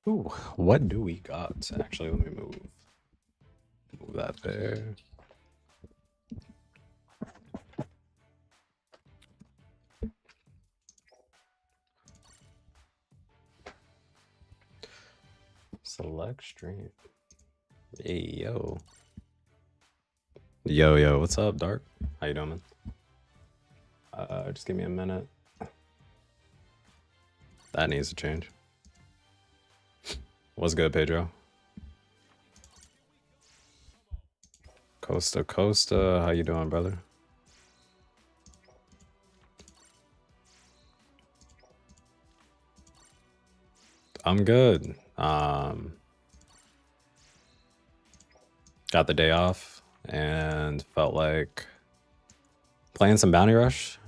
Ooh, what do we got? Actually, let me move that there. Select stream. Hey, yo. Yo, what's up, Dark? How you doing, man? Just give me a minute. That needs to change. What's good, Pedro? Costa, how you doing, brother? I'm good. Got the day off and felt like playing some Bounty Rush.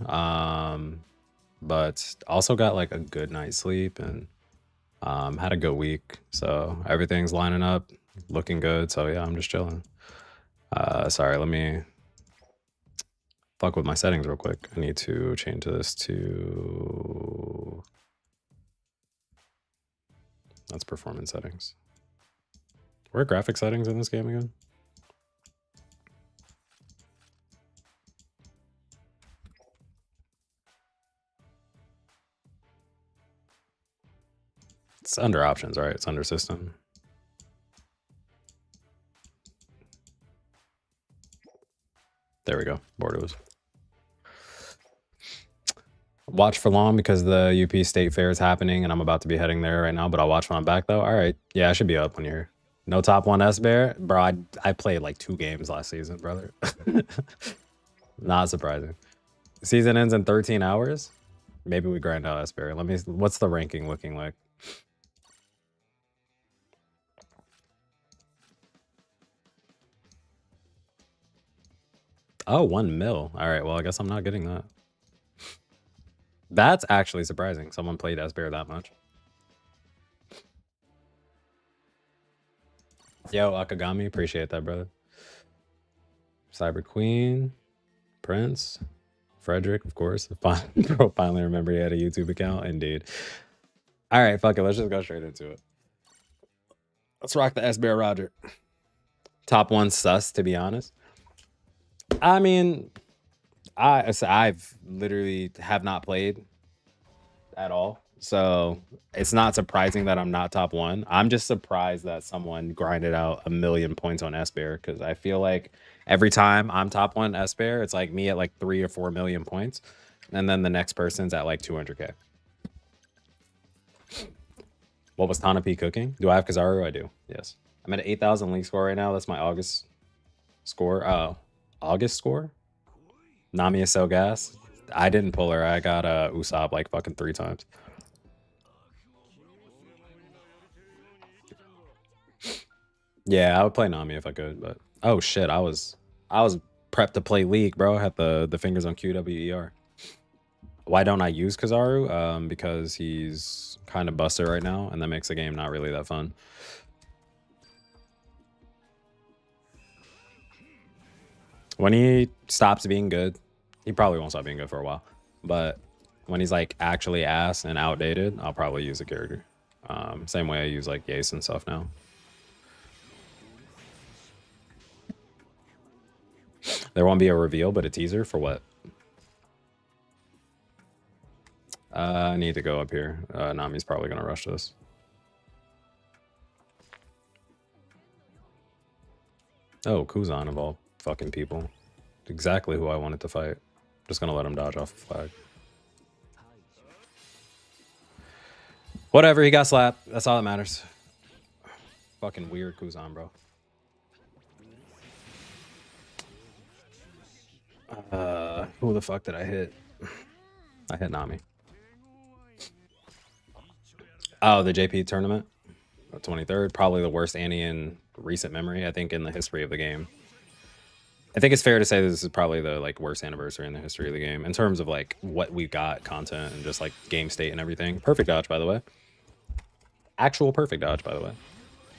But also got like a good night's sleep and had a good week. So everything's lining up, looking good. So yeah, I'm just chilling. Sorry, let me fuck with my settings real quick. I need to change this to... That's performance settings. Where are graphic settings in this game again? It's under options, right? It's under system. There we go. Bordeaux. Watch for long because the UP State Fair is happening and I'm about to be heading there right now, but I'll watch when I'm back though. All right. Yeah, I should be up when you're here. No top 1 S-Bear? Bro, I played like 2 games last season, brother. Not surprising. Season ends in 13 hours? Maybe we grind out S-Bear. Let me... What's the ranking looking like? Oh, 1 mil. All right, well, I guess I'm not getting that. That's actually surprising. Someone played S-Bear that much. Yo, Akagami, appreciate that, brother. Cyber Queen, Prince, Frederick, of course. Bro, finally remember he had a YouTube account. Indeed. All right, fuck it. Let's just go straight into it. Let's rock the S-Bear Roger. Top 1 sus, to be honest. I mean, I've literally have not played at all. So it's not surprising that I'm not top 1. I'm just surprised that someone grinded out 1 million points on S-Bear because I feel like every time I'm top 1 S-Bear, it's like me at like 3 or 4 million points. And then the next person's at like 200K. What was Tanapi cooking? Do I have Kizaru? I do. Yes. I'm at an 8,000 league score right now. That's my August score. August score? Nami is so gas. I didn't pull her. I got Usopp like fucking 3 times. Yeah, I would play Nami if I could, but oh shit, I was prepped to play League, bro. I had the fingers on QWER. Why don't I use Kizaru? Because he's kind of busted right now, and that makes the game not really that fun. When he stops being good, he probably won't stop being good for a while, but when he's like actually ass and outdated, I'll probably use the character. Same way I use like Yace and stuff now. There won't be a reveal, but a teaser for what? I need to go up here. Nami's probably gonna rush this. Oh, Kuzan of all fucking people. Exactly who I wanted to fight. Just gonna let him dodge off the flag. Whatever, he got slapped. That's all that matters. Fucking weird Kuzan, bro. Who the fuck did I hit? I hit Nami. Oh, the JP tournament? 23rd. Probably the worst Annie in recent memory, I think, in the history of the game. I think it's fair to say this is probably the like worst anniversary in the history of the game in terms of like what we got content and just like game state and everything. Perfect dodge, by the way. Actual perfect dodge, by the way.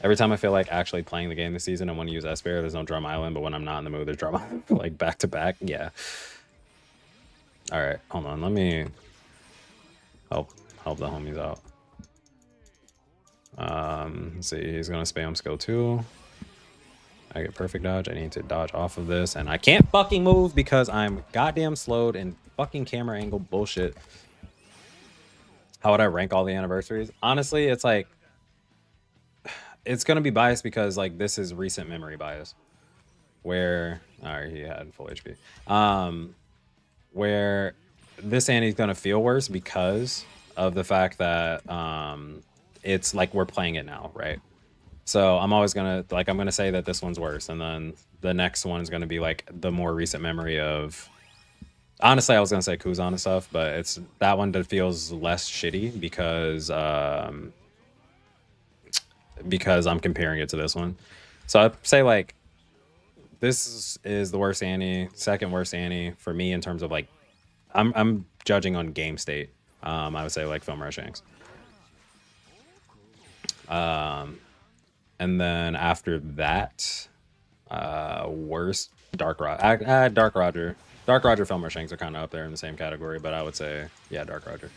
Every time I feel like actually playing the game this season, I want to use S-Bear. There's no Drum Island, but when I'm not in the mood, there's Drum Island. Like back to back. Yeah. All right, hold on. Let me help the homies out. Let's see, he's gonna spam skill 2. I get perfect dodge. I need to dodge off of this, and I can't fucking move because I'm goddamn slowed and fucking camera angle bullshit. How would I rank all the anniversaries? Honestly, it's like, it's gonna be biased because like this is recent memory bias, where all right, he had full HP. Where this Annie's gonna feel worse because of the fact that it's like we're playing it now, right? So I'm always gonna like, I'm gonna say that this one's worse, and then the next one is gonna be like the more recent memory of. Honestly, I was gonna say Kuzan and stuff, but it's that one that feels less shitty because I'm comparing it to this one. So I'd say like this is the worst Annie, second worst Annie for me in terms of like I'm judging on game state. I would say like Film Rush Shanks. And then after that, worst Dark Roger. Dark Roger. Dark Roger, Film Rush Shanks are kind of up there in the same category, but I would say, yeah, Dark Roger.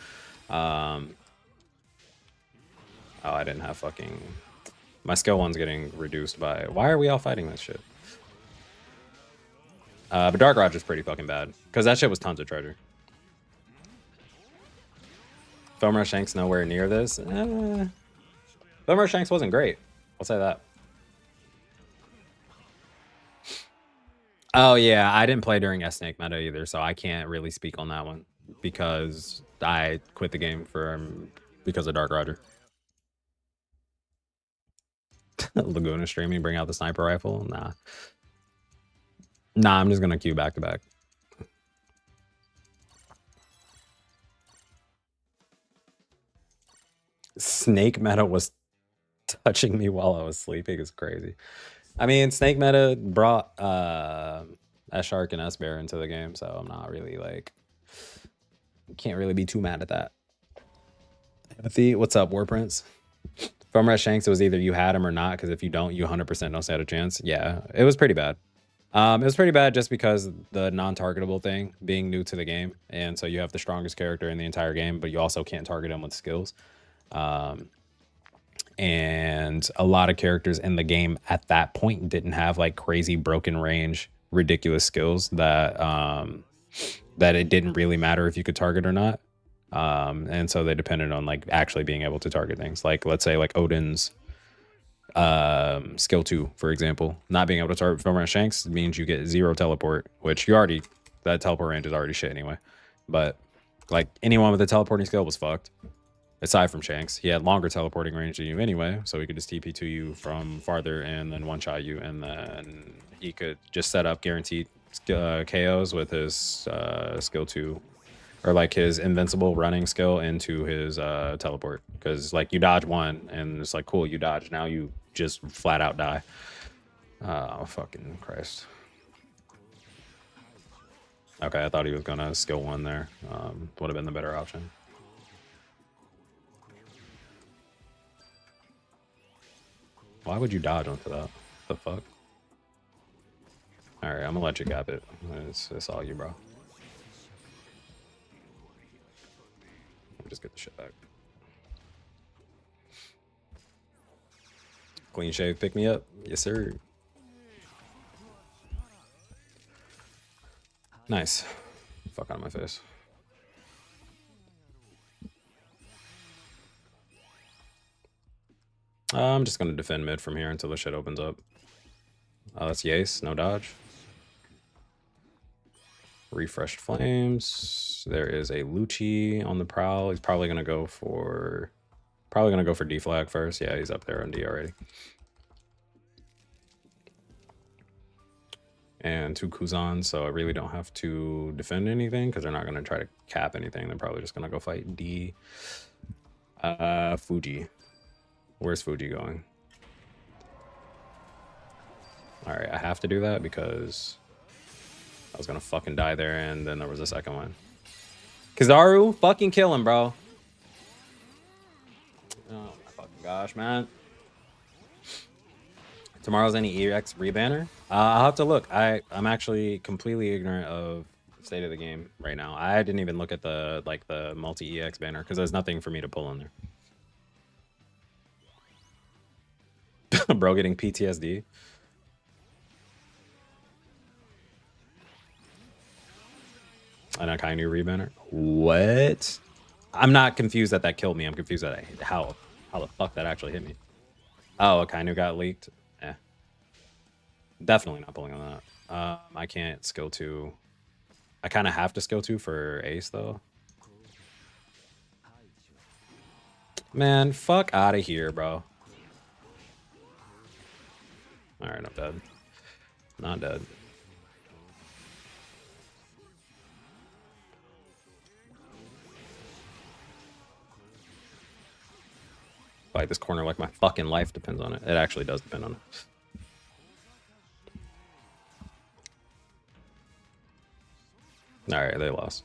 Oh, I didn't have fucking... My skill 1's getting reduced by... Why are we all fighting this shit? But Dark Roger's pretty fucking bad, because that shit was tons of treasure. Film Rush Shanks nowhere near this. Film Rush Shanks wasn't great. I'll say that. Oh yeah, I didn't play during S-Snake meta either, so I can't really speak on that one because I quit the game because of Dark Roger. Laguna streaming, bring out the sniper rifle? Nah, I'm just gonna queue back to back. Snake meta was touching me while I was sleeping is crazy. I mean, Snake meta brought S-Shark and S-Bear into the game, so I'm not really like... Can't really be too mad at that. Empathy, what's up, War Prince? Film Rush Shanks, it was either you had him or not, because if you don't, you 100% don't stand a chance. Yeah, it was pretty bad. It was pretty bad just because the non-targetable thing being new to the game, and so you have the strongest character in the entire game, but you also can't target him with skills. And a lot of characters in the game at that point didn't have like crazy broken range, ridiculous skills that that it didn't really matter if you could target or not. And so they depended on like actually being able to target things. Like let's say like Odin's skill 2, for example, not being able to target Film Rush Shanks means you get 0 teleport, which you already, that teleport range is already shit anyway. But like anyone with a teleporting skill was fucked. Aside from Shanks, he had longer teleporting range than you anyway, so he could just TP to you from farther and then one-shot you, and then he could just set up guaranteed KOs with his skill 2, or like his invincible running skill into his teleport, because like you dodge one and it's like cool, you dodge, now you just flat out die. Oh fucking Christ. Okay, I thought he was gonna skill 1 there. Would have been the better option. Why would you dodge onto that? The fuck? Alright, I'm gonna let you cap it. It's all you, bro. Just get the shit back. Clean shave, pick me up. Yes, sir. Nice. Fuck out of my face. I'm just gonna defend mid from here until the shit opens up. That's Yace, no dodge. Refreshed flames. There is a Lucci on the prowl. He's probably gonna go for D flag first. Yeah, he's up there on D already. And 2 Kuzans, so I really don't have to defend anything because they're not gonna try to cap anything. They're probably just gonna go fight D. Fuji. Where's Fuji going? All right, I have to do that because I was gonna fucking die there, and then there was a second one. Kizaru, fucking kill him, bro. Oh my fucking gosh, man. Tomorrow's any EX rebanner? I'll have to look. I'm actually completely ignorant of the state of the game right now. I didn't even look at the multi EX banner because there's nothing for me to pull in there. Bro getting PTSD. And a Kainu rebanner. What? I'm not confused that killed me. I'm confused that how the fuck that actually hit me. Oh, a Kainu got leaked. Eh. Definitely not pulling on that. I can't skill 2. I kind of have to skill 2 for Ace though. Man, fuck out of here, bro. All right, I'm dead. Not dead. Fight this corner like my fucking life depends on it. It actually does depend on it. All right, they lost.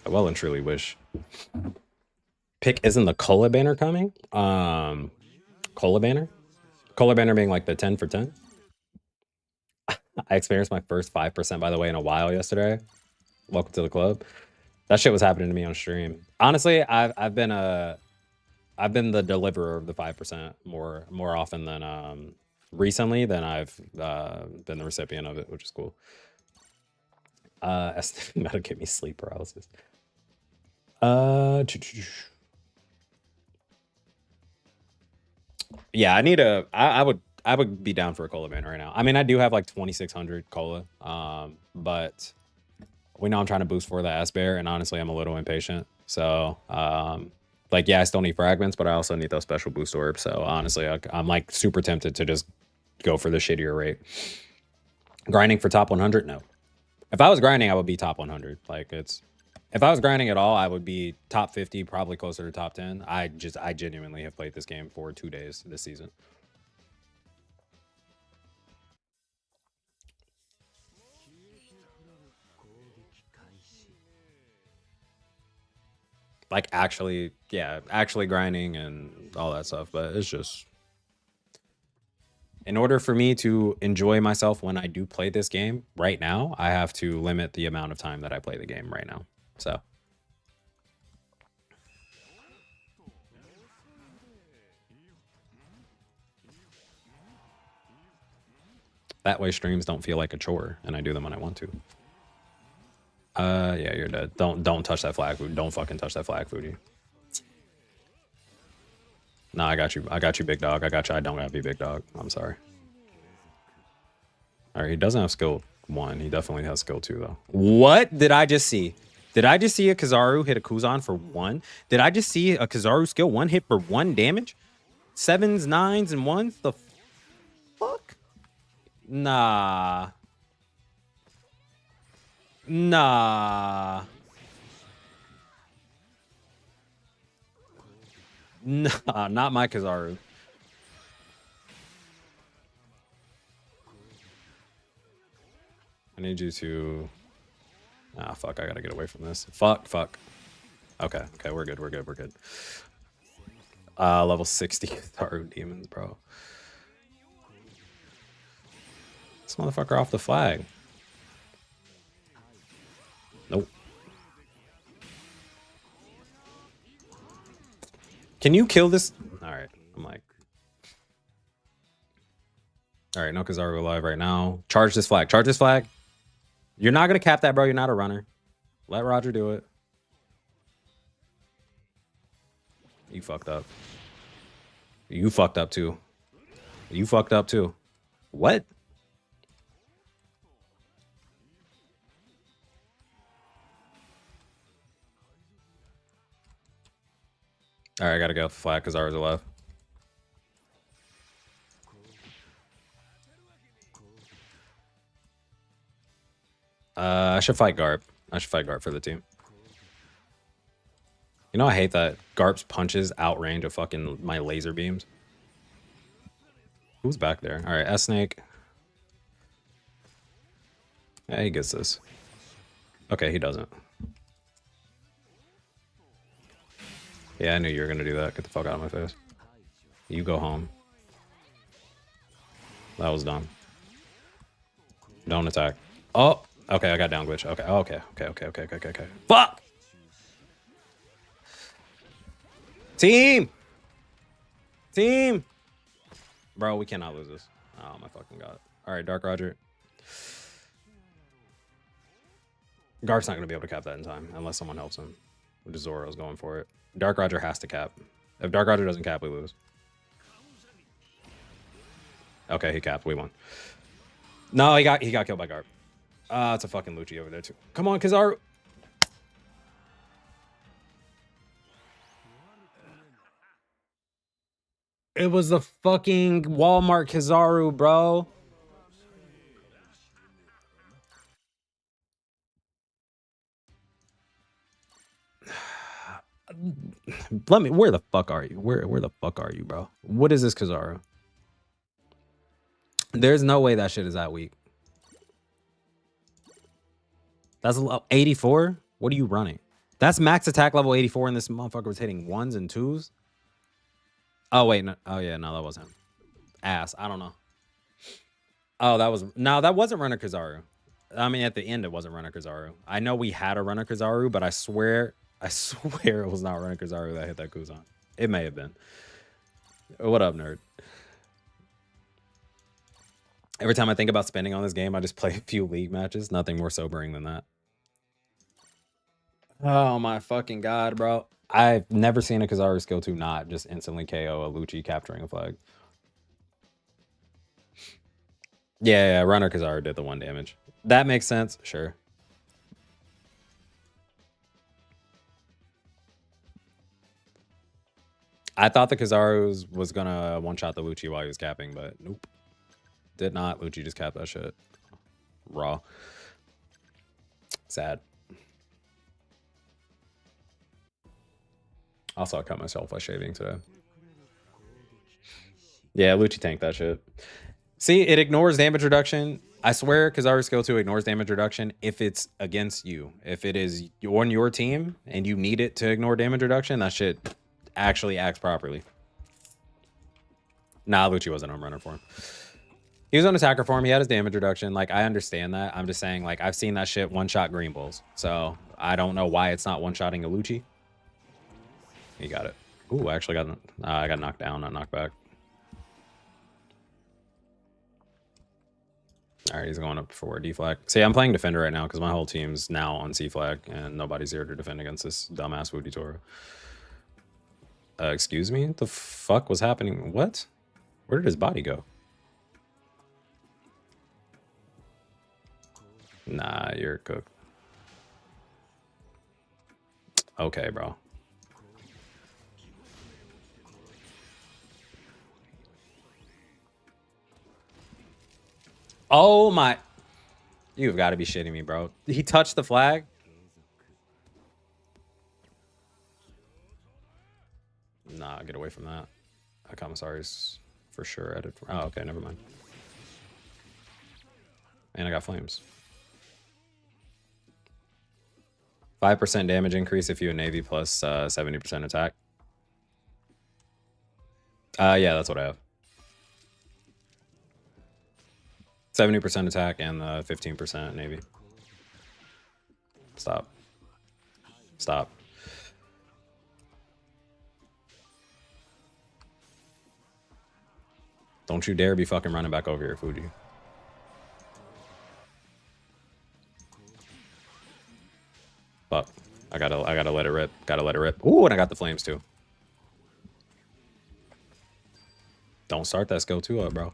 I well and truly wish. Pick isn't the Cola banner coming? Cola banner? Cola banner being like the 10 for 10? I experienced my first 5% by the way in a while yesterday. Welcome to the club. That shit was happening to me on stream. Honestly, I've been the deliverer of the 5% more often than recently than I've been the recipient of it, which is cool. That'll give me sleep paralysis. Yeah, I need a. I would be down for a cola banner right now. I mean, I do have like 2,600 cola, but we know I'm trying to boost for the S bear, and honestly, I'm a little impatient. So, like, yeah, I still need fragments, but I also need those special boost orbs. So honestly, I'm like super tempted to just go for the shittier rate. Grinding for top 100? No. If I was grinding, I would be top 100. Like if I was grinding at all, I would be top 50, probably closer to top 10. I genuinely have played this game for 2 days this season. Like actually grinding and all that stuff, but it's just in order for me to enjoy myself when I do play this game right now, I have to limit the amount of time that I play the game right now. So that way streams don't feel like a chore and I do them when I want to. Yeah, you're dead. Don't touch that flag food. Don't fucking touch that flag food. No, I got you. I got you, big dog. I got you. I don't gotta be big dog. I'm sorry. All right, he doesn't have skill 1. He definitely has skill 2 though. What did I just see? Did I just see a Kizaru hit a Kuzan for 1? Did I just see a Kizaru skill 1 hit for 1 damage? 7s, 9s, and 1s? The fuck? Nah. Nah. Nah, not my Kizaru. I need you to... Ah, fuck, I gotta get away from this. Fuck. Okay, we're good. Level 60 Kizaru demons, bro. This motherfucker off the flag. Nope. Can you kill this? All right, I'm like... All right, no Kizaru alive right now. Charge this flag. You're not going to cap that, bro. You're not a runner. Let Roger do it. You fucked up. You fucked up too. What? All right, I got to go flag because ours are alive. I should fight Garp. For the team. You know, I hate that Garp's punches outrange a fucking my laser beams. Who's back there? All right, S-Snake. Yeah, he gets this. Okay, he doesn't. Yeah, I knew you were going to do that. Get the fuck out of my face. You go home. That was dumb. Don't attack. Oh, okay, I got down glitch. Okay. Fuck! Team! Team! Bro, we cannot lose this. Oh my fucking god. Alright, Dark Roger. Guard's not going to be able to cap that in time unless someone helps him. Which is Zoro's going for it. Dark Roger has to cap. If Dark Roger doesn't cap, we lose. Okay, he capped. We won. No, he got killed by Garp. It's a fucking Lucci over there too. Come on, Kizaru. It was the fucking Walmart Kizaru, bro. Where the fuck are you? Where the fuck are you, bro? What is this Kizaru? There's no way that shit is that weak. That's 84? What are you running? That's max attack level 84 and this motherfucker was hitting 1s and 2s? Oh, wait. No. Oh, yeah. No, that wasn't him. Ass. I don't know. Oh, that was... No, that wasn't Runner Kizaru. I mean, at the end, it wasn't Runner Kizaru. I know we had a Runner Kizaru, but I swear it was not Runner Kizaru that hit that Kuzan. It may have been. What up, nerd? Every time I think about spending on this game, I just play a few league matches. Nothing more sobering than that. Oh my fucking god, bro. I've never seen a Kizaru skill 2 not just instantly KO a Lucci capturing a flag. Yeah, Runner Kizaru did the 1 damage. That makes sense, sure. I thought the Kizaru was gonna one-shot the Lucci while he was capping, but nope. Did not. Lucci just capped that shit. Raw. Sad. Also, I cut myself by shaving today. Yeah, Lucci tanked that shit. See, it ignores damage reduction. I swear Kizaru skill 2 ignores damage reduction if it's against you. If it is on your team and you need it to ignore damage reduction, that shit actually acts properly. Nah, Lucci wasn't on runner form. He was on attacker form. He had his damage reduction. Like, I understand that. I'm just saying, like, I've seen that shit one-shot Green Bulls. So, I don't know why it's not one-shotting a Lucci. He got it. Ooh, I actually got... I got knocked down, not knocked back. All right, he's going up for D flag. See, I'm playing defender right now because my whole team's now on C flag and nobody's here to defend against this dumbass Woody Toro. Excuse me? What the fuck was happening? What? Where did his body go? Nah, you're cooked. Okay, bro. Oh my... You've got to be shitting me, bro. He touched the flag? Nah, get away from that. Commissari's for sure added. Oh, okay, never mind. And I got flames. 5% damage increase if you a Navy plus 70% attack. Yeah, that's what I have. 70% attack and 15% Navy. Stop. Stop. Don't you dare be fucking running back over here, Fuji. Fuck. I gotta let it rip. Gotta let it rip. Ooh, and I got the flames too. Don't start that skill 2 up, bro.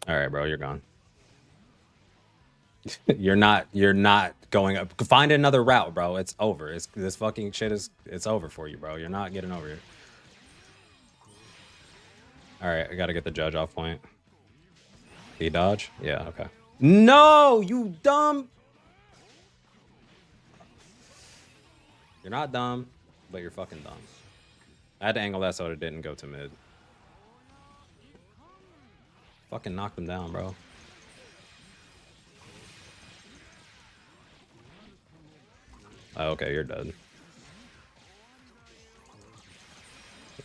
All right, bro, you're gone. you're not going up. Find another route, bro. It's over. This fucking shit it's over for you, bro. You're not getting over here. All right, I gotta get the judge off point. Did he dodge? Yeah, okay. No, you dumb. You're not dumb, but you're fucking dumb. I had to angle that so it didn't go to mid. Fucking knocked him down, bro. Oh, okay, you're dead.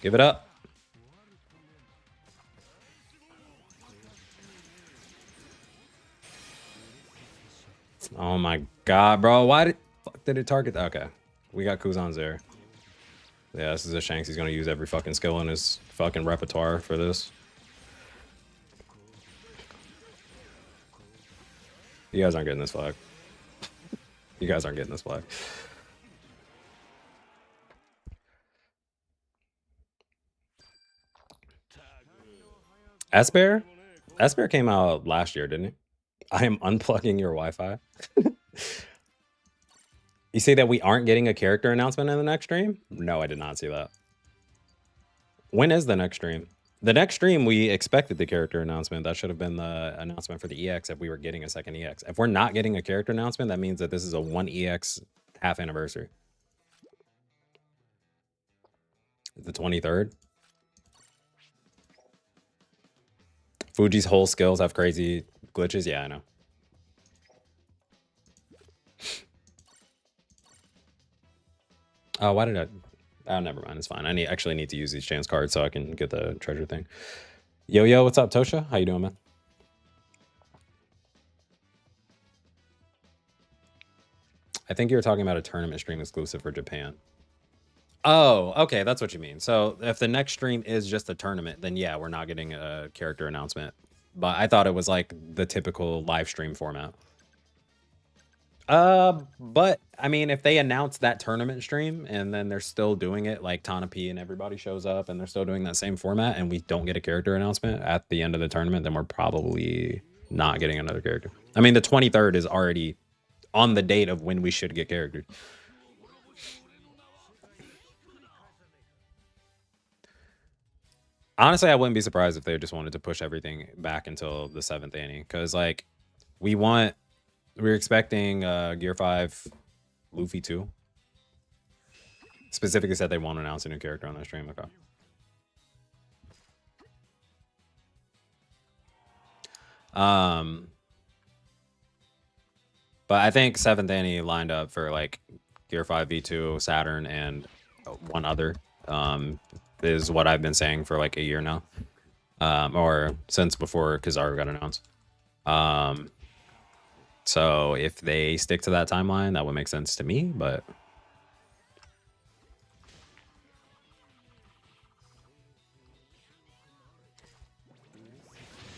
Give it up. Oh my god, bro. Why did it target? Okay. We got Kuzan's there. Yeah, this is a Shanks. He's gonna use every fucking skill in his fucking repertoire for this. You guys aren't getting this flag. You guys aren't getting this flag. Esper? Esper came out last year, didn't he? I am unplugging your Wi-Fi. You say that we aren't getting a character announcement in the next stream? No, I did not see that. When is the next stream? The next stream, we expected the character announcement. That should have been the announcement for the EX if we were getting a second EX. If we're not getting a character announcement, that means that this is a 1 EX half anniversary. The 23rd. Fuji's whole skills have crazy glitches. Yeah, I know. Oh, why did I? Oh, never mind. It's fine. I actually need to use these chance cards so I can get the treasure thing. Yo, what's up, Tosha? How you doing, man? I think you were talking about a tournament stream exclusive for Japan. Oh, okay. That's what you mean. So if the next stream is just a tournament, then yeah, we're not getting a character announcement. But I thought it was like the typical live stream format. But I mean, if they announce that tournament stream and then they're still doing it, like Tana P and everybody shows up and they're still doing that same format and we don't get a character announcement at the end of the tournament, then we're probably not getting another character. I mean, the 23rd is already on the date of when we should get characters. Honestly, I wouldn't be surprised if they just wanted to push everything back until the 7th Annie, because like we're expecting Gear 5 Luffy 2. Specifically said they won't announce a new character on their stream. Okay. But I think 7th Annie lined up for like Gear 5 V2, Saturn, and one other. Is what I've been saying for like a year now. Or since before Kizaru got announced. So if they stick to that timeline, that would make sense to me, but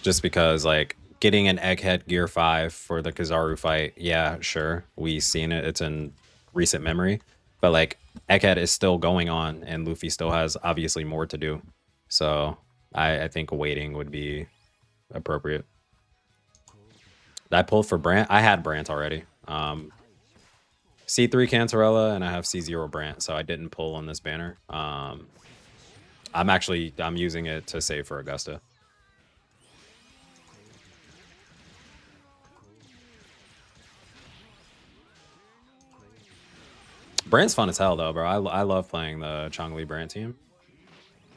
just because like getting an Egghead Gear 5 for the Kizaru fight, yeah, sure. We've seen it. It's in recent memory. But like Egghead is still going on and Luffy still has obviously more to do. So I think waiting would be appropriate. I pulled for Brant. I had Brant already. C3 Cantarella and I have C0 Brant, so I didn't pull on this banner. I'm using it to save for Augusta. Brant's fun as hell though, bro. I love playing the Chongli Brant team.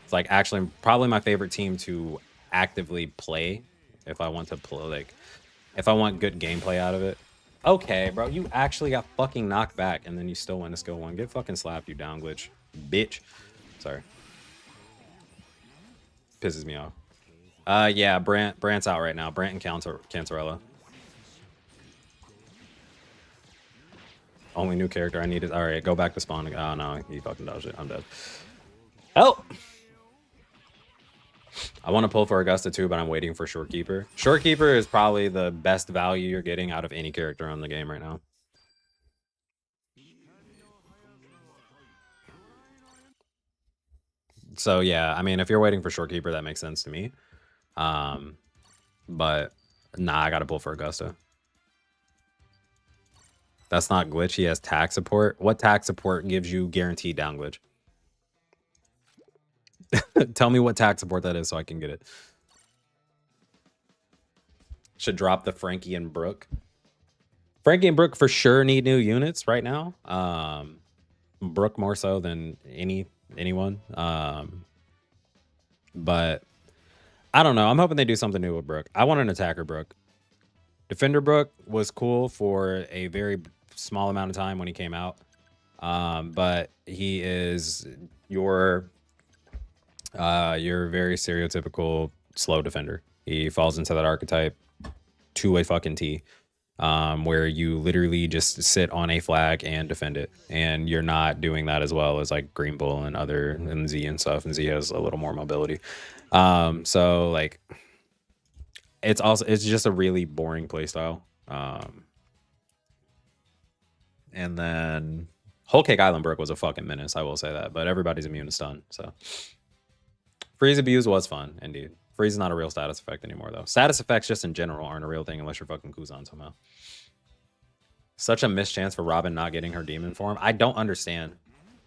It's like actually probably my favorite team to actively play if I want to play, like if I want good gameplay out of it. Okay, bro, you actually got fucking knocked back and then you still win a skill 1. Get fucking slapped, you down glitch, bitch. Sorry. Pisses me off. Yeah, Brant's out right now. Brant and Cantarella. Only new character I needed. All right, go back to spawn. Oh no, he fucking dodged it. I'm dead. Oh! I want to pull for Augusta too, but I'm waiting for Shorekeeper. Shorekeeper is probably the best value you're getting out of any character on the game right now. So yeah, I mean, if you're waiting for Shorekeeper, that makes sense to me. But nah, I gotta pull for Augusta. That's not glitch. He has tag support. What tag support gives you guaranteed down glitch? Tell me what tag support that is so I can get it. Should drop the Frankie and Brooke. Frankie and Brooke for sure need new units right now. Brooke more so than anyone. But I don't know. I'm hoping they do something new with Brooke. I want an attacker Brooke. Defender Brooke was cool for a very small amount of time when he came out. But he is your very stereotypical slow defender. He falls into that archetype to a fucking T. where you literally just sit on a flag and defend it, and you're not doing that as well as like Green Bull and other and Z and stuff, and Z has a little more mobility. So like it's just a really boring playstyle. And then Whole Cake Island Brook was a fucking menace, I will say that, but everybody's immune to stun, so freeze abuse was fun indeed. Freeze is not a real status effect anymore though. Status effects just in general aren't a real thing unless you're fucking Kuzan somehow. Such a mischance for Robin not getting her demon form. I don't understand.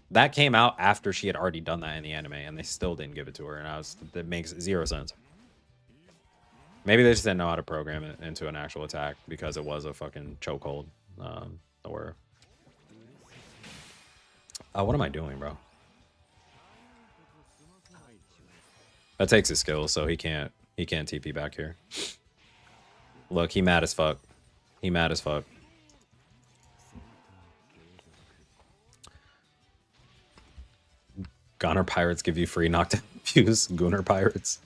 That came out after she had already done that in the anime, and they still didn't give it to her, and that makes zero sense. Maybe they just didn't know how to program it into an actual attack because it was a fucking chokehold. Or what am I doing, bro? That takes his skills, so he can't TP back here. Look, he mad as fuck. He mad as fuck. Gunner Pirates give you free knockdown views. Gunner Pirates.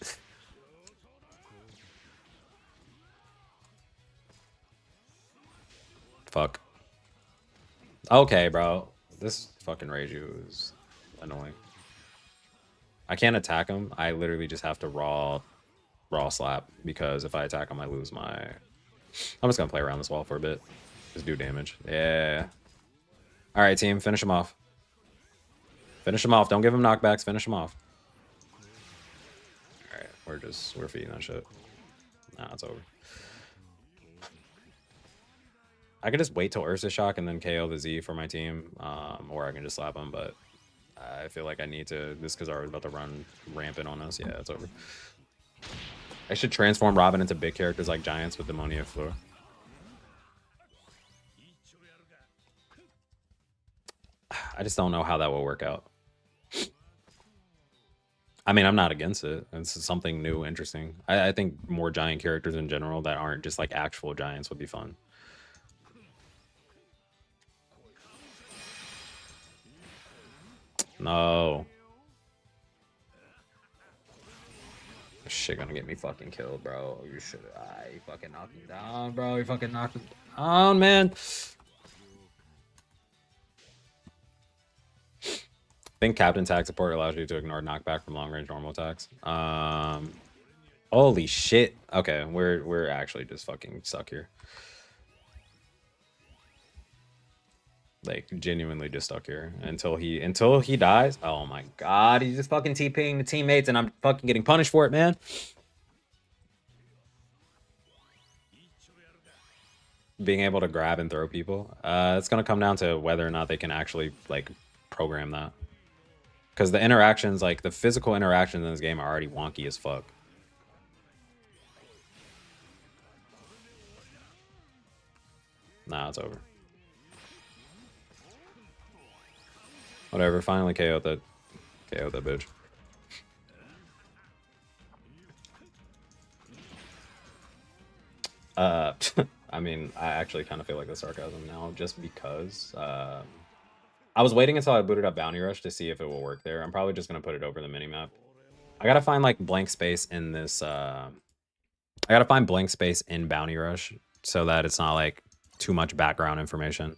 Fuck. Okay, bro. This fucking Reiju is annoying. I can't attack him. I literally just have to raw slap, because if I attack him, I lose my... I'm just gonna play around this wall for a bit. Just do damage. Yeah. All right, team. Finish him off. Finish him off. Don't give him knockbacks. Finish him off. All right. We're feeding that shit. Nah, it's over. I could just wait till Ursa Shock and then KO the Z for my team, or I can just slap him, but I feel like I need to, this because I was about to run rampant on us. Yeah, it's over. I should transform Robin into big characters like Giants with Demonia Floor. I just don't know how that will work out. I mean, I'm not against it. It's something new, interesting. I think more giant characters in general that aren't just like actual giants would be fun. No. Shit gonna get me fucking killed, bro. You should. You fucking knocked me down, bro. You fucking knocked me down, man. I think Captain Tag Support allows you to ignore knockback from long range normal attacks. Holy shit. Okay, we're actually just fucking stuck here. Like genuinely just stuck here until he dies. Oh my god, he's just fucking TPing the teammates and I'm fucking getting punished for it, man. Being able to grab and throw people. It's gonna come down to whether or not they can actually like program that. Because the interactions, like the physical interactions in this game are already wonky as fuck. Nah, it's over. Whatever, finally KO'd that bitch. I mean, I actually kind of feel like the sarcasm now, just because I was waiting until I booted up Bounty Rush to see if it will work there. I'm probably just gonna put it over the minimap. I gotta find like blank space in this. I gotta find blank space in Bounty Rush so that it's not like too much background information.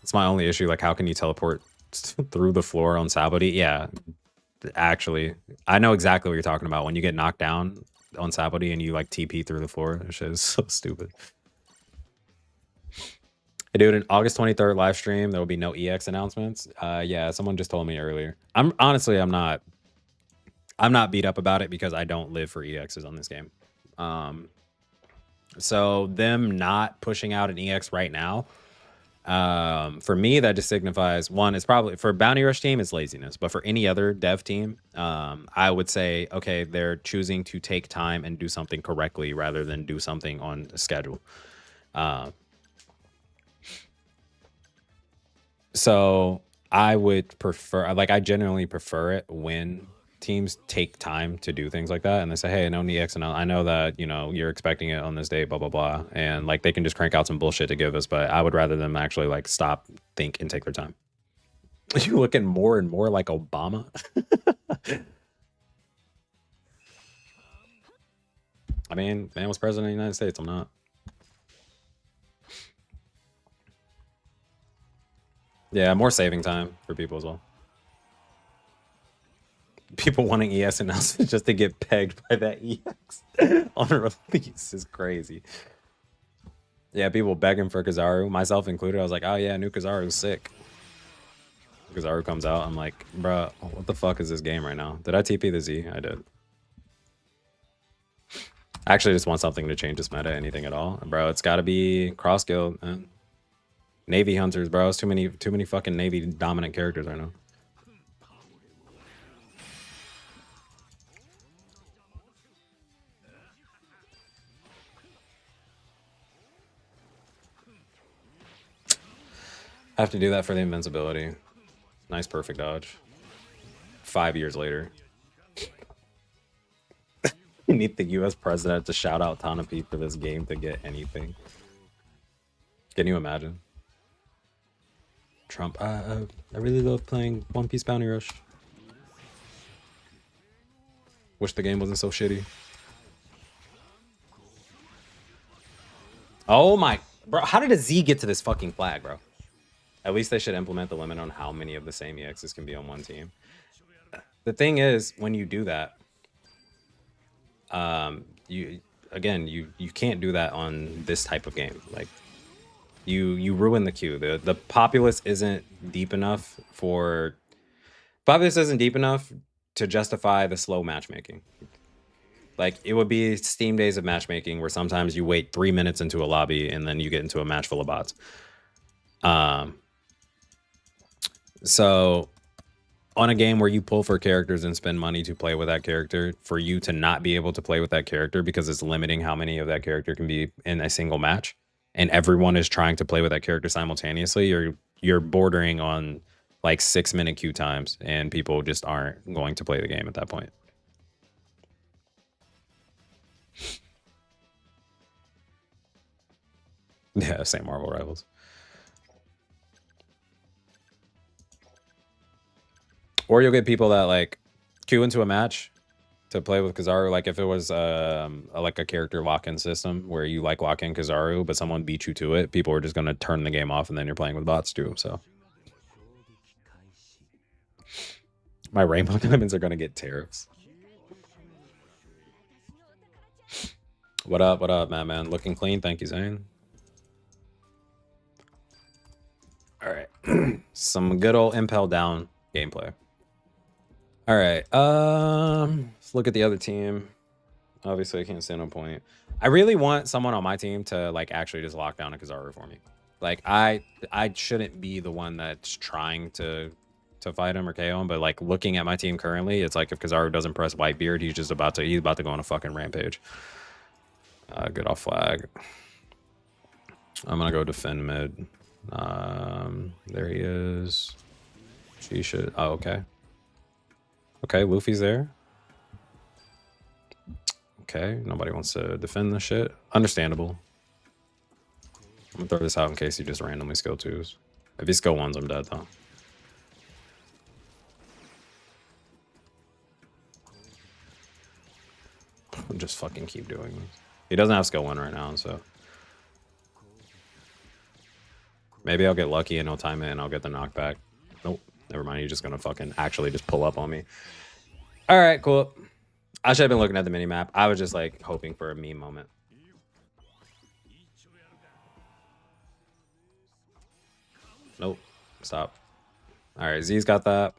It's my only issue. Like, how can you teleport through the floor on Saboty? Yeah, actually, I know exactly what you're talking about. When you get knocked down on Saboty and you like TP through the floor, that shit is so stupid. Hey, dude, in August 23rd live stream, there will be no EX announcements. Yeah, someone just told me earlier. I'm not beat up about it because I don't live for EXs on this game. So them not pushing out an EX right now, for me, that just signifies, one, it's probably for Bounty Rush team, it's laziness, but for any other dev team, I would say, okay, they're choosing to take time and do something correctly rather than do something on a schedule. So I would prefer, like, I genuinely prefer it when teams take time to do things like that and they say, hey, no EX, and I know that, you know, you're expecting it on this date, blah blah blah, and like they can just crank out some bullshit to give us, but I would rather them actually like stop, think, and take their time. You looking more and more like Obama. I mean, man was president of the United States. I'm not. Yeah, more saving time for people as well. People wanting ES announcements just to get pegged by that EX on release is crazy. Yeah, people begging for Kizaru, myself included. I was like, oh yeah, new Kizaru's sick. Kizaru comes out, I'm like, bruh, what the fuck is this game right now? Did I TP the Z? I did. I actually just want something to change this meta, anything at all. Bro, it's gotta be cross guild, man. Navy hunters, bro. It's too many fucking Navy dominant characters right now. I have to do that for the invincibility. Nice perfect dodge. 5 years later. You need the US president to shout out Tanapi for this game to get anything. Can you imagine? Trump, I really love playing One Piece Bounty Rush. Wish the game wasn't so shitty. Oh my, bro, how did a Z get to this fucking flag, bro? At least they should implement the limit on how many of the same EXs can be on one team. The thing is, when you do that, you can't do that on this type of game. Like, you ruin the queue. The populace isn't deep enough to justify the slow matchmaking. Like, it would be Steam days of matchmaking where sometimes you wait 3 minutes into a lobby and then you get into a match full of bots. So on a game where you pull for characters and spend money to play with that character, for you to not be able to play with that character because it's limiting how many of that character can be in a single match, and everyone is trying to play with that character simultaneously, you're bordering on like 6-minute queue times, and people just aren't going to play the game at that point. Yeah, same Marvel Rivals. Or you'll get people that like queue into a match to play with Kizaru. Like if it was like a character lock-in system where you like lock in Kizaru, but someone beat you to it, people are just going to turn the game off, and then you're playing with bots too. So my rainbow diamonds are going to get tariffs. What up, man? Looking clean. Thank you, Zane. All right. Some good old impel down gameplay. All right. Let's look at the other team. Obviously, I can't stand on point. I really want someone on my team to like actually just lock down a Kizaru for me. Like I shouldn't be the one that's trying to fight him or KO him, but like looking at my team currently, it's like if Kizaru doesn't press Whitebeard, he's about to go on a fucking rampage. Good off flag. I'm gonna go defend mid. There he is. She should. Oh, okay. Okay, Luffy's there. Okay, nobody wants to defend this shit. Understandable. I'm gonna throw this out in case he just randomly skill 2s. If he skill 1s, I'm dead though. I'll just fucking keep doing this. He doesn't have skill 1 right now, so maybe I'll get lucky and he'll time it and I'll get the knockback. Nope, never mind. He's just gonna fucking actually just pull up on me. All right, cool. I should have been looking at the mini map. I was just like hoping for a meme moment. Nope. Stop. All right, Z's got that.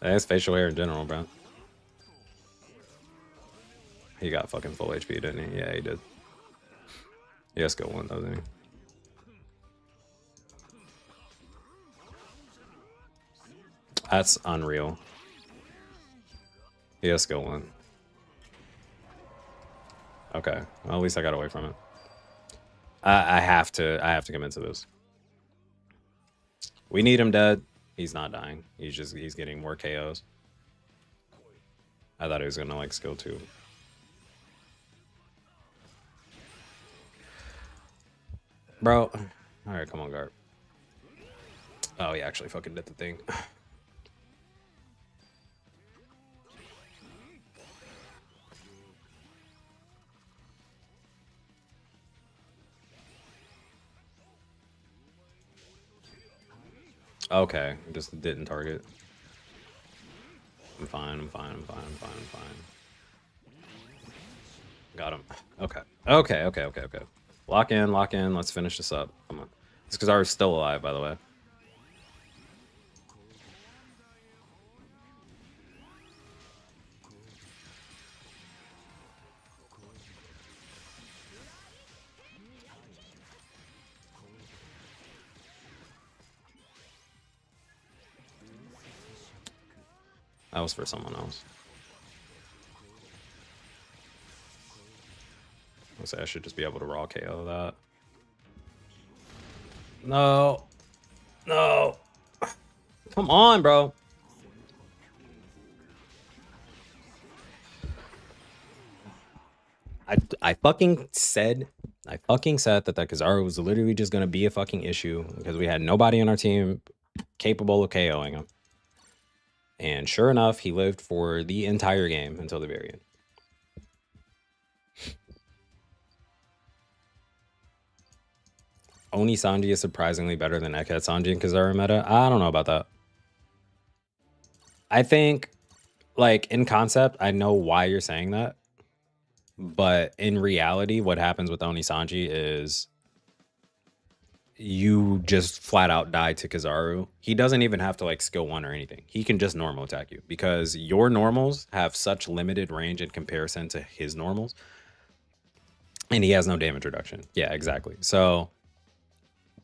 That's facial hair in general, bro. He got fucking full HP, didn't he? Yeah, he did. He has skill 1, doesn't he? That's unreal. He has skill 1. Okay. Well, at least I got away from it. I have to commit to this. We need him dead. He's not dying. He's getting more KOs. I thought he was gonna like skill 2. Bro. Alright, come on, Garp. Oh, he actually fucking did the thing. Okay, just didn't target. I'm fine, I'm fine, I'm fine, I'm fine, I'm fine. Got him. Okay. Okay, okay, okay, okay. Lock in, lock in. Let's finish this up. Come on. It's because Kizaru's still alive, by the way. That was for someone else. I'll say I should just be able to raw KO that. No. No. Come on, bro. I fucking said that Kizaru was literally just gonna be a fucking issue because we had nobody on our team capable of KOing him. And sure enough, he lived for the entire game until the very end. Oni Sanji is surprisingly better than Eket Sanji and Kizaru meta. I don't know about that. I think, like, in concept, I know why you're saying that. But in reality, what happens with Oni Sanji is you just flat out die to Kizaru. He doesn't even have to, like, skill 1 or anything. He can just normal attack you because your normals have such limited range in comparison to his normals. And he has no damage reduction. Yeah, exactly. So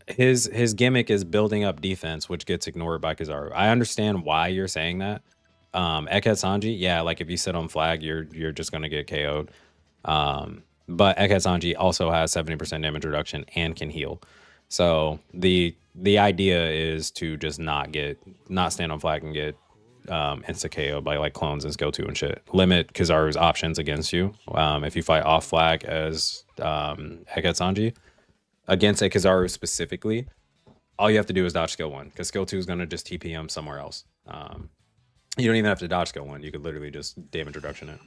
his gimmick is building up defense, which gets ignored by Kizaru. I understand why you're saying that. Eket Sanji, yeah, like if you sit on flag, you're just gonna get KO'd. But Eket Sanji also has 70% damage reduction and can heal. So the idea is to just not stand on flag and get insta KO by like clones and skill 2 and shit. Limit Kizaru's options against you. If you fight off flag as Eket Sanji against a Kizaru specifically, all you have to do is dodge skill 1 because skill 2 is gonna just TP him somewhere else. You don't even have to dodge skill 1. You could literally just damage reduction it.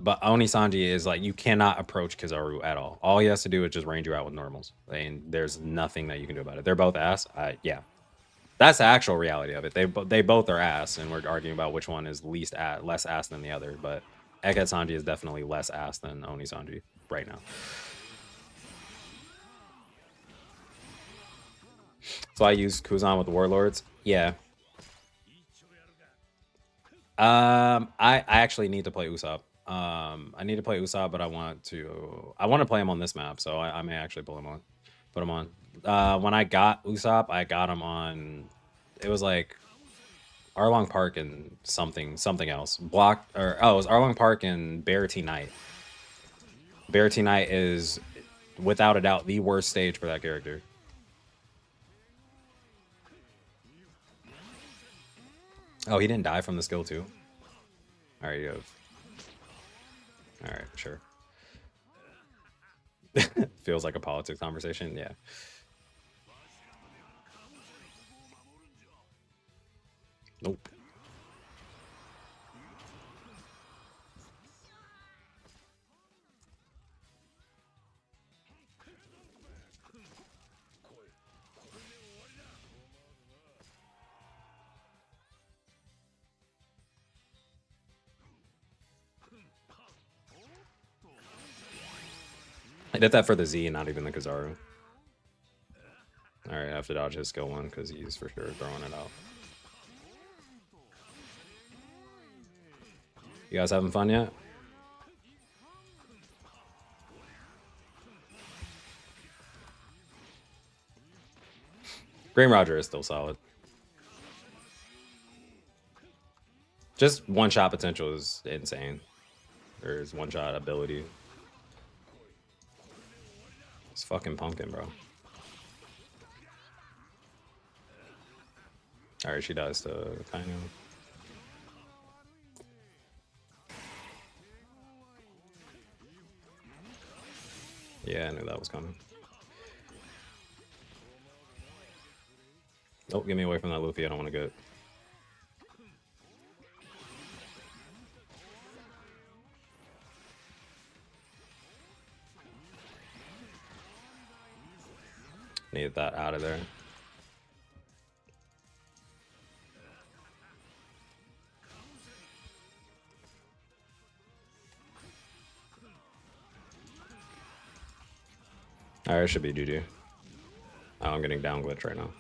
But Oni Sanji is like, you cannot approach Kizaru at all. All he has to do is just range you out with normals. And there's nothing that you can do about it. They're both ass. Yeah. That's the actual reality of it. They both are ass, and we're arguing about which one is less ass than the other. But Eket Sanji is definitely less ass than Oni Sanji right now. So I use Kuzan with the Warlords. Yeah. I actually need to play Usopp. I need to play Usopp, but I want to play him on this map, so I may actually put him on. When I got Usopp, I got him on. It was like Arlong Park and something else. It was Arlong Park and Bear Tea Night. Bear Tea Night is without a doubt the worst stage for that character. Oh, he didn't die from the skill too. All right, you have. All right, sure. Feels like a politics conversation. Yeah. Nope. I did that for the Z, not even the Kizaru. Alright, I have to dodge his skill 1 because he's for sure throwing it out. You guys having fun yet? Green Roger is still solid. Just one-shot potential is insane. Or his one-shot ability. It's fucking pumpkin, bro. Alright, she dies to Kainu. Yeah, I knew that was coming. Oh, get me away from that Luffy. I don't want to get. Need that out of there. All right, it should be GG. Oh, I'm getting down glitch right now.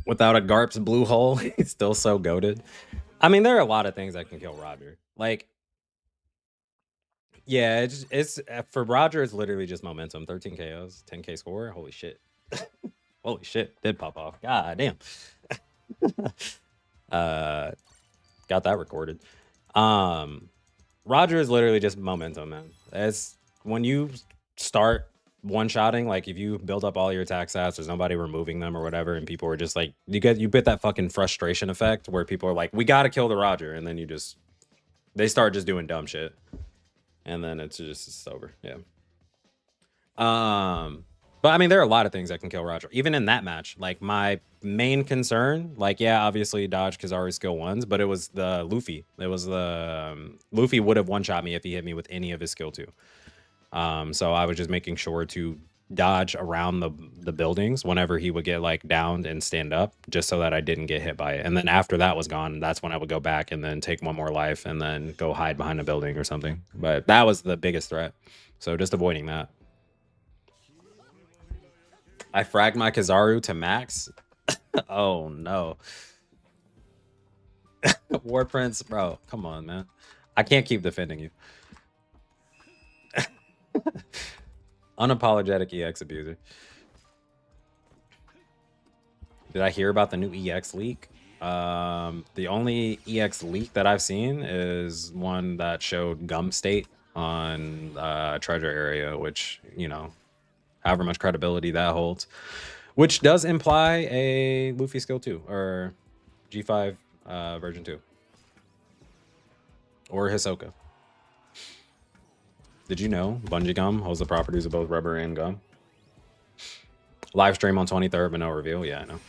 Without a Garp's blue hole, he's still so goated. I mean, there are a lot of things that can kill Roger. Like, yeah, it's for Roger, it's literally just momentum. 13 KOs, 10K score. Holy shit. Holy shit. Did pop off. God damn. Got that recorded. Roger is literally just momentum, man. It's when you start one-shotting, like if you build up all your attack stats, there's nobody removing them or whatever, and people are just like, you get that fucking frustration effect where people are like, we gotta kill the Roger, and then they start just doing dumb shit. And then it's over. Yeah. But I mean, there are a lot of things that can kill Roger. Even in that match, like my main concern, like, yeah, obviously dodge Kizaru's skill ones, but it was the Luffy. It was the Luffy would have one-shot me if he hit me with any of his skill 2. So I was just making sure to dodge around the buildings whenever he would get like downed and stand up, just so that I didn't get hit by it. And then after that was gone, that's when I would go back and then take one more life and then go hide behind a building or something. But that was the biggest threat. So just avoiding that. I fragged my Kizaru to max. Oh no. War Prince, bro, come on, man. I can't keep defending you. Unapologetic EX abuser. Did I hear about the new EX leak? The only EX leak that I've seen is one that showed Gum State on Treasure Area, which, you know, however much credibility that holds, which does imply a Luffy skill 2 or G5 version 2 or Hisoka. Did you know Bungee Gum holds the properties of both rubber and gum? Live stream on 23rd, but no reveal. Yeah, I know.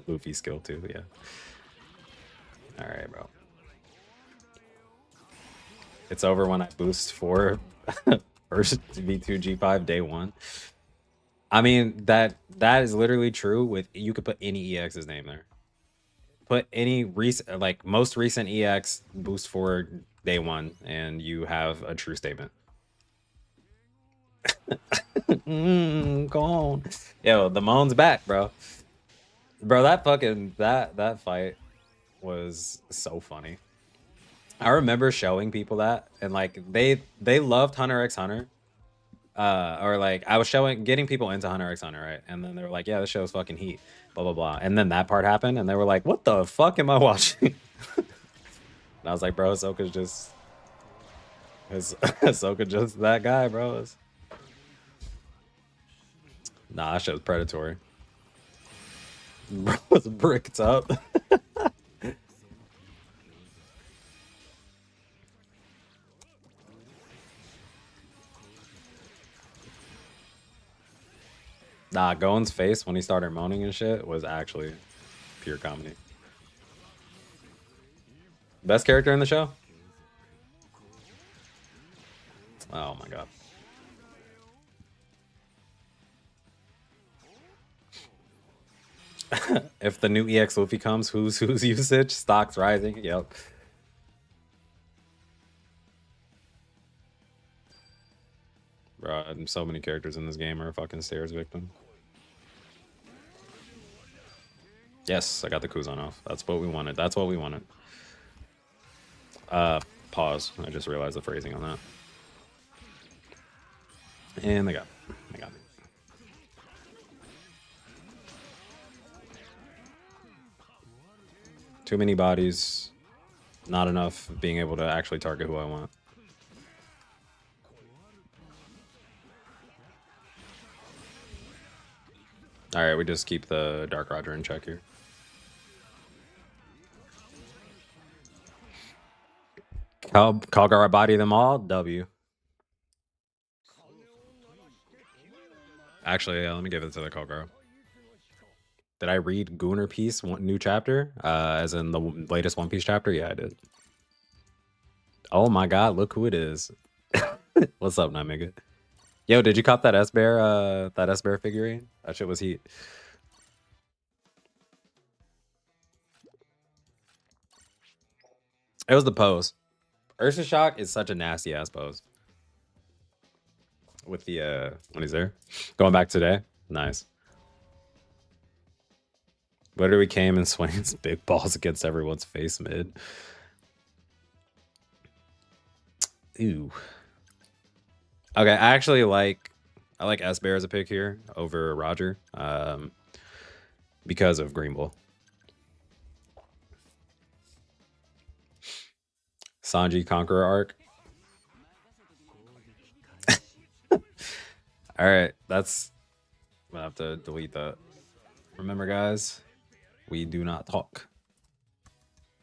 Luffy skill 2, yeah. All right, bro. It's over when I boost for first V2 G5 day 1. I mean, that is literally true with, you could put any EX's name there. Put any recent, like most recent EX boost for day 1, and you have a true statement. Go on. Yo, the moan's back, bro. Bro, that fucking that fight was so funny. I remember showing people that, and like they loved Hunter x Hunter. Or like I was getting people into Hunter x Hunter, right? And then they were like, yeah, this show's fucking heat, blah blah blah. And then that part happened, and they were like, what the fuck am I watching? And I was like, bro, Ahsoka's just that guy, bro. Nah, that show's predatory. Bro was bricked up. Nah, Goen's face when he started moaning and shit was actually pure comedy. Best character in the show? Oh my god. If the new EX Luffy comes, whose usage? Stocks rising. Yep. Bro, so many characters in this game are a fucking stairs victim. Yes, I got the Kuzan off. That's what we wanted. That's what we wanted. Pause. I just realized the phrasing on that. And they got me. Too many bodies. Not enough being able to actually target who I want. All right, we just keep the Dark Roger in check here. Kagura body them all. W. Actually, yeah, let me give it to the Kagura. Did I read Gooner Piece, new chapter? As in the latest One Piece chapter? Yeah, I did. Oh my god, look who it is. What's up, Namiga? Yo, did you cop that S-Bear figurine? That shit was heat. It was the pose. Ursa Shock is such a nasty ass pose. With the when he's there. Going back today. Nice. Literally came and swings big balls against everyone's face mid. Ooh. Okay, I actually like S-Bear as a pick here over Roger. Because of Green Bull. Sanji Conqueror arc. All right, that's. I'm gonna have to delete that. Remember, guys, we do not talk.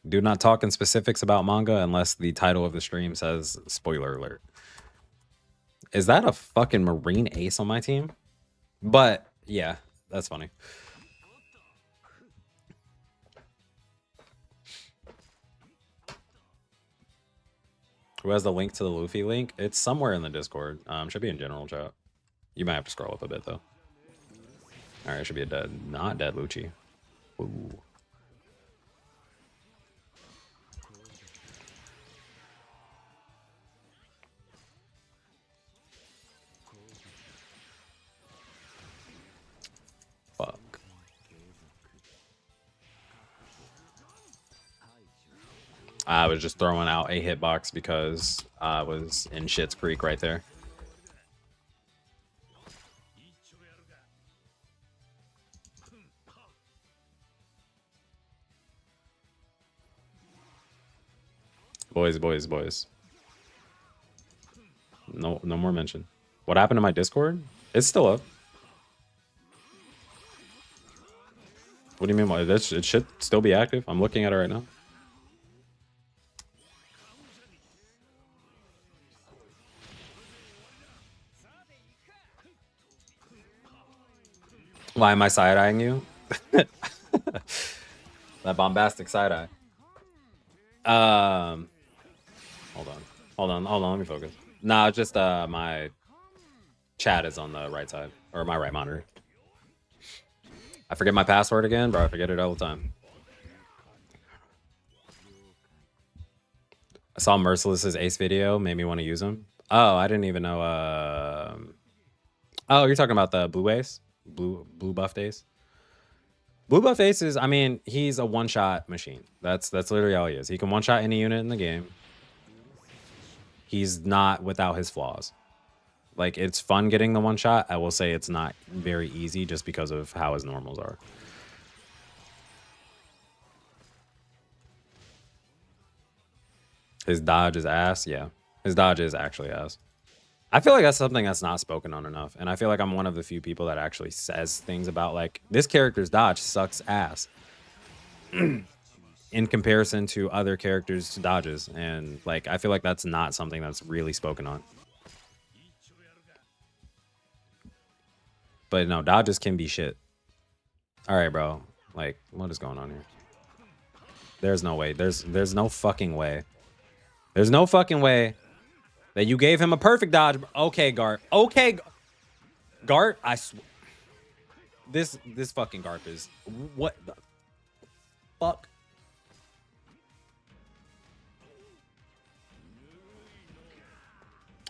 Do not talk in specifics about manga unless the title of the stream says spoiler alert. Is that a fucking Marine Ace on my team? But yeah, that's funny. Who has the link to the Luffy link? It's somewhere in the Discord. Should be in general chat. You might have to scroll up a bit though. All right, should be a dead, not dead Lucci. Ooh. Fuck. I was just throwing out a hitbox because I was in Shit's Creek right there. Boys. No more mention. What happened to my Discord? It's still up. What do you mean? Why? It should still be active. I'm looking at it right now. Why am I side-eyeing you? That bombastic side-eye. Hold on. Let me focus. Nah, it's just my chat is on the right side, or my right monitor. I forget my password again, bro. I forget it all the time. I saw Merciless's Ace video, made me want to use him. Oh, I didn't even know. Oh, you're talking about the blue ace, blue buffed ace. Blue buff ace is, I mean, he's a one-shot machine. That's literally all he is. He can one-shot any unit in the game. He's not without his flaws. Like, it's fun getting the one-shot. I will say it's not very easy just because of how his normals are. His dodge is ass. Yeah, his dodge is actually ass. I feel like that's something that's not spoken on enough. And I feel like I'm one of the few people that actually says things about, like, this character's dodge sucks ass in comparison to other characters' dodges. And, like, I feel like that's not something that's really spoken on. But no, dodges can be shit. All right, bro. Like, what is going on here? There's no way. There's no fucking way. There's no fucking way that you gave him a perfect dodge. Okay, Gart. Okay, Gart. I swear. This fucking Garp is what the fuck.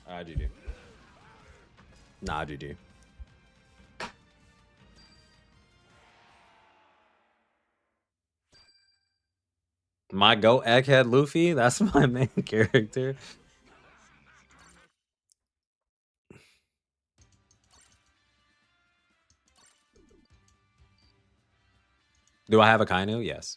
GG. Nah, GG. My goat egghead Luffy. That's my main character. Do I have a Kainu? Yes.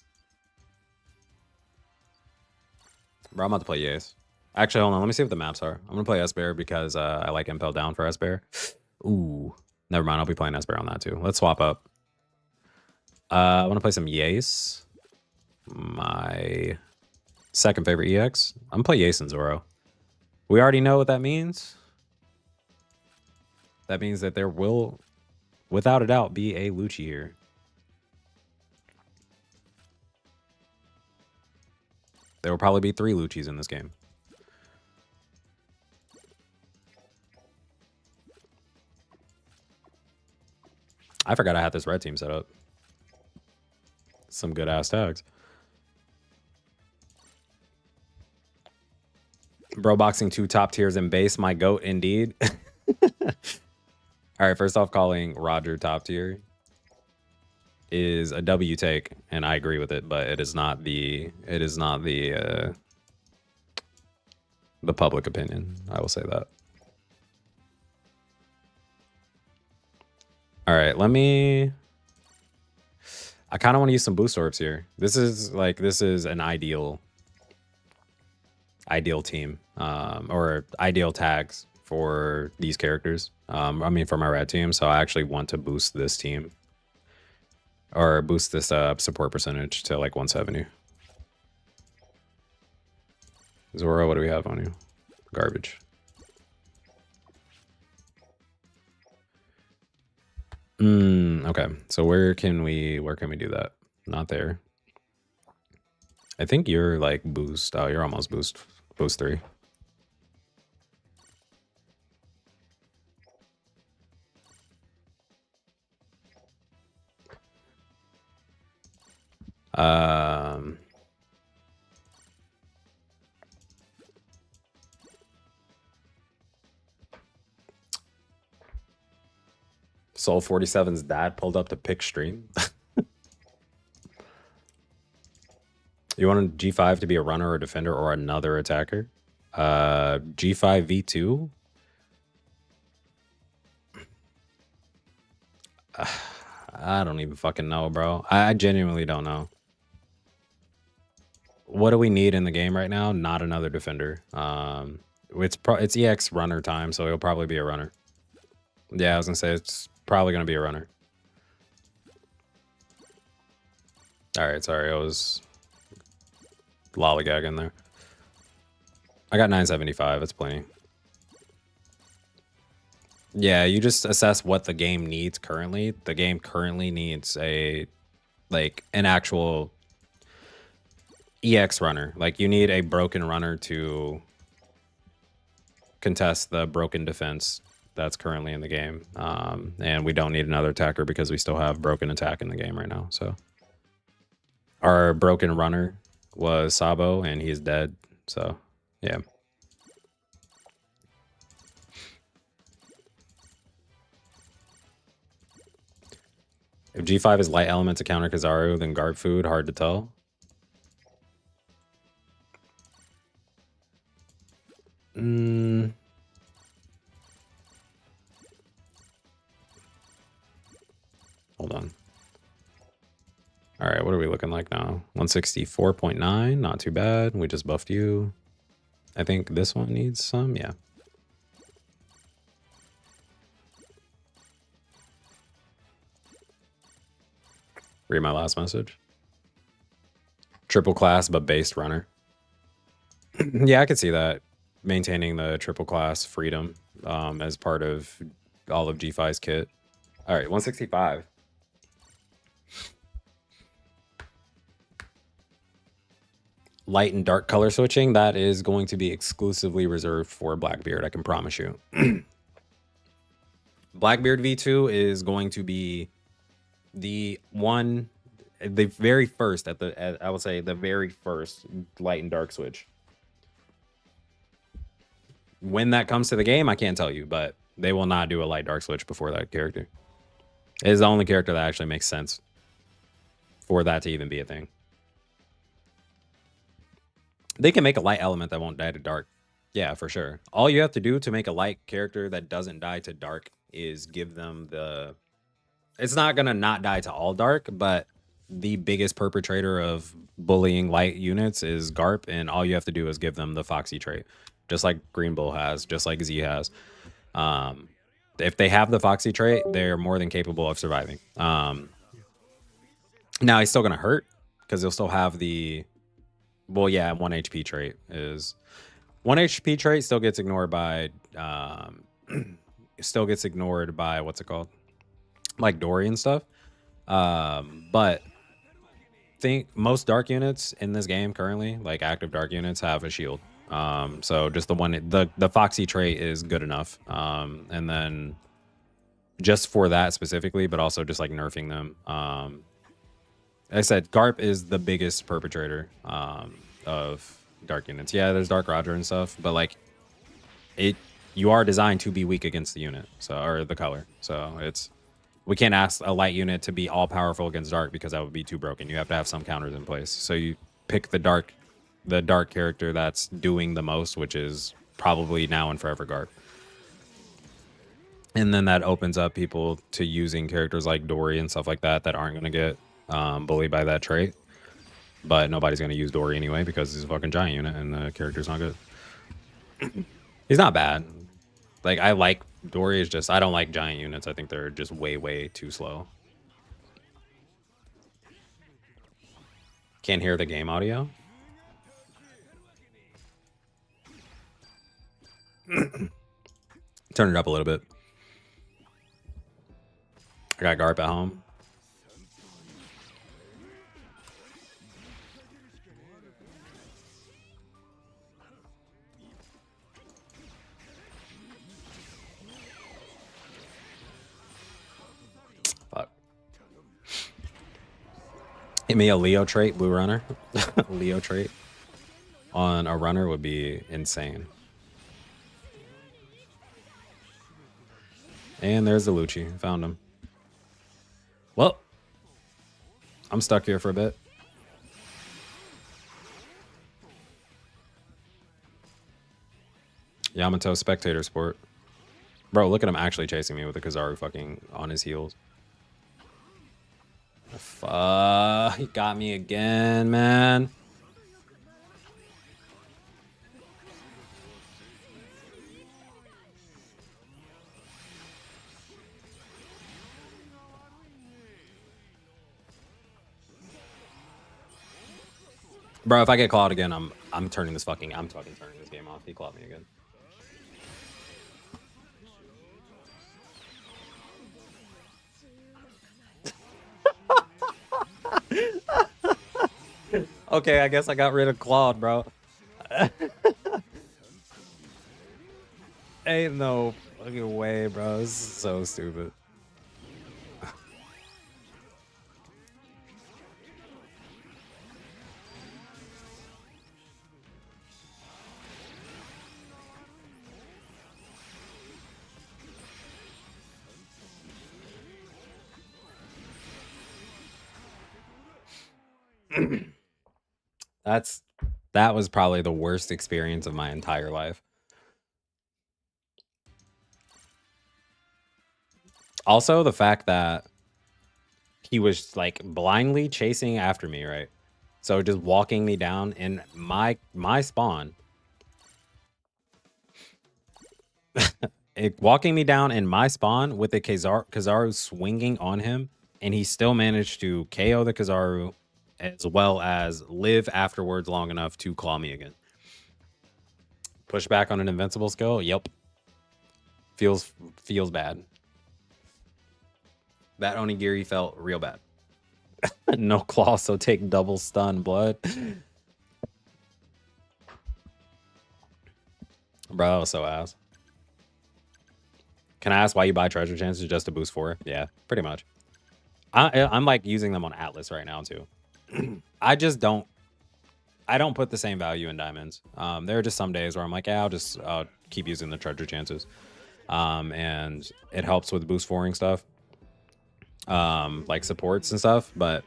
Bro, I'm about to play Yace. Actually, hold on. Let me see what the maps are. I'm going to play S-Bear because I like Impel down for S-Bear. Ooh. Never mind. I'll be playing S-Bear on that too. Let's swap up. I want to play some Yace. My second favorite EX. I'm going to play Yace and Zoro. We already know what that means. That means that there will, without a doubt, be a Lucci here. There will probably be 3 Luccis in this game. I forgot I had this red team set up. Some good ass tags. Bro boxing 2 top tiers in base, my goat indeed. All right, first off, calling Roger top tier is a W take, and I agree with it, but it is not the public opinion. I will say that. All right, I kind of want to use some boost orbs here. This is an ideal team, or ideal tags for these characters. I mean, for my red team. So I actually want to boost this team, or boost this support percentage to like 170. Zora, what do we have on you? Garbage. Okay. So where can we do that? Not there. I think you're like boost. Oh, you're almost boost 3. Soul 47's dad pulled up to pick stream. You want G5 to be a runner or defender or another attacker? G5 V2? I don't even fucking know, bro. I genuinely don't know. What do we need in the game right now? Not another defender. It's EX runner time, so it'll probably be a runner. Yeah, I was gonna say it's probably gonna be a runner. All right, sorry, I was lollygagging there. I got 975. That's plenty. Yeah, you just assess what the game needs currently. The game currently needs an actual EX runner. Like, you need a broken runner to contest the broken defense that's currently in the game. And we don't need another attacker because we still have broken attack in the game right now. So our broken runner was Sabo, and he's dead. So yeah. If G5 is light element to counter Kizaru, then Garp food, hard to tell. Hold on. All right, what are we looking like now? 164.9, not too bad. We just buffed you. I think this one needs some, yeah. Read my last message. Triple class, but based runner. Yeah, I could see that. Maintaining the triple class freedom as part of all of G5's kit. All right, 165. Light and dark color switching, that is going to be exclusively reserved for Blackbeard, I can promise you. Blackbeard V2 is going to be the very first, I would say the very first light and dark switch. When that comes to the game, I can't tell you, but they will not do a light dark switch before that character. It is the only character that actually makes sense for that to even be a thing. They can make a light element that won't die to dark. Yeah, for sure. All you have to do to make a light character that doesn't die to dark is give them the... It's not going to not die to all dark, but the biggest perpetrator of bullying light units is Garp, and all you have to do is give them the Foxy trait. Just like Green Bull has, just like Z has. If they have the Foxy trait, they're more than capable of surviving. Now, he's still going to hurt, because he'll still have the... Well, yeah, 1 HP trait is... 1 HP trait still gets ignored by... still gets ignored by, what's it called? Like Dory and stuff. But think most dark units in this game currently, like active dark units, have a shield. So just the Foxy trait is good enough. And then just for that specifically, but also just like nerfing them. Like I said, Garp is the biggest perpetrator of dark units. Yeah, there's Dark Roger and stuff, but like you are designed to be weak against the unit, so or the color. So we can't ask a light unit to be all powerful against dark because that would be too broken. You have to have some counters in place. So you pick the dark character that's doing the most, which is probably now and forever Garp. And then that opens up people to using characters like Dory and stuff like that aren't going to get bullied by that trait. But nobody's going to use Dory anyway because he's a fucking giant unit and the character's not good. He's not bad. Like, I like Dory, is just I don't like giant units. I think they're just way too slow. Can't hear the game audio. Turn it up a little bit. I got Garp at home. Fuck. Give me a Leo trait, blue runner. Leo trait on a runner would be insane. And there's the Lucci. Found him. Well, I'm stuck here for a bit. Yamato spectator sport. Bro, look at him actually chasing me with the Kizaru fucking on his heels. Fuck, he got me again, man. Bro, if I get clawed again, I'm turning this fucking turning this game off. He clawed me again. Okay, I guess I got rid of Claude, bro. Ain't no fucking way, bro. This is so stupid. That was probably the worst experience of my entire life. Also, the fact that he was like blindly chasing after me, right? So just walking me down in my spawn. Walking me down in my spawn with the Kizaru swinging on him, and he still managed to KO the Kizaru as well as live afterwards long enough to claw me again. Push back on an invincible skill? Yep. Feels bad. That onigiri felt real bad. No claw, so take double stun, blood. Bro, that was so ass. Can I ask why you buy treasure chances just to boost 4? Yeah, pretty much. I'm like using them on Atlas right now too. I don't put the same value in diamonds. There are just some days where I'm like, yeah, I'll keep using the treasure chances. And it helps with boost 4ing stuff. Like supports and stuff, but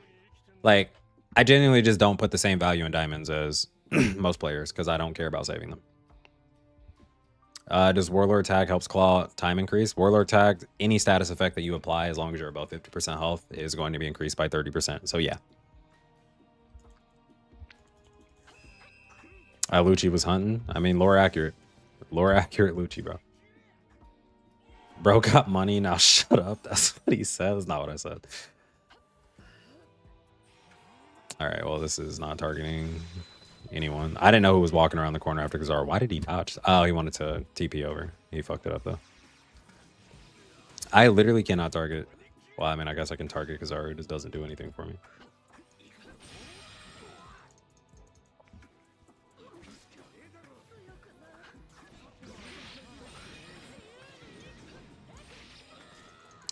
like I genuinely just don't put the same value in diamonds as most players because I don't care about saving them. Does Warlord Tag helps claw time increase? Warlord Tag, any status effect that you apply as long as you're above 50% health is going to be increased by 30%. So yeah. Lucci was hunting. I mean, lore accurate. Lore accurate Lucci, bro. Bro got money, now shut up. That's what he said. That's not what I said. All right, well, this is not targeting anyone. I didn't know who was walking around the corner after Kizaru. Why did he dodge? Oh, he wanted to TP over. He fucked it up, though. I literally cannot target. Well, I mean, I guess I can target Kizaru. It just doesn't do anything for me.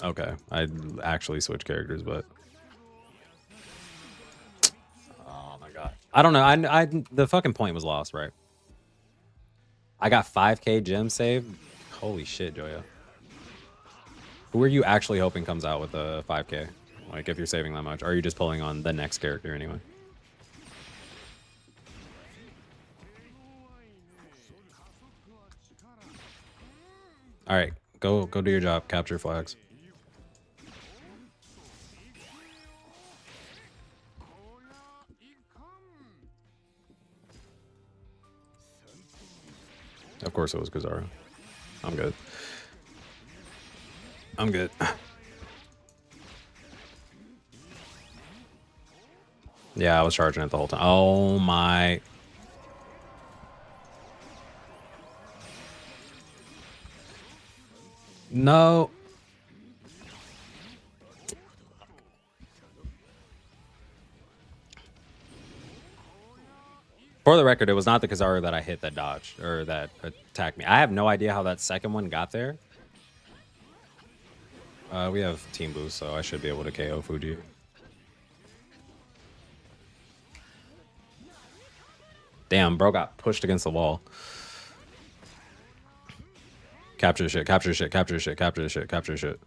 Okay, I actually switched characters, but... Oh my god. I don't know. The fucking point was lost, right? I got 5K gem saved. Holy shit, Joya. Who are you actually hoping comes out with a 5K? Like, if you're saving that much, or are you just pulling on the next character anyway? All right, go do your job. Capture flags. Of course it was Kizaru. I'm good. I'm good. Yeah, I was charging it the whole time. Oh my. No. For the record, it was not the Kizaru that I hit that dodged or that attacked me. I have no idea how that second one got there. We have team boost, so I should be able to KO Fuji. Damn, bro got pushed against the wall. Capture the shit, capture the shit, capture the shit, capture the shit, capture the shit.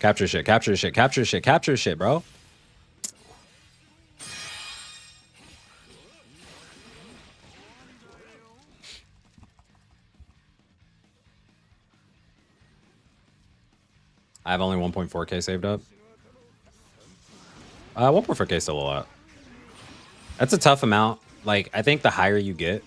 Capture the shit, capture the shit, capture the shit, capture the shit, bro. I have only 1.4K saved up. 1.4K is still a lot. That's a tough amount. Like, I think the higher you get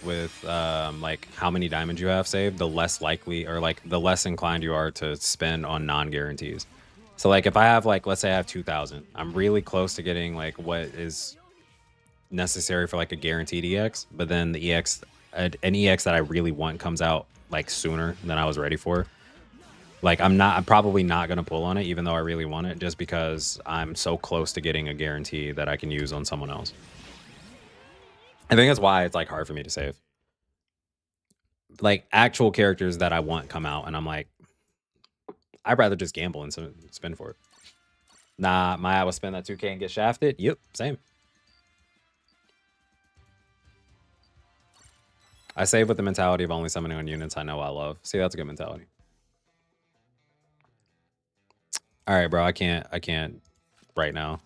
with like how many diamonds you have saved, the less likely or like the less inclined you are to spend on non-guarantees. So like if I have like, let's say I have 2,000, I'm really close to getting like what is necessary for like a guaranteed EX, but then the EX, an EX that I really want comes out like sooner than I was ready for. Like I'm probably not going to pull on it, even though I really want it, just because I'm so close to getting a guarantee that I can use on someone else. I think that's why it's like hard for me to save. Like actual characters that I want come out, and I'm like, I'd rather just gamble and spend for it. Nah, I will spend that 2K and get shafted. Yep, same. I save with the mentality of only summoning on units I know I love. See, that's a good mentality. All right, bro. I can't right now.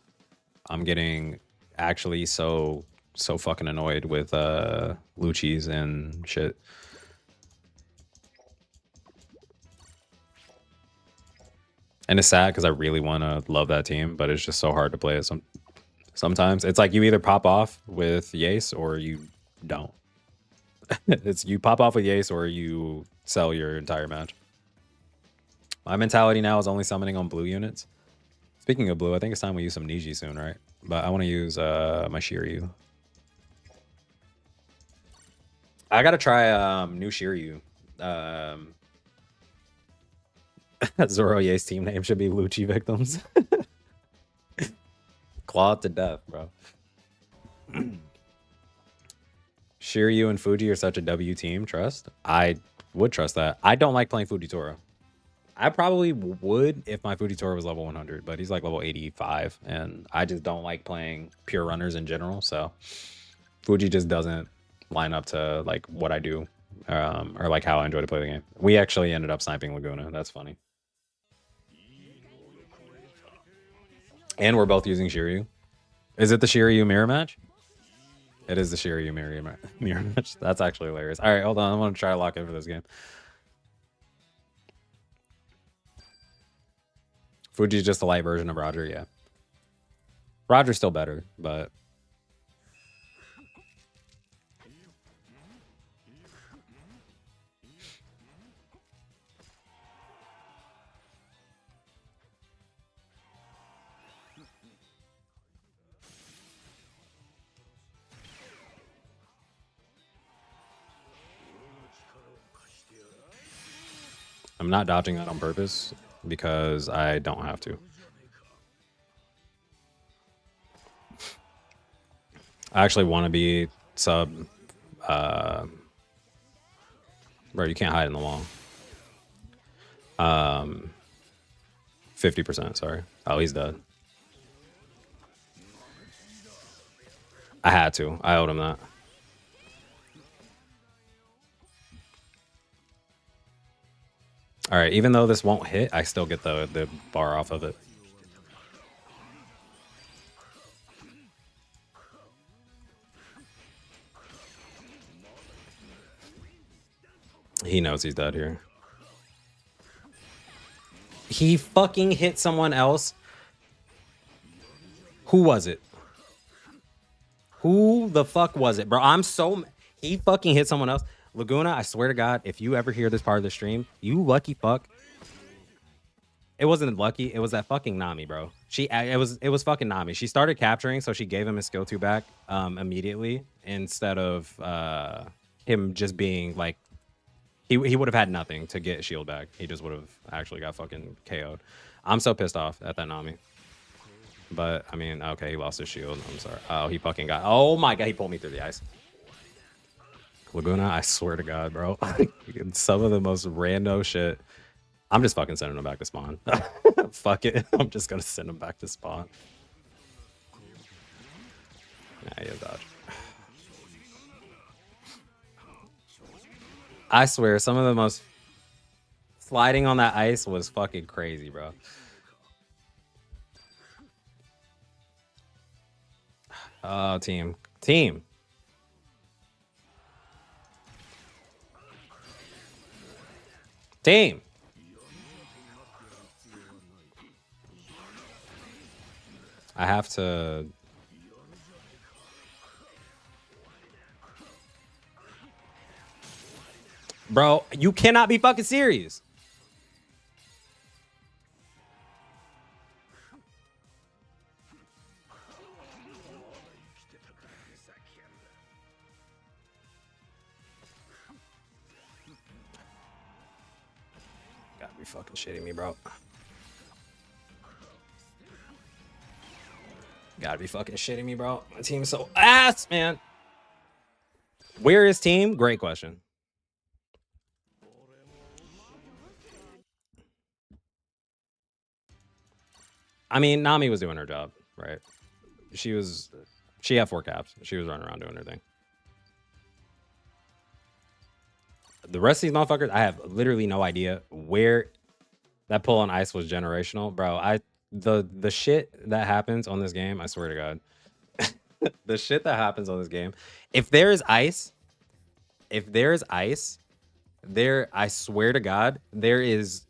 I'm getting actually so fucking annoyed with Lucci's and shit. And it's sad because I really want to love that team, but it's just so hard to play it sometimes. It's like you either pop off with Yace or you don't. It's you pop off with Yace or you sell your entire match. My mentality now is only summoning on blue units. Speaking of blue, I think it's time we use some Niji soon, right? But I want to use my Shiryu. I gotta try new Shiryu. Zoro Ye's team name should be Lucci Victims. Clawed to death, bro. Shiryu and Fuji are such a W team. Trust? I would trust that. I don't like playing Fujitora. I probably would if my Fujitora was level 100, but he's like level 85, and I just don't like playing pure runners in general, so Fuji just doesn't line up to like what I do, or like how I enjoy to play the game. We actually ended up sniping Laguna. That's funny. And we're both using Shiryu. Is it the Shiryu mirror match? It is the Shiryu mirror match. That's actually hilarious. All right, hold on. I want to try to lock in for this game. Fuji's just a light version of Roger, yeah. Roger's still better, but... I'm not dodging that on purpose because I don't have to. I actually want to be sub... bro, you can't hide in the wall. 50%, sorry. Oh, he's dead. I had to. I owed him that. All right, even though this won't hit, I still get the bar off of it. He knows he's dead here. He fucking hit someone else. Who was it? Who the fuck was it, bro? I'm so... He fucking hit someone else. Laguna, I swear to God, if you ever hear this part of the stream, you lucky fuck. It wasn't lucky. It was that fucking Nami, bro. It was fucking Nami. She started capturing, so she gave him his skill 2 back immediately instead of him just being like... He would have had nothing to get shield back. He just would have actually got fucking KO'd. I'm so pissed off at that Nami. But, I mean, okay, he lost his shield. I'm sorry. Oh, he fucking got... Oh, my God. He pulled me through the ice. Laguna, I swear to God, bro. Some of the most rando shit. I'm just fucking sending him back to spawn. Fuck it. I'm just going to send him back to spawn. Nah, you dodge. I swear, some of the most... Sliding on that ice was fucking crazy, bro. Oh, team. Team. Team. I have to... Bro, you cannot be fucking serious. Gotta be fucking shitting me, bro. Gotta be fucking shitting me, bro. My team's so ass, man. Where is team? Great question. I mean, Nami was doing her job, right? She had 4 caps. She was running around doing her thing. The rest of these motherfuckers, I have literally no idea where that pull on ice was generational, bro. The shit that happens on this game, I swear to God. The shit that happens on this game. If there's ice, there, I swear to God, there's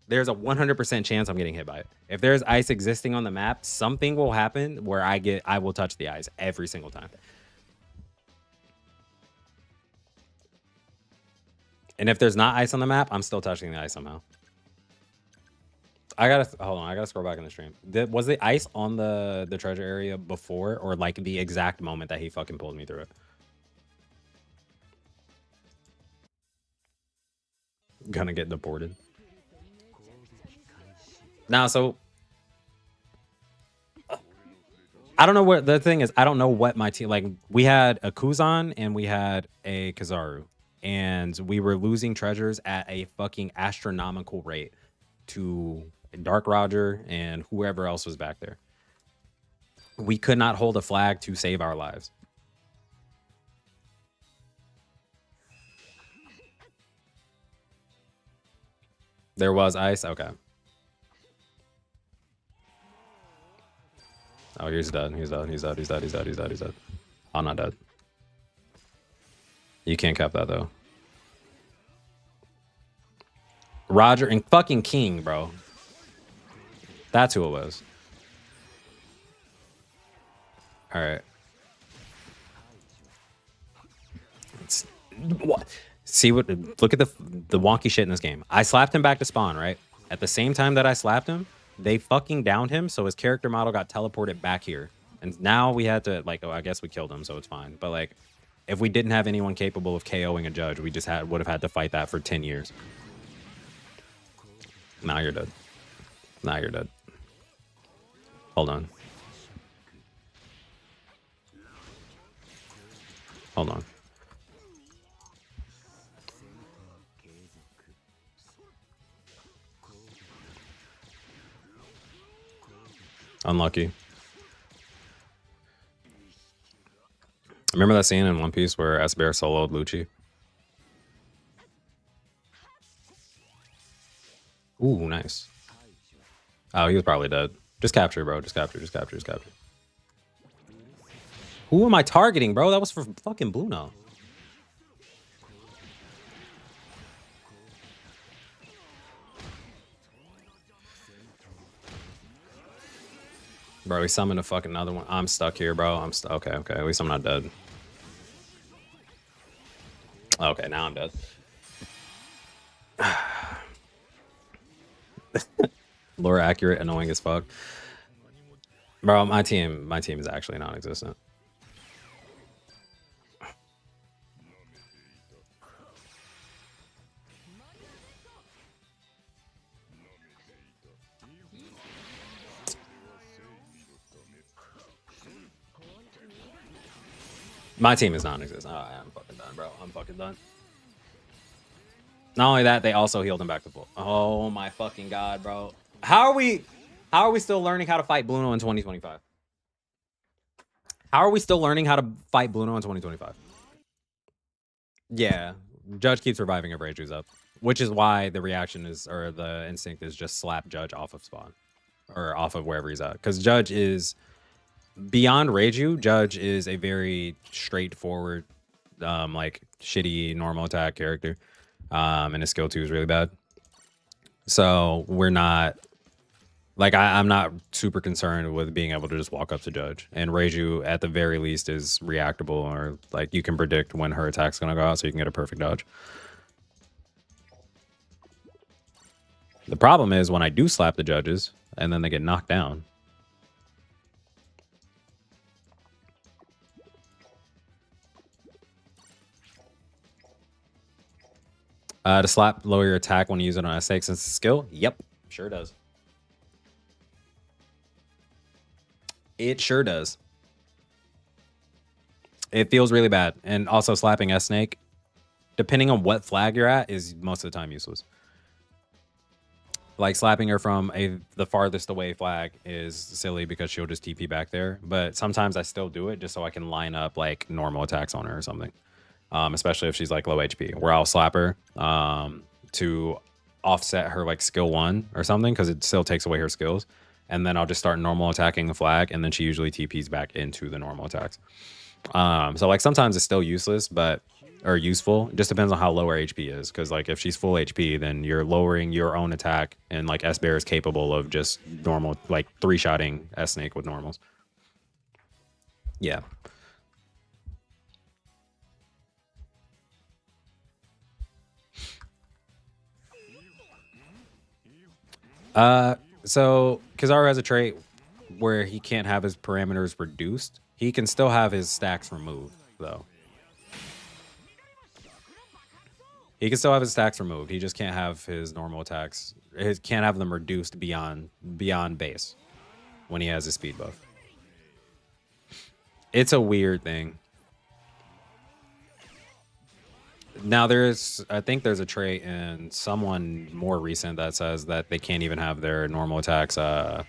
a 100% chance I'm getting hit by it. If there's ice existing on the map, something will happen where I will touch the ice every single time. And if there's not ice on the map, I'm still touching the ice somehow. Hold on, I gotta scroll back in the stream. Was the ice on the treasure area before, or like the exact moment that he fucking pulled me through it? Gonna get deported. Now, so I don't know what the thing is. I don't know what my team, like, we had a Kuzan and we had a Kizaru, and we were losing treasures at a fucking astronomical rate to Dark Roger and whoever else was back there. We could not hold a flag to save our lives. There was ice? Okay. Oh, he's dead. He's dead. He's dead. He's dead. He's dead. He's dead. He's dead. I'm not dead. You can't cap that, though. Roger and fucking King, bro. That's who it was. All right. What? See what? Look at the wonky shit in this game. I slapped him back to spawn, right? At the same time that I slapped him, they fucking downed him, so his character model got teleported back here. And now we had to, like, oh, I guess we killed him, so it's fine. But, like, if we didn't have anyone capable of KOing a judge, we just would have had to fight that for 10 years. Now you're dead. Now you're dead. Hold on. Hold on. Unlucky. Remember that scene in One Piece where S-Bear soloed Lucci? Ooh, nice. Oh, he was probably dead. Just capture, bro. Just capture, just capture, just capture. Who am I targeting, bro? That was for fucking Bluno. Bro, he summoned a fucking another one. I'm stuck here, bro. I'm stuck. Okay, okay. At least I'm not dead. Okay, now I'm dead. Lore accurate, annoying as fuck. Bro, my team is actually non-existent. My team is non-existent. Oh, I'm fucking done, bro. I'm fucking done. Not only that, they also healed him back to full. Oh my fucking god, bro. How are we still learning how to fight Bluno in 2025? How are we still learning how to fight Bluno in 2025? Yeah, Judge keeps reviving if Reiju's up, which is why the reaction is, or the instinct is just slap Judge off of spawn or off of wherever he's at, because Judge is beyond Reiju. Judge is a very straightforward, like shitty normal attack character, and his skill 2 is really bad. So we're not like I'm not super concerned with being able to just walk up to Judge, and Reiju at the very least is reactable, or like you can predict when her attack's gonna go out, so you can get a perfect dodge. The problem is when I do slap the judges and then they get knocked down. To slap lower your attack when you use it on S8 since it's a skill? Yep, sure does. It sure does. It feels really bad. And also slapping S-Snake, depending on what flag you're at, is most of the time useless. Like slapping her from the farthest away flag is silly because she'll just TP back there. But sometimes I still do it just so I can line up like normal attacks on her or something. Especially if she's like low HP, where I'll slap her to offset her like skill 1 or something, because it still takes away her skills. And then I'll just start normal attacking the flag, and then she usually TPs back into the normal attacks. So like sometimes it's still useless, or useful. It just depends on how low her HP is, because like if she's full HP, then you're lowering your own attack, and like S-Bear is capable of just normal, like 3-shotting S-Snake with normals. Yeah. So Kizaru has a trait where he can't have his parameters reduced. He can still have his stacks removed, though. He can still have his stacks removed. He just can't have his normal attacks. He can't have them reduced beyond base when he has his speed buff. It's a weird thing. Now I think there's a trait in someone more recent that says that they can't even have their normal attacks can't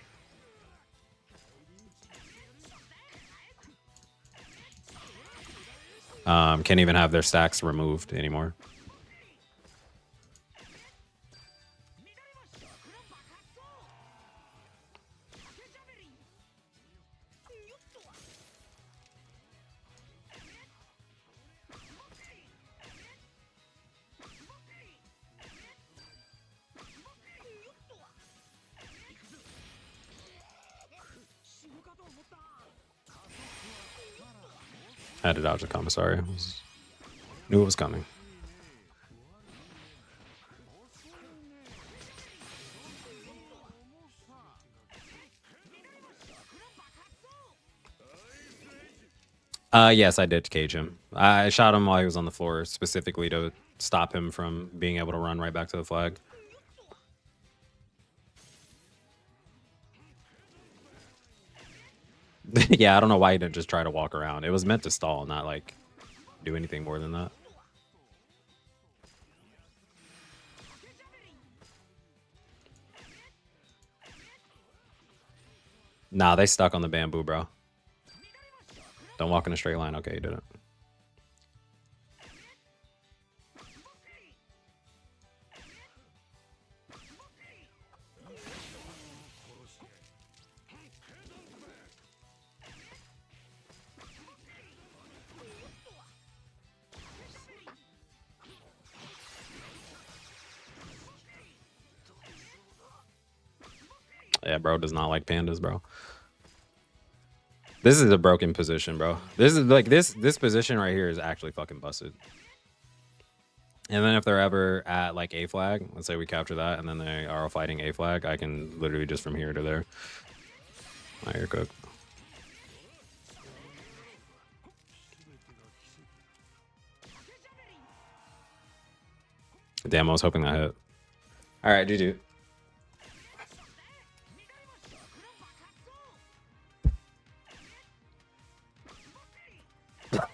even have their stacks removed anymore. I had to dodge the commissary. Knew it was coming. Yes, I did cage him. I shot him while he was on the floor, specifically to stop him from being able to run right back to the flag. Yeah, I don't know why he didn't just try to walk around. It was meant to stall, not like do anything more than that. Nah, they stuck on the bamboo, bro. Don't walk in a straight line. Okay, you did it. Yeah, bro does not like pandas, bro. This is a broken position, bro. This is like this position right here is actually fucking busted. And then if they're ever at like A flag, let's say we capture that, and then they are fighting A flag, I can literally just from here to there. Oh, you're cooked. Damn, I was hoping that hit. All right, GG.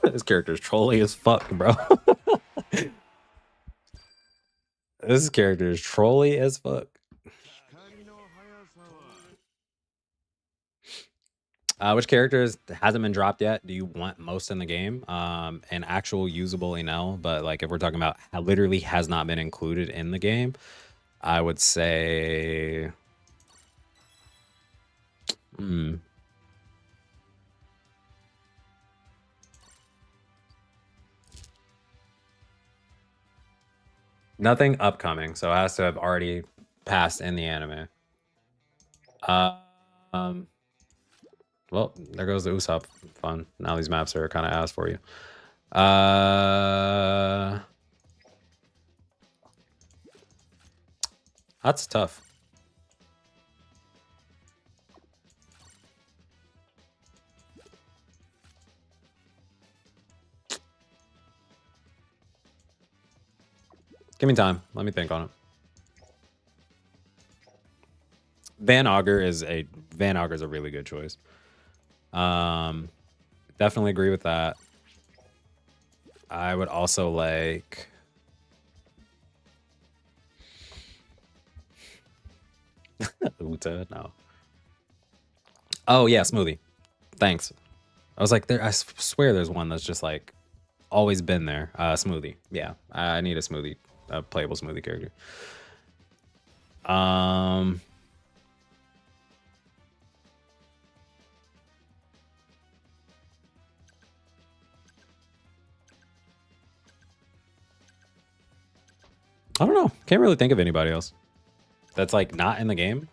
This character is trolly as fuck, bro. This character is trolly as fuck. Which characters hasn't been dropped yet do you want most in the game? An actual usable Enel, but like if we're talking about how literally has not been included in the game, I would say nothing upcoming, so it has to have already passed in the anime. Well, there goes the Usopp fun. Now these maps are kind of ass for you. That's tough. Give me time. Let me think on it. Van Augur is a really good choice. Definitely agree with that. I would also like Uta. No. Oh yeah, Smoothie. Thanks. I was like, there. I swear, there's one that's just like always been there. Smoothie. Yeah, I need a Smoothie, a playable Smoothie character. I don't know. Can't really think of anybody else that's like not in the game.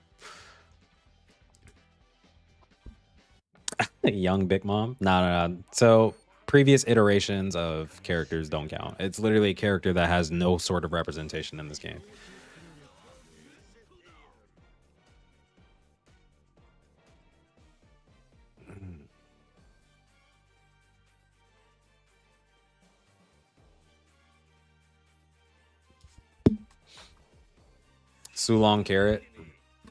Young Big Mom. No. So previous iterations of characters don't count. It's literally a character that has no sort of representation in this game. Sulong Carrot,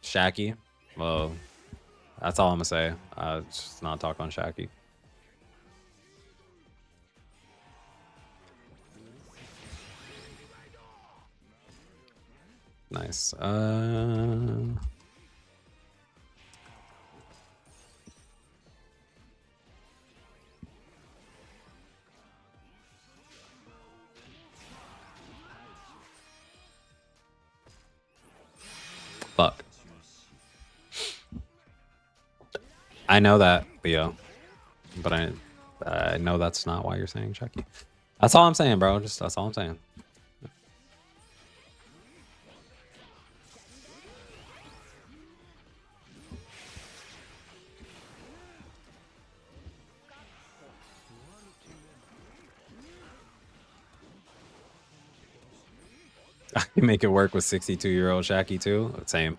Shaki. Well, that's all I'm gonna say. Just not talk on Shaki. Nice. Fuck. I know that, Leo, but I know that's not why you're saying Chucky. That's all I'm saying, bro. Just that's all I'm saying. You make it work with 62-year-old Shaki too. Same.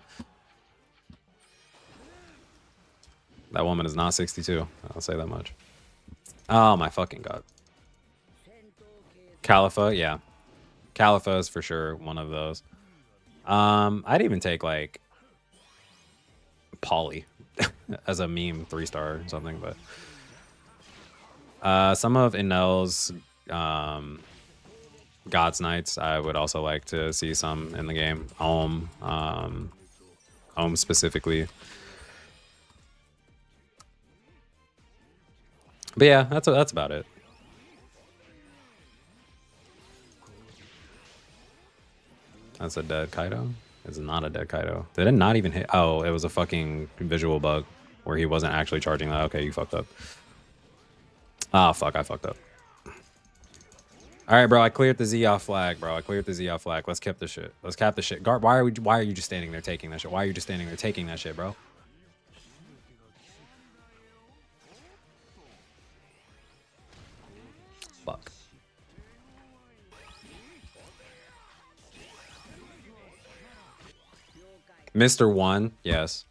That woman is not 62. I'll say that much. Oh my fucking god. Califa, yeah. Califa is for sure one of those. I'd even take like Polly as a meme 3-star or something, but some of Inel's God's Knights, I would also like to see some in the game. Ohm specifically. But yeah, that's about it. That's a dead Kaido. It's not a dead Kaido. They did not even hit. Oh, it was a fucking visual bug where he wasn't actually charging that. Okay, you fucked up. Ah, fuck, I fucked up. All right, bro. I cleared the Zia flag, bro. I cleared the Zia flag. Let's cap this shit. Let's cap this shit. Guard, why are you just standing there taking that shit? Why are you just standing there taking that shit, bro? Fuck. Mr. One, yes.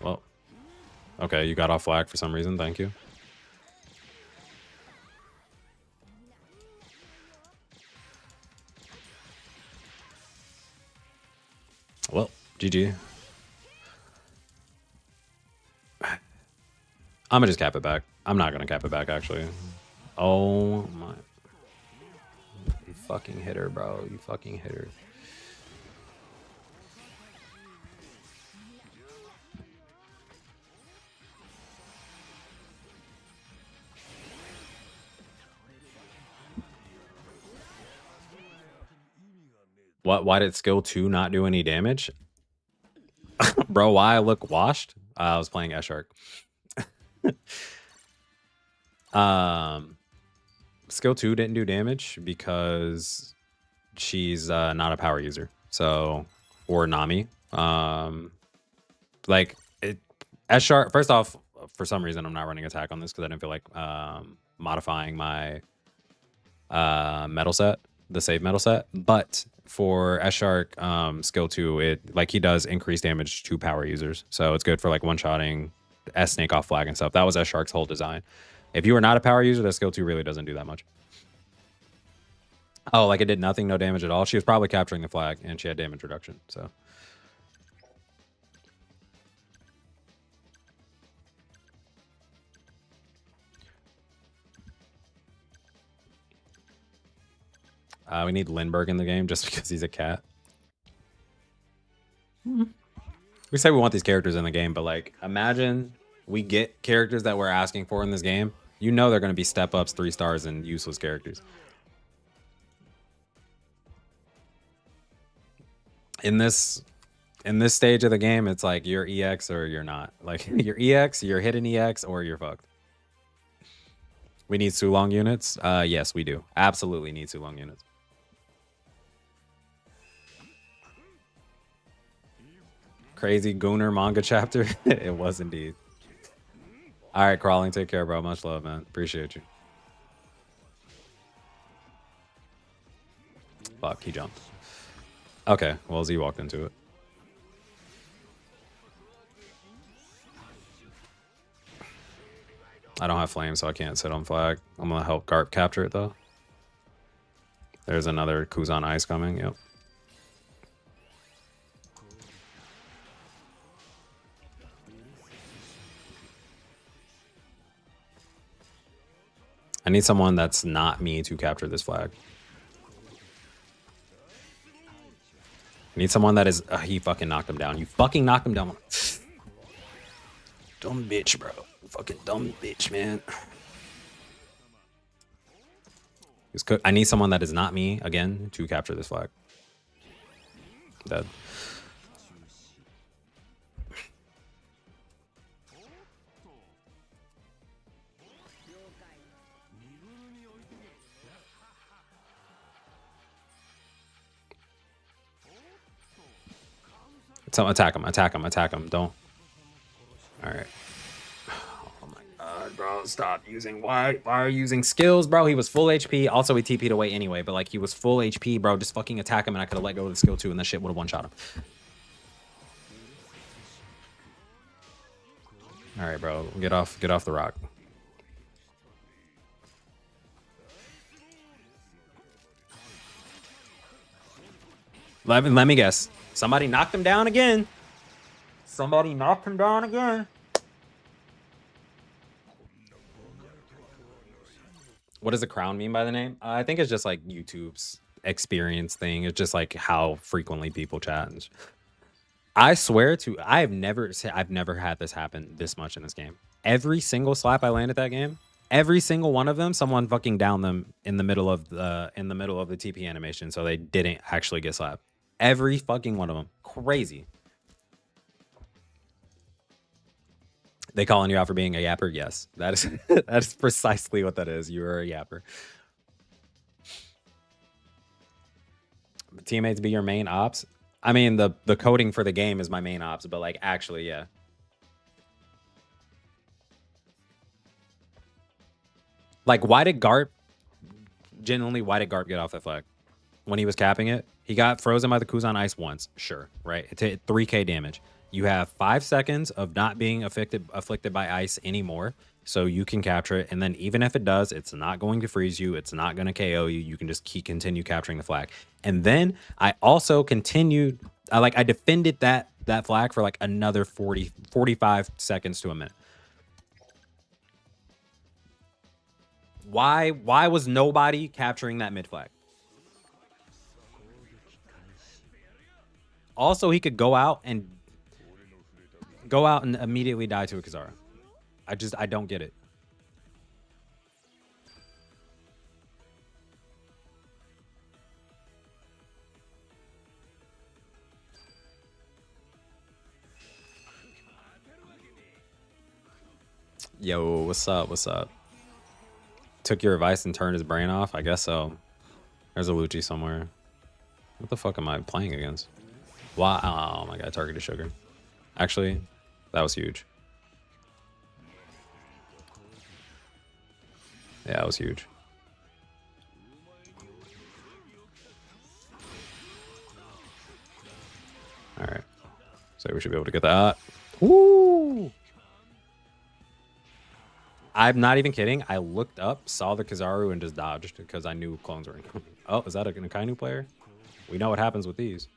Well, okay, you got off flag for some reason. Thank you. Well, GG. I'm gonna just cap it back. I'm not gonna cap it back, actually. Oh my. You fucking hit her, bro. You fucking hit her. What? Why did skill 2 not do any damage? Bro, why I look washed? I was playing Eshark. Skill 2 didn't do damage because she's not a power user. So, or Nami. Like, Eshark, first off, for some reason, I'm not running attack on this because I didn't feel like modifying my metal set, the save metal set. But for Eshark skill 2, it like he does increase damage to power users. So it's good for like one-shotting S-Snake off flag and stuff. That was Eshark's whole design. If you are not a power user, that skill 2 really doesn't do that much. Oh, like it did nothing, no damage at all. She was probably capturing the flag and she had damage reduction. So we need Lindbergh in the game just because he's a cat. We say we want these characters in the game, but like imagine we get characters that we're asking for in this game. You know they're going to be step ups, 3 stars, and useless characters. In this stage of the game, it's like you're EX or you're not. Like you're EX, you're hidden EX, or you're fucked. We need Sulong units. Yes, we do. Absolutely need Sulong units. Crazy Gooner manga chapter. It was indeed. All right, Crawling. Take care, bro. Much love, man. Appreciate you. Fuck, he jumped. Okay, well, Z walked into it. I don't have flame, so I can't sit on flag. I'm gonna help Garp capture it, though. There's another Kuzan Ice coming, yep. I need someone that's not me to capture this flag. I need someone that is... he fucking knocked him down. You fucking knocked him down. Dumb bitch, bro. Fucking dumb bitch, man. I need someone that is not me, again, to capture this flag. Dead. So attack him, attack him, attack him. Don't. All right. Oh my god, bro, stop using. Why are you using skills, bro? He was full HP. Also, he TP'd away anyway, but like he was full HP, bro. Just fucking attack him, and I could have let go of the skill 2, and that shit would have one-shot him. All right, bro, get off the rock. Let me guess. Somebody knocked him down again. Somebody knocked him down again. What does the crown mean by the name? I think it's just like YouTube's experience thing. It's just like how frequently people chat. I swear to, I've never had this happen this much in this game. Every single slap I landed that game, every single one of them, someone fucking downed them in the middle of the TP animation, so they didn't actually get slapped. Every fucking one of them. Crazy. They calling you out for being a yapper? Yes, that is that is precisely what that is. You are a yapper. Teammates be your main ops. I mean, the coding for the game is my main ops, but like actually, yeah. Like, why did Garp get off that flag when he was capping it? He got frozen by the Kuzan ice once, sure, right? It hit 3k damage. You have 5 seconds of not being afflicted by ice anymore, so you can capture it. And then even if it does, it's not going to freeze you. It's not going to KO you. You can just continue capturing the flag. And then I also continued. I defended that flag for like another 45 seconds to a minute. Why was nobody capturing that mid flag? Also, he could go out and immediately die to a Kizaru. I don't get it. Yo, what's up? What's up? Took your advice and turned his brain off? I guess so. There's a Lucci somewhere. What the fuck am I playing against? Wow, oh my god, targeted sugar. Actually, that was huge. Yeah, that was huge. All right. So we should be able to get that. Woo! I'm not even kidding. I looked up, saw the Kizaru, and just dodged because I knew clones were incoming. Oh, is that an Akainu player? We know what happens with these.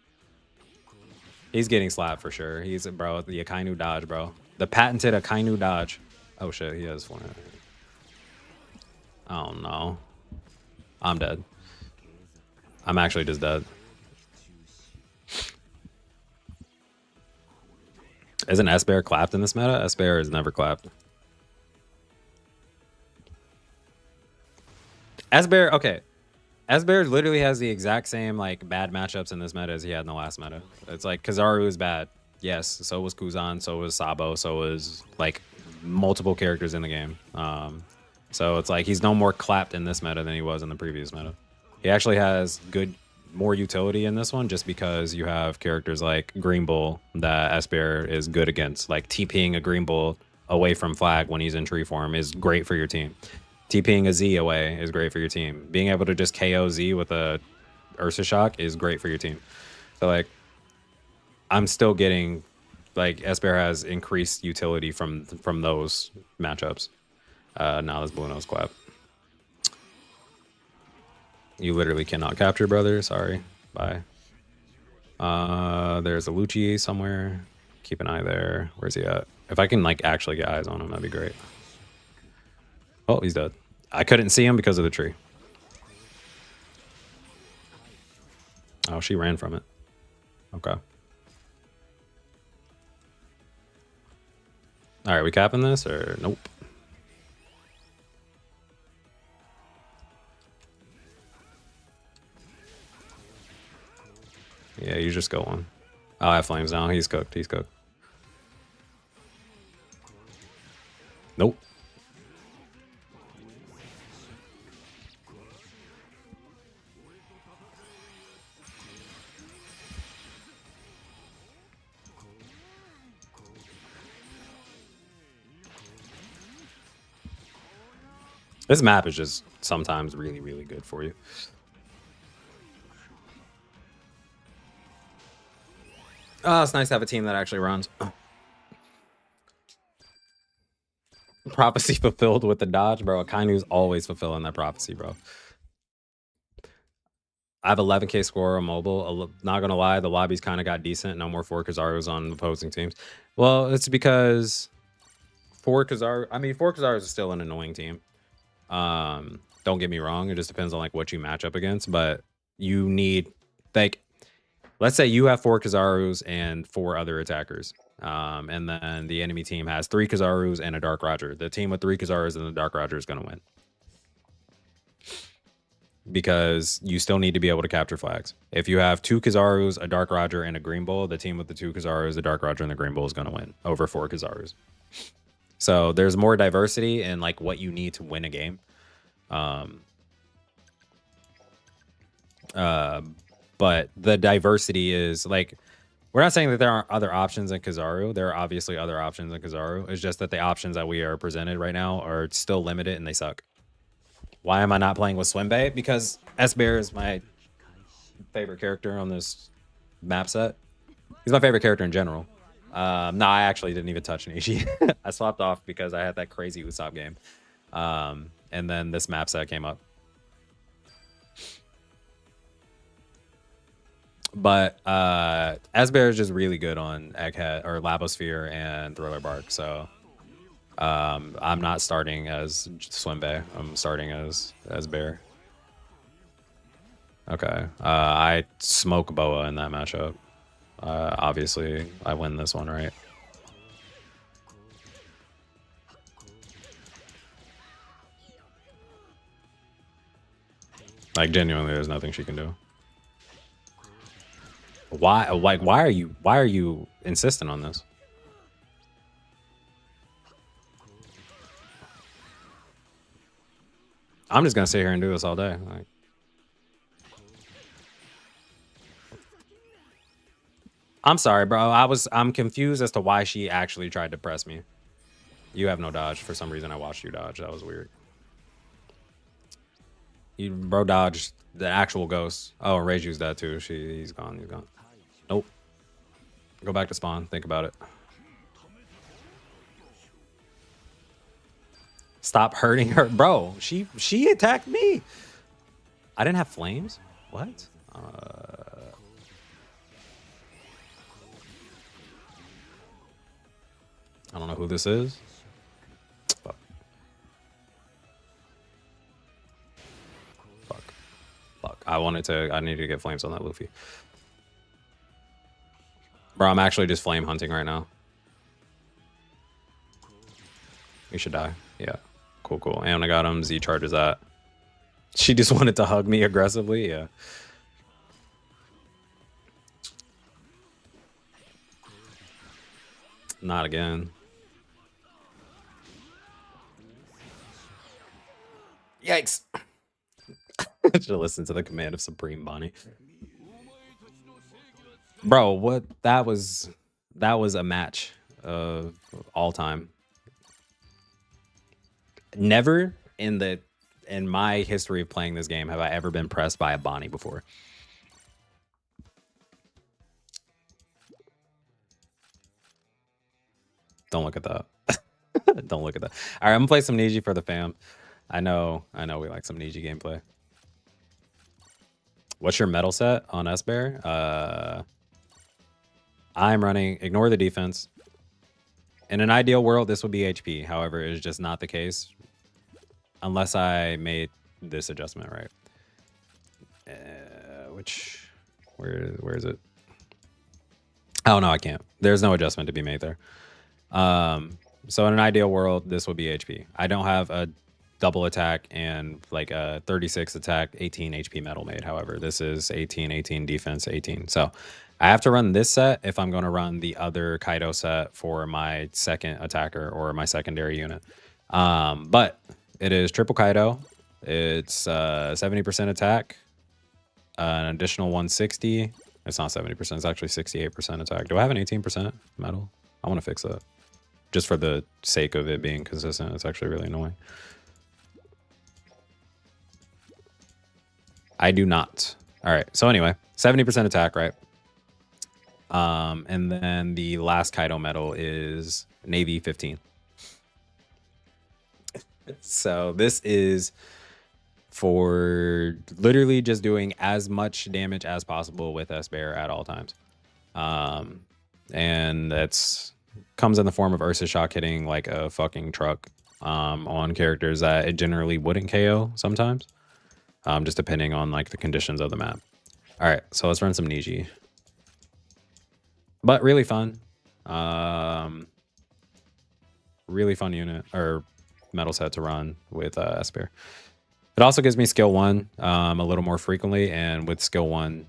He's getting slapped for sure. He's, bro, the Akainu dodge, bro. The patented Akainu dodge. Oh, shit. He has 4. Oh, no. I'm dead. I'm actually just dead. Isn't S-Bear clapped in this meta? S-Bear is never clapped. S-Bear, okay. S-Bear literally has the exact same like bad matchups in this meta as he had in the last meta. It's like Kizaru is bad. Yes, so was Kuzan, so was Sabo, so was like multiple characters in the game. So it's like he's no more clapped in this meta than he was in the previous meta. He actually has more utility in this one just because you have characters like Green Bull that S-Bear is good against. Like TPing a Green Bull away from flag when he's in tree form is great for your team. TPing a Z away is great for your team. Being able to just KO Z with a Ursa Shock is great for your team. So like, I'm still getting like S-Bear has increased utility from those matchups. Now this Blue Nose clap. You literally cannot capture, brother. Sorry. Bye. There's a Lucci somewhere. Keep an eye there. Where's he at? If I can like actually get eyes on him, that'd be great. Oh, he's dead. I couldn't see him because of the tree. Oh, she ran from it. Okay. All right, we capping this or nope? Yeah, you just go on. Oh, I have flames now. He's cooked. He's cooked. Nope. This map is just sometimes really, really good for you. Oh, it's nice to have a team that actually runs. Prophecy fulfilled with the dodge, bro. Akainu's always fulfilling that prophecy, bro. I have 11k score on mobile. Not gonna lie, the lobby's kind of got decent. No more 4 Kizarus on opposing teams. Well, it's because 4 Kizarus is still an annoying team. Don't get me wrong. It just depends on like what you match up against, but you need like let's say you have 4 Kizarus and 4 other attackers. And then the enemy team has 3 Kizarus and a Dark Roger. The team with 3 Kizarus and the Dark Roger is going to win. Because you still need to be able to capture flags. If you have 2 Kizarus, a Dark Roger, and a Green Bull, the team with the 2 Kizarus, the Dark Roger, and the Green Bull is going to win over 4 Kizarus. So there's more diversity in like what you need to win a game. But the diversity is like, we're not saying that there aren't other options in Kizaru. There are obviously other options in Kizaru. It's just that the options that we are presented right now are still limited and they suck. Why am I not playing with Swimbait? Because S-Bear is my favorite character on this map set. He's my favorite character in general. No, I actually didn't even touch Nishi. I swapped off because I had that crazy Usopp game. And then this map set came up. But S-Bear is just really good on Egghead or Labosphere and Thriller Bark. So I'm not starting as Swimbait. I'm starting as Bear. Okay. I smoke Boa in that matchup. Obviously, I win this one, right? Like, genuinely, there's nothing she can do. Why? Like, why are you insistent on this? I'm just gonna sit here and do this all day. Like, I'm sorry, bro. I'm confused as to why she actually tried to press me. You have no dodge. For some reason, I watched you dodge. That was weird. You bro dodged the actual ghost. Oh, and Rage used that too. He's gone. He's gone. Nope. Go back to spawn. Think about it. Stop hurting her, bro. She attacked me. I didn't have flames. What? I don't know who this is. Fuck. Fuck. I need to get flames on that Luffy. Bro, I'm actually just flame hunting right now. You should die. Yeah. Cool. And I got him. Z charges that. She just wanted to hug me aggressively. Yeah. Not again. Yikes. I should listen to the command of Supreme Bonnie. Bro, what? That was a match of all time. Never in my history of playing this game have I ever been pressed by a Bonnie before. Don't look at that. Don't look at that. All right, I'm gonna play some Niji for the fam. I know we like some Niji gameplay. What's your metal set on S-Bear? I'm running ignore the defense. In an ideal world, this would be HP. However, it is just not the case. Unless I made this adjustment right. Where is it? Oh, no, I can't. There's no adjustment to be made there. So in an ideal world, this would be HP. I don't have a double attack and like a 36 attack, 18 HP metal made. However, this is 18 defense, 18. So I have to run this set if I'm going to run the other Kaido set for my second attacker or my secondary unit. But it is triple Kaido. It's 70% attack, an additional 160. It's not 70%. It's actually 68% attack. Do I have an 18% metal? I want to fix that. Just for the sake of it being consistent. It's actually really annoying. I do not. All right. So anyway, 70% attack, right? And then the last Kaido metal is Navy 15. So this is for literally just doing as much damage as possible with S-Bear at all times. And that's comes in the form of Ursa Shock hitting like a fucking truck on characters that it generally wouldn't KO sometimes. Just depending on like the conditions of the map. All right, so let's run some Niji. But really fun. Really fun unit or metal set to run with Esper. It also gives me skill 1 a little more frequently, and with skill 1,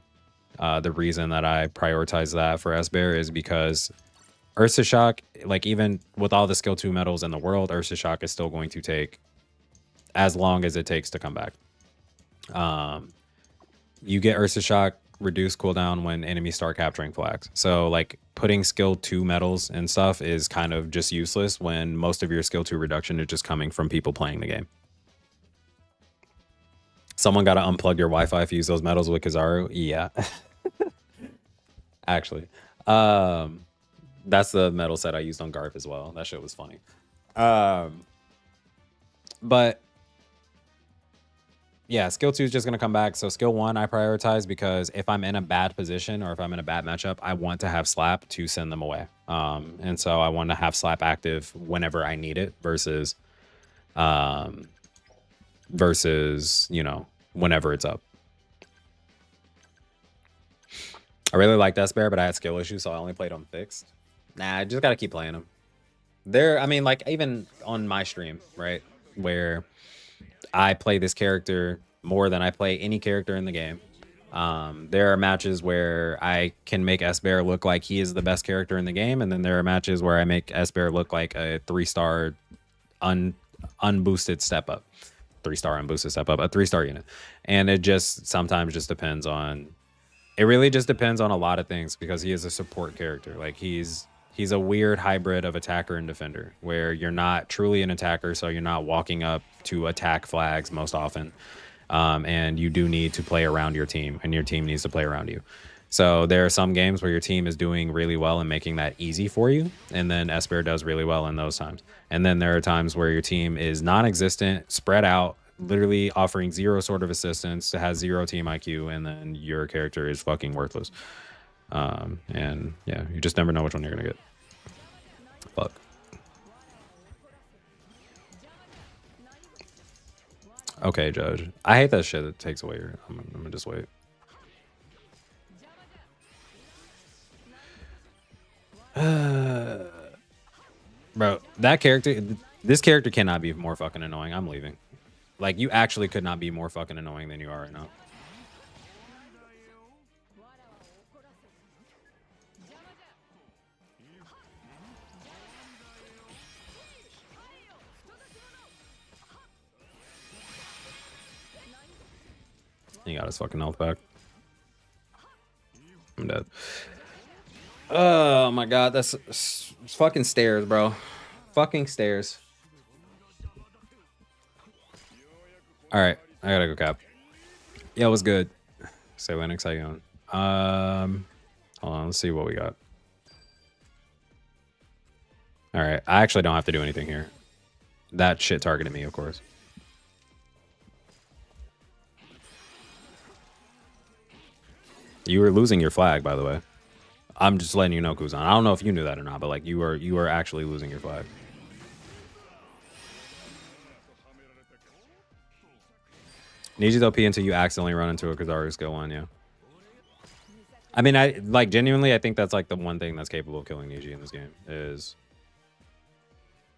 the reason that I prioritize that for Esper is because Ursa Shock, like even with all the skill 2 metals in the world, Ursa Shock is still going to take as long as it takes to come back. You get Ursa Shock reduced cooldown when enemies start capturing flags. So like putting skill 2 metals and stuff is kind of just useless when most of your skill 2 reduction is just coming from people playing the game. Someone got to unplug your Wi-Fi if you use those metals with Kizaru. Yeah. Actually. That's the metal set I used on Garf as well. That shit was funny. But yeah, skill 2 is just going to come back. So skill 1 I prioritize because if I'm in a bad position or if I'm in a bad matchup, I want to have slap to send them away. And so I want to have slap active whenever I need it versus you know, whenever it's up. I really liked Esper, but I had skill issues, so I only played them fixed. Nah, I just got to keep playing them. I mean, like, even on my stream, right, where I play this character more than I play any character in the game. There are matches where I can make Esper look like he is the best character in the game, and then there are matches where I make Esper look like a 3-star unboosted step up. 3-star unboosted step up, a 3-star unit. And it just sometimes just depends on... It really just depends on a lot of things because he is a support character. Like, he's a weird hybrid of attacker and defender where you're not truly an attacker, so you're not walking up to attack flags most often. And you do need to play around your team, and your team needs to play around you. So there are some games where your team is doing really well and making that easy for you, and then Esper does really well in those times. And then there are times where your team is non-existent, spread out, literally offering 0 sort of assistance, has 0 team IQ, and then your character is fucking worthless. And yeah, you just never know which one you're gonna get. Fuck. Okay, Judge. I hate that shit that takes away your... I'm gonna just wait. Bro, that character... This character cannot be more fucking annoying. I'm leaving. Like, you actually could not be more fucking annoying than you are right now. He got his fucking health back. I'm dead. Oh my god, that's fucking stairs, bro. Fucking stairs. Alright, I gotta go cap. Yeah, it was good. Say Linux, how you doing? Hold on, let's see what we got. Alright, I actually don't have to do anything here. That shit targeted me, of course. You were losing your flag, by the way. I'm just letting you know, Kuzan. I don't know if you knew that or not, but like you were actually losing your flag. Niji's OP until you accidentally run into a Kizaru skill 1, yeah. I mean, I like genuinely, I think that's like the one thing that's capable of killing Niji in this game is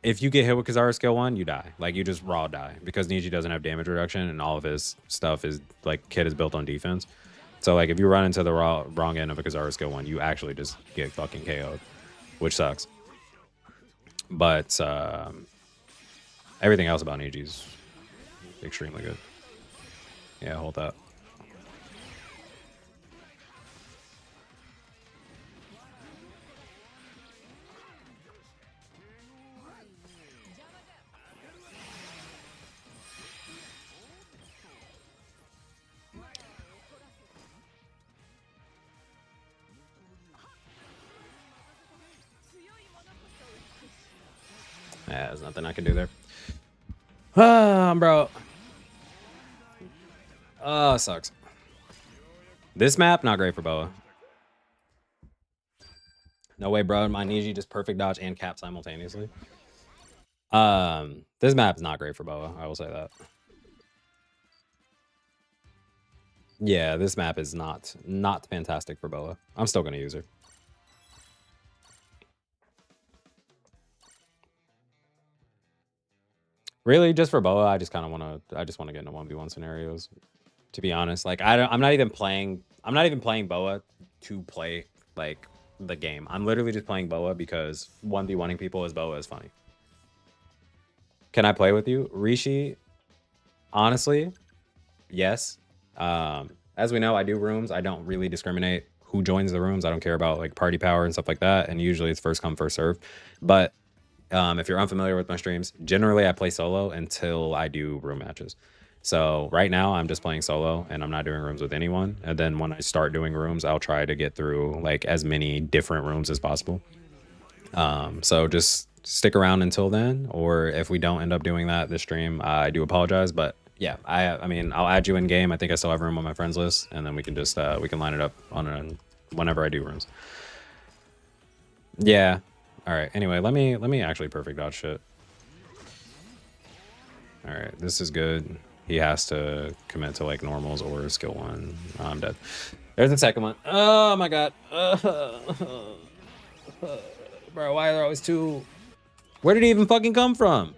if you get hit with Kizaru skill 1, you die. Like, you just raw die because Niji doesn't have damage reduction and all of his stuff is like kit is built on defense. So like if you run into the wrong end of a Kizaru skill 1, you actually just get fucking KO'd, which sucks. But everything else about Niji's extremely good. Yeah, hold that. Yeah, there's nothing I can do there. Bro. Sucks. This map, not great for Boa. No way, bro. My Niji just perfect dodge and cap simultaneously. This map is not great for Boa. I will say that. Yeah, this map is not fantastic for Boa. I'm still gonna use her. Really, just for Boa, I just kind of want to. I just want to get into 1v1 scenarios. To be honest, like I'm not even playing. I'm not even playing Boa to play like the game. I'm literally just playing Boa because 1v1ing people as Boa is funny. Can I play with you, Rishi? Honestly, yes. As we know, I do rooms. I don't really discriminate who joins the rooms. I don't care about like party power and stuff like that. And usually it's first come, first serve. But if you're unfamiliar with my streams, generally I play solo until I do room matches. So right now I'm just playing solo and I'm not doing rooms with anyone. And then when I start doing rooms, I'll try to get through like as many different rooms as possible. So just stick around until then, or if we don't end up doing that this stream, I do apologize. But yeah, I mean, I'll add you in game. I think I still have room on my friends list, and then we can just we can line it up on whenever I do rooms. Yeah. All right. Anyway, let me actually perfect dodge shit. All right, this is good. He has to commit to like normals or skill 1. Oh, I'm dead. There's the second one. Oh my god. Bro, why are there always 2? Where did he even fucking come from?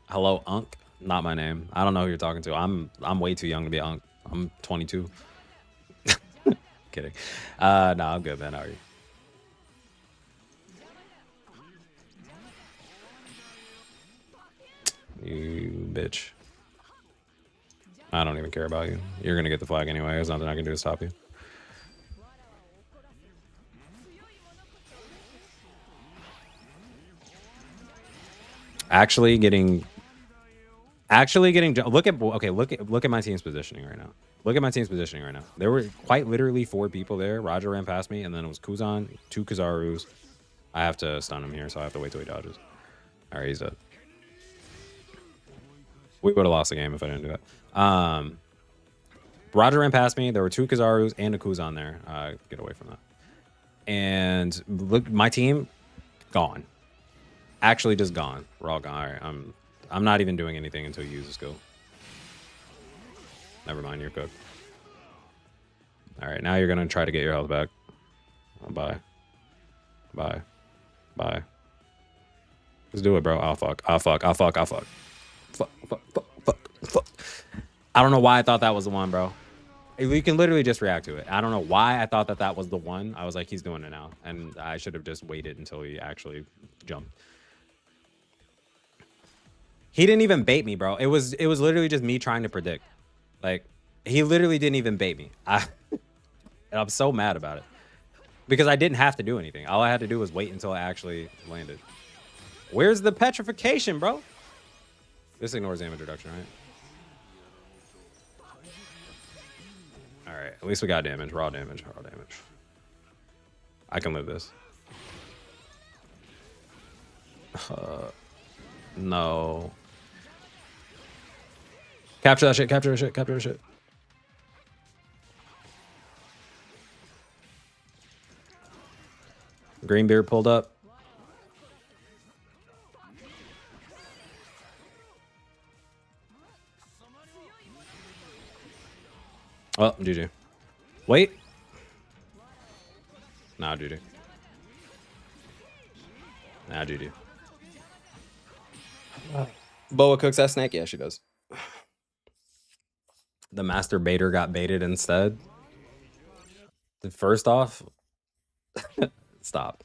Hello, Unk. Not my name. I don't know who you're talking to. I'm way too young to be Unk. I'm 22. Kidding. No, I'm good, man. How are you? You bitch. I don't even care about you. You're gonna get the flag anyway. There's nothing I can do to stop you. Actually getting look at my team's positioning right now. Look at my team's positioning right now. There were quite literally 4 people there. Roger ran past me, and then it was Kuzan, 2 Kazarus. I have to stun him here, so I have to wait till he dodges. All right, he's dead. We would have lost the game if I didn't do that. Roger ran past me. There were 2 Kazarus and a Kuzan there. Get away from that. And look, my team, gone. Actually just gone. We're all gone. All right, I'm not even doing anything until you use a skill. Never mind, you're cooked. All right, now you're gonna try to get your health back. Oh, bye. Bye. Bye. Let's do it, bro. Oh, fuck. Oh, fuck. Oh, fuck. Oh, fuck. Fuck, fuck, fuck, fuck, fuck. I don't know why I thought that was the one, bro. You can literally just react to it. I don't know why I thought that was the one. I was like, he's doing it now. And I should have just waited until he actually jumped. He didn't even bait me, bro. It was literally just me trying to predict. Like, he literally didn't even bait me. And I'm so mad about it. Because I didn't have to do anything. All I had to do was wait until I actually landed. Where's the petrification, bro? This ignores damage reduction, right? All right, at least we got damage. Raw damage. Raw damage. I can live this. No. Capture that shit. Capture that shit. Capture that shit. Greenbeard pulled up. Oh, GG. Wait. Nah, GG. Nah, GG. Boa cooks that snake? Yeah, she does. The master baiter got baited instead. First off, stop.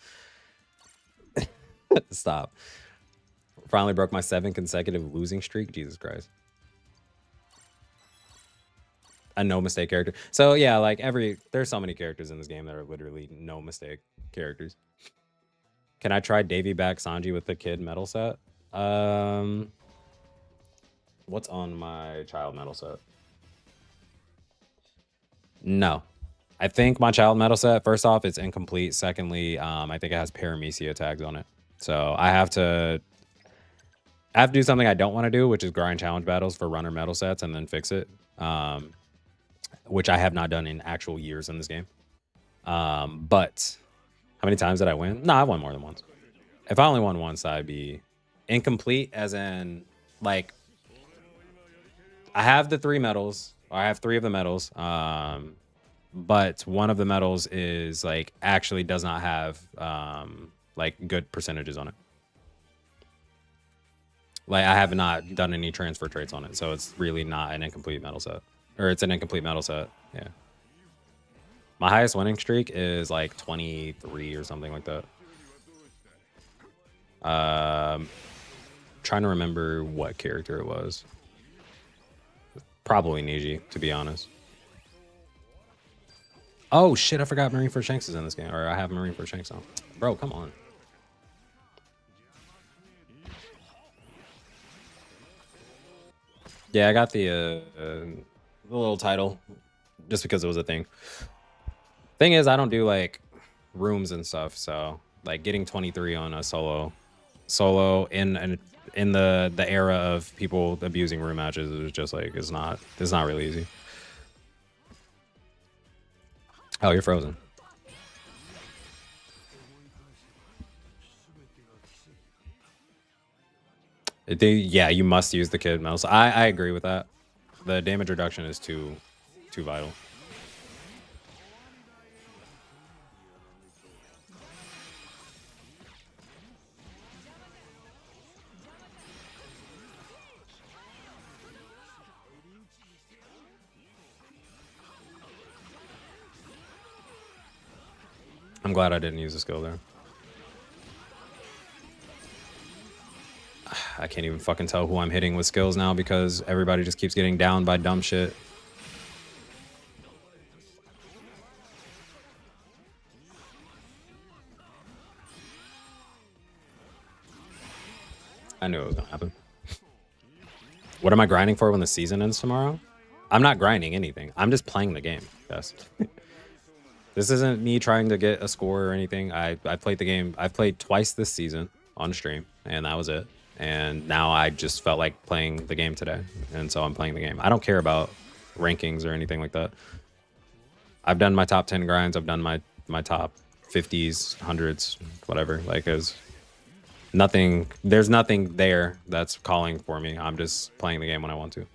Stop. Finally broke my 7 consecutive losing streak. Jesus Christ. A no mistake character. So yeah, like there's so many characters in this game that are literally no mistake characters. Can I try Davy back Sanji with the kid metal set? What's on my child metal set? No. I think my child metal set, first off, it's incomplete. Secondly, I think it has paramecia tags on it. So I have to do something I don't want to do, which is grind challenge battles for runner metal sets and then fix it. Which I have not done in actual years in this game. But how many times did I win? No, I won more than once. If I only won once, I'd be incomplete, as in, like, I have the 3 medals. I have 3 of the medals. but one of the medals is like actually does not have like good percentages on it. Like I have not done any transfer traits on it, so it's really not an incomplete medal set, or it's an incomplete medal set. Yeah. My highest winning streak is like 23 or something like that. Trying to remember what character it was. Probably Niji, to be honest. Oh shit, I forgot Marineford Shanks is in this game. Or I have Marineford Shanks on. Bro, come on. Yeah, I got the little title just because it was a thing. Thing is, I don't do like rooms and stuff, so like getting 23 on a solo in the era of people abusing room matches is just like it's not really easy. Oh, you're frozen. Yeah, you must use the kid mouse. I agree with that. The damage reduction is too vital. I'm glad I didn't use the skill there. I can't even fucking tell who I'm hitting with skills now because everybody just keeps getting down by dumb shit. I knew it was gonna happen. What am I grinding for when the season ends tomorrow? I'm not grinding anything. I'm just playing the game. Yes. This isn't me trying to get a score or anything. I played the game. I've played twice this season on stream, and that was it. And now I just felt like playing the game today, and so I'm playing the game. I don't care about rankings or anything like that. I've done my top 10 grinds. I've done my top 50s, 100s, whatever. Like, there's nothing there that's calling for me. I'm just playing the game when I want to.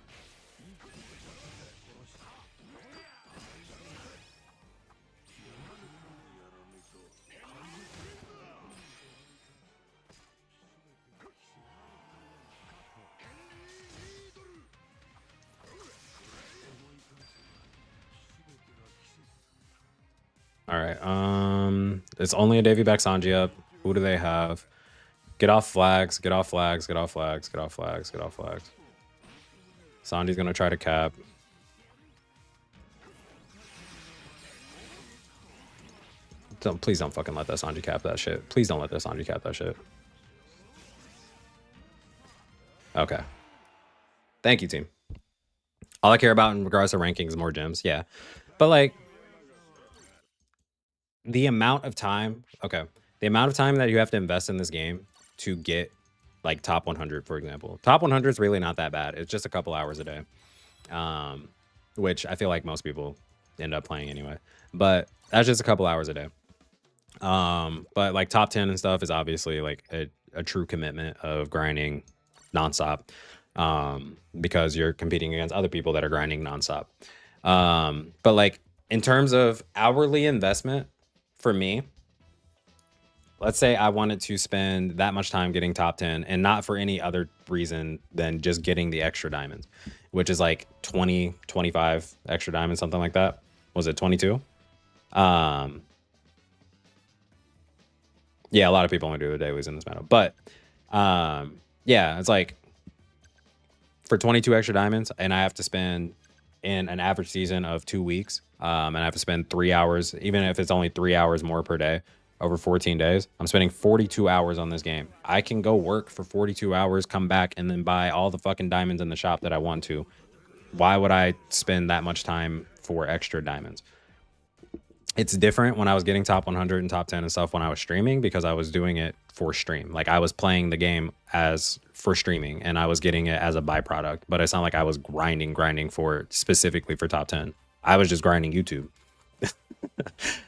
All right. It's only a Davy back Sanji up. Who do they have? Get off flags. Get off flags. Get off flags. Get off flags. Get off flags. Sanji's gonna try to cap. Please don't fucking let that Sanji cap that shit. Please don't let that Sanji cap that shit. Okay. Thank you, team. All I care about in regards to rankings is more gems. Yeah. But like the amount of time, the amount of time that you have to invest in this game to get like top 100, for example. Top 100 is really not that bad. It's just a couple hours a day, which I feel like most people end up playing anyway. But that's just a couple hours a day. But like top 10 and stuff is obviously like a true commitment of grinding nonstop, because you're competing against other people that are grinding nonstop. But like in terms of hourly investment for me, let's say I wanted to spend that much time getting top 10 and not for any other reason than just getting the extra diamonds, which is like 20, 25 extra diamonds, something like that. Was it 22? Yeah, a lot of people only do the dailies in this meta, but yeah, it's like for 22 extra diamonds, and I have to spend in an average season of 2 weeks, and I have to spend 3 hours, even if it's only 3 hours more per day over 14 days. I'm spending 42 hours on this game. I can go work for 42 hours, come back, and then buy all the fucking diamonds in the shop that I want to. Why would I spend that much time for extra diamonds? It's different when I was getting top 100 and top 10 and stuff when I was streaming, because I was doing it for stream. Like I was playing the game as for streaming and I was getting it as a byproduct, but it's not like I was grinding for specifically for top 10. I was just grinding YouTube.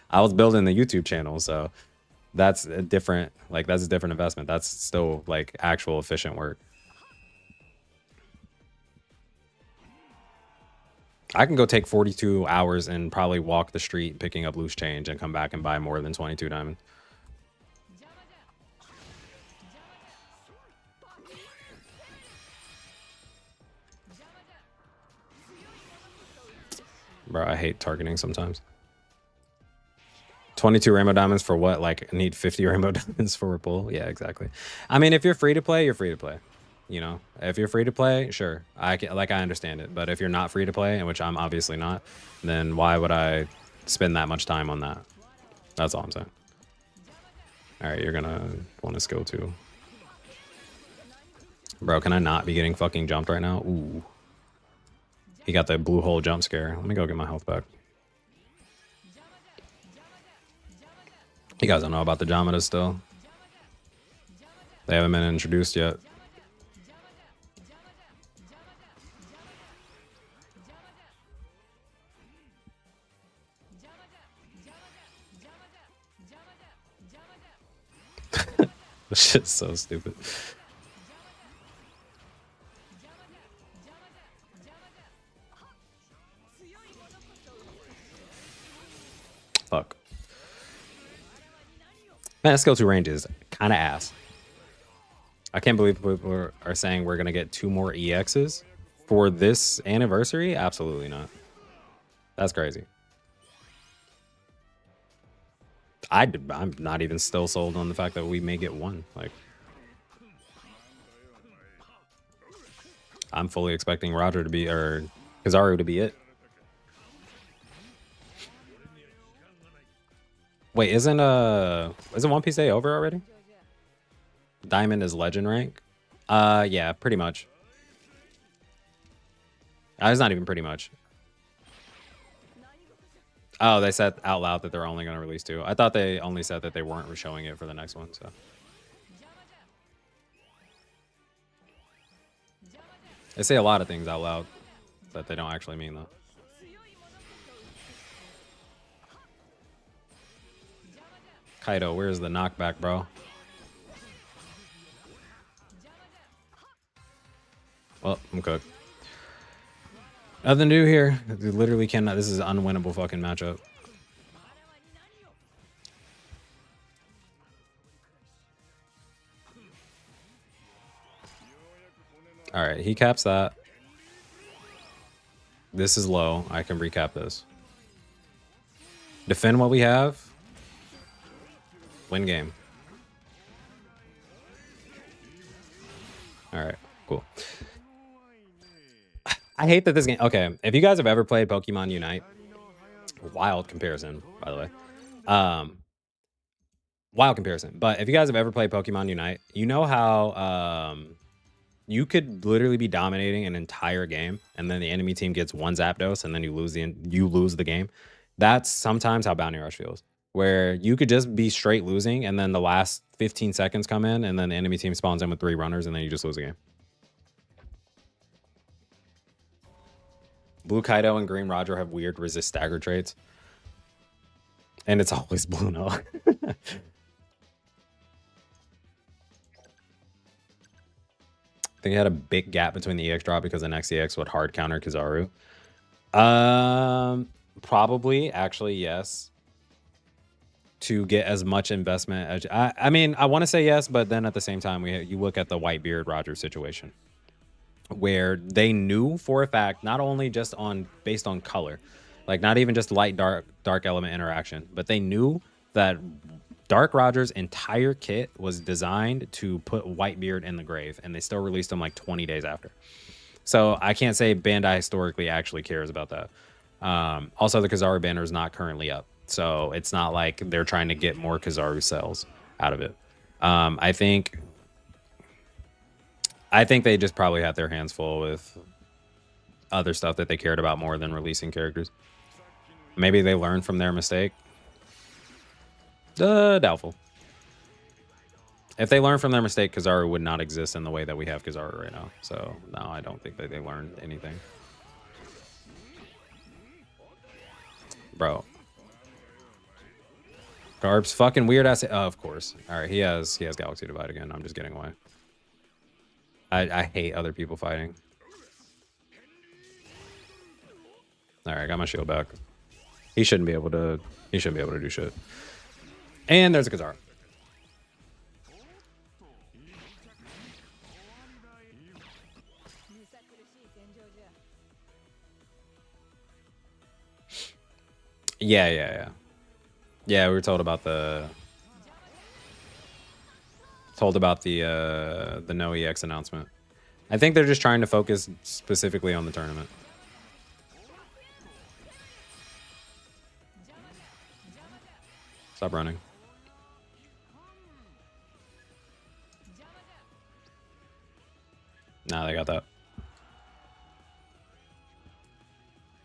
I was building the YouTube channel. So that's a different, like that's a different investment. That's still like actual efficient work. I can go take 42 hours and probably walk the street picking up loose change and come back and buy more than 22 diamond. Bro, I hate targeting sometimes. 22 rainbow diamonds for what? Like, need 50 rainbow diamonds for a pull? Yeah, exactly. I mean, if you're free to play, you're free to play. You know, if you're free to play, sure. I understand it. But if you're not free to play, which I'm obviously not, then why would I spend that much time on that? That's all I'm saying. All right, you're gonna want to skill too. Bro, can I not be getting fucking jumped right now? Ooh. He got the blue hole jump scare. Let me go get my health back. You guys don't know about the Jamadas still. They haven't been introduced yet. This shit's so stupid. Fuck. Man, skill 2 range is kind of ass. I can't believe people are saying we're going to get 2 more EXs for this anniversary. Absolutely not. That's crazy. I'm not even still sold on the fact that we may get 1. Like, I'm fully expecting Roger to be, or Kizaru to be it. Wait, isn't One Piece Day over already? Diamond is legend rank? Yeah, pretty much. It's not even pretty much. Oh, they said out loud that they're only going to release 2. I thought they only said that they weren't showing it for the next one, so. They say a lot of things out loud that they don't actually mean, though. Kaido, where's the knockback, bro? Well, I'm cooked. Nothing to do here. We literally cannot. This is an unwinnable fucking matchup. All right, he caps that. This is low. I can recap this. Defend what we have. Win game. All right, cool. I hate that this game. Okay, if you guys have ever played Pokemon Unite, wild comparison, by the way. Wild comparison. But if you guys have ever played Pokemon Unite, you know how you could literally be dominating an entire game, and then the enemy team gets 1 Zapdos, and then you lose the game. That's sometimes how Bounty Rush feels, where you could just be straight losing, and then the last 15 seconds come in, and then the enemy team spawns in with 3 runners, and then you just lose the game. Blue Kaido and Green Roger have weird resist stagger traits. And it's always Blue No. I think it had a big gap between the EX drop because the next EX would hard counter Kizaru. Probably, actually, yes. To get as much investment as I mean, I want to say yes, but then at the same time, you look at the Whitebeard Roger situation, where they knew for a fact, not only just based on color, like not even just light dark element interaction, but they knew that Dark Roger's entire kit was designed to put Whitebeard in the grave, and they still released him like 20 days after. So I can't say Bandai historically actually cares about that. Also, the Kizaru banner is not currently up, so it's not like they're trying to get more Kizaru cells out of it. I think they just probably had their hands full with other stuff that they cared about more than releasing characters. Maybe they learned from their mistake. Doubtful. If they learned from their mistake, Kizaru would not exist in the way that we have Kizaru right now. So, no, I don't think that they learned anything. Bro. Garb's fucking weird ass. Oh, of course. All right, he has Galaxy Divide again. I'm just getting away. I hate other people fighting. All right, got my shield back. He shouldn't be able to. He shouldn't be able to do shit. And there's a Kazara. Yeah. We were told about the no EX announcement. I think they're just trying to focus specifically on the tournament. Stop running. Nah, they got that.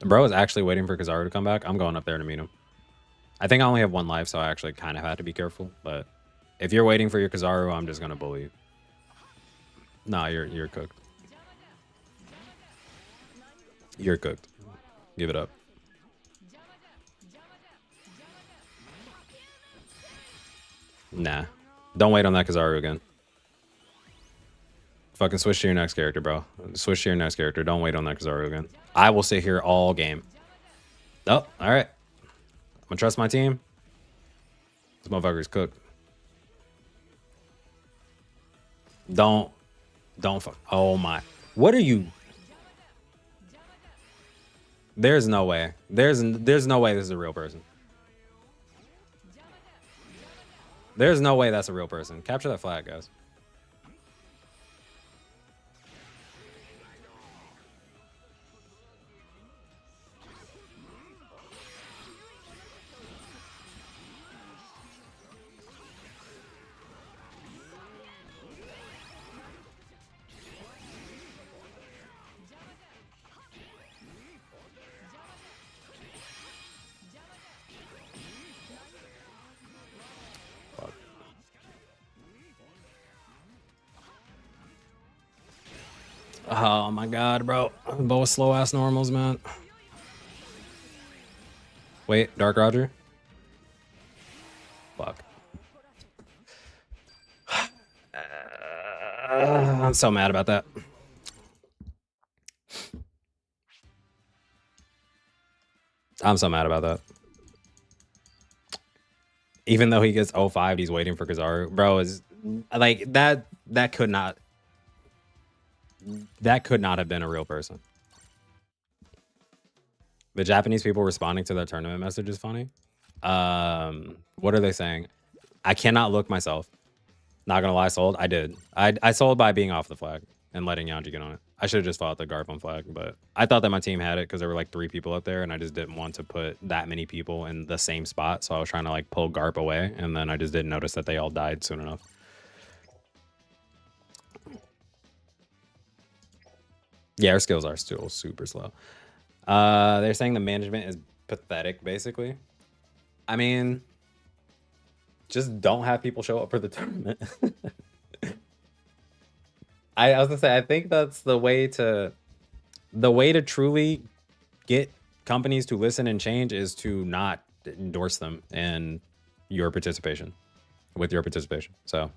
Bro is actually waiting for Kizaru to come back. I'm going up there to meet him. I think I only have one life, so I actually kind of had to be careful. But if you're waiting for your Kizaru, I'm just gonna bully you. Nah, you're cooked. You're cooked. Give it up. Nah. Don't wait on that Kizaru again. Fucking switch to your next character, bro. Switch to your next character. Don't wait on that Kizaru again. I will sit here all game. Oh, all right. I'm gonna trust my team. This motherfucker's cooked. Don't fuck. Oh my. What are you? There's no way. There's no way this is a real person. There's no way that's a real person. Capture that flag, guys. Oh my god, bro. Both slow ass normals, man. Wait, Dark Roger? Fuck. I'm so mad about that. I'm so mad about that. Even though he gets 05, he's waiting for Kizaru. Bro, is like that could not have been a real person. The Japanese people responding to that tournament message is funny. What are they saying? I cannot look myself. Not gonna lie, sold. I did. I sold by being off the flag and letting Yanji get on it. I should have just fought the Garp on flag, but I thought that my team had it because there were like 3 people up there, and I just didn't want to put that many people in the same spot. So I was trying to like pull Garp away, and then I just didn't notice that they all died soon enough. Yeah, our skills are still super slow. They're saying the management is pathetic, basically. I mean, just don't have people show up for the tournament. I was gonna say, I think that's the way to truly get companies to listen and change is to not endorse them and with your participation. So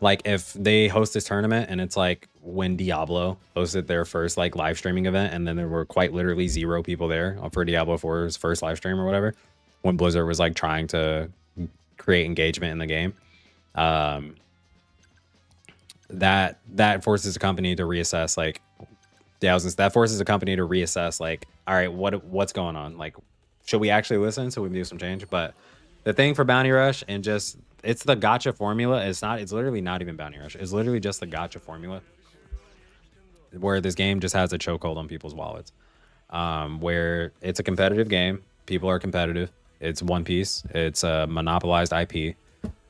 like if they host this tournament and it's like when Diablo hosted their first like live streaming event, and then there were quite literally 0 people there for Diablo 4's first live stream or whatever, when Blizzard was like trying to create engagement in the game, that forces a company to reassess like that forces a company to reassess like, all right, what's going on? Like, should we actually listen so we can do some change? But the thing for Bounty Rush and just it's the gacha formula. It's literally not even Bounty Rush. It's literally just the gacha formula where this game just has a chokehold on people's wallets. Where it's a competitive game. People are competitive. It's One Piece. It's a monopolized IP.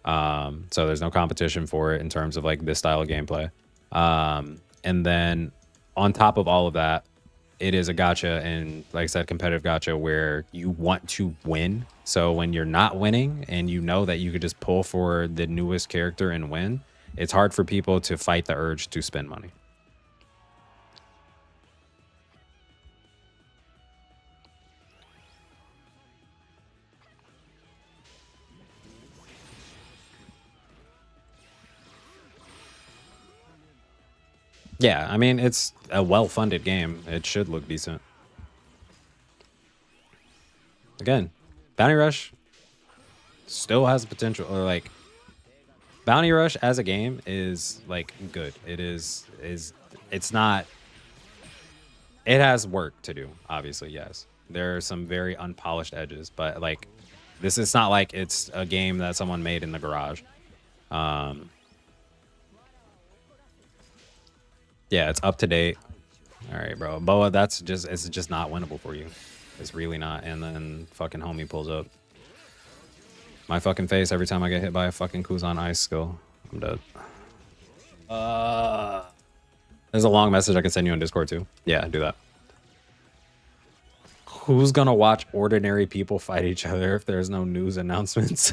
So there's no competition for it in terms of like this style of gameplay. And then on top of all of that, it is a gacha, and like I said, competitive gacha where you want to win. So when you're not winning and you know that you could just pull for the newest character and win, it's hard for people to fight the urge to spend money. Yeah, I mean, it's a well-funded game. It should look decent. again, Bounty Rush still has potential, or like Bounty Rush as a game is like good. It's not, it has work to do, obviously, yes. There are some very unpolished edges, but like this is not like it's a game that someone made in the garage. Yeah, it's up to date. All right, bro. Boa, it's just not winnable for you. It's really not. And then fucking homie pulls up. My fucking face every time I get hit by a fucking Kuzan ice skill. I'm dead. There's a long message I can send you on Discord too. Yeah, do that. Who's gonna watch ordinary people fight each other if there's no news announcements?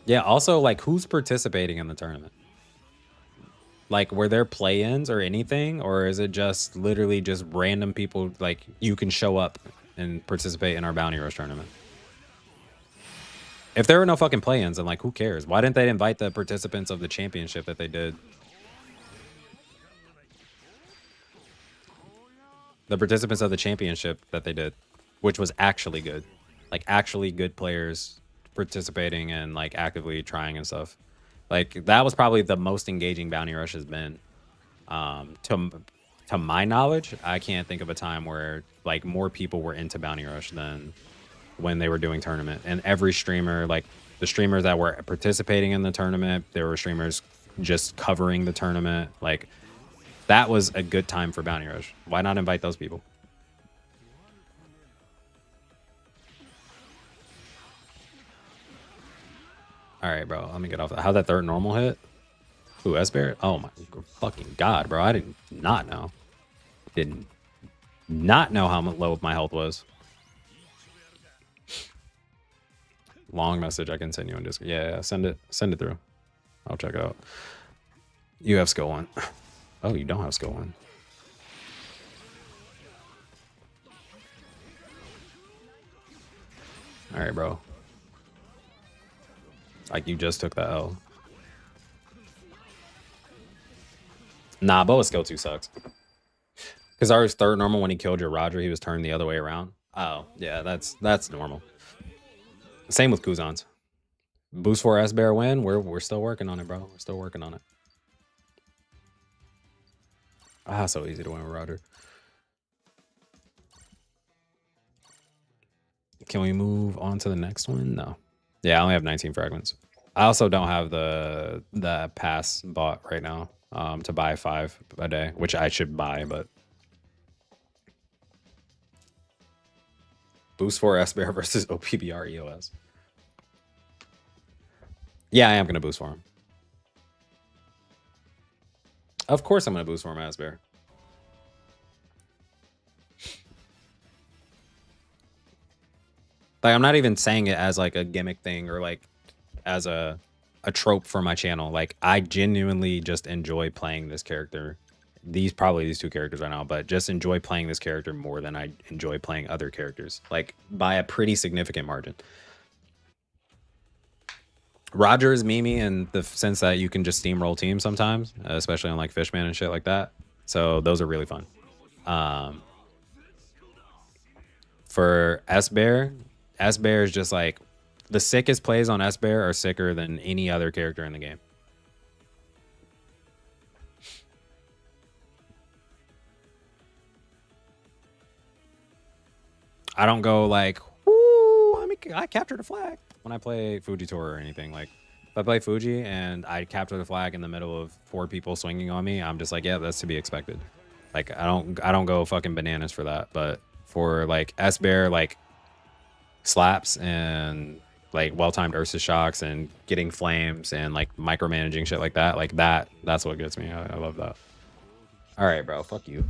Yeah, also, like, who's participating in the tournament? Like, were there play-ins or anything? Or is it just literally just random people, like, you can show up and participate in our Bounty Rush tournament? If there were no fucking play-ins, then, like, who cares? Why didn't they invite the participants of the championship that they did? The participants of the championship that they did, which was actually good. Like, actually good players participating and, like, actively trying and stuff. Like, that was probably the most engaging Bounty Rush has been. To my knowledge, I can't think of a time where, like, more people were into Bounty Rush than when they were doing tournament. And every streamer, like, the streamers that were participating in the tournament, there were streamers just covering the tournament. Like, that was a good time for Bounty Rush. Why not invite those people? All right, bro. Let me get off that. How'd that third normal hit? Ooh, S-Bear? Oh my fucking god, bro. I did not know. Did not know how low my health was. Long message I can send you on Discord. Yeah, send it through. I'll check it out. You have skill 1. Oh, you don't have skill 1. All right, bro. Like, you just took that L. Nah, Boa's skill 2 sucks. Because ours third normal, when he killed your Roger, he was turned the other way around. Oh, yeah, that's normal. Same with Kuzan's. Boost 4 S-Bear win. We're still working on it, bro. We're still working on it. Ah, so easy to win with Roger. Can we move on to the next one? No. Yeah, I only have 19 fragments. I also don't have the pass bought right now to buy 5 a day, which I should buy, but boost 4 S-Bear versus OPBR EOS. Yeah, I am gonna boost for him. Of course I'm gonna boost for him, S-Bear. Like, I'm not even saying it as like a gimmick thing or like as a trope for my channel. Like, I genuinely just enjoy playing this character. These 2 characters right now, but just enjoy playing this character more than I enjoy playing other characters, like by a pretty significant margin. Roger is memey in the sense that you can just steamroll teams sometimes, especially on like Fishman and shit like that. So those are really fun. For S-Bear is just like the sickest plays on S-Bear are sicker than any other character in the game. I don't go like, "Ooh, I captured a flag" when I play Fuji Tour or anything. Like, if I play Fuji and I capture the flag in the middle of 4 people swinging on me, I'm just like, yeah, that's to be expected. Like, I don't go fucking bananas for that. But for like S-Bear, like slaps and like well-timed Ursa shocks and getting flames and like micromanaging shit like that, that's what gets me. I love that. All right, bro, fuck you.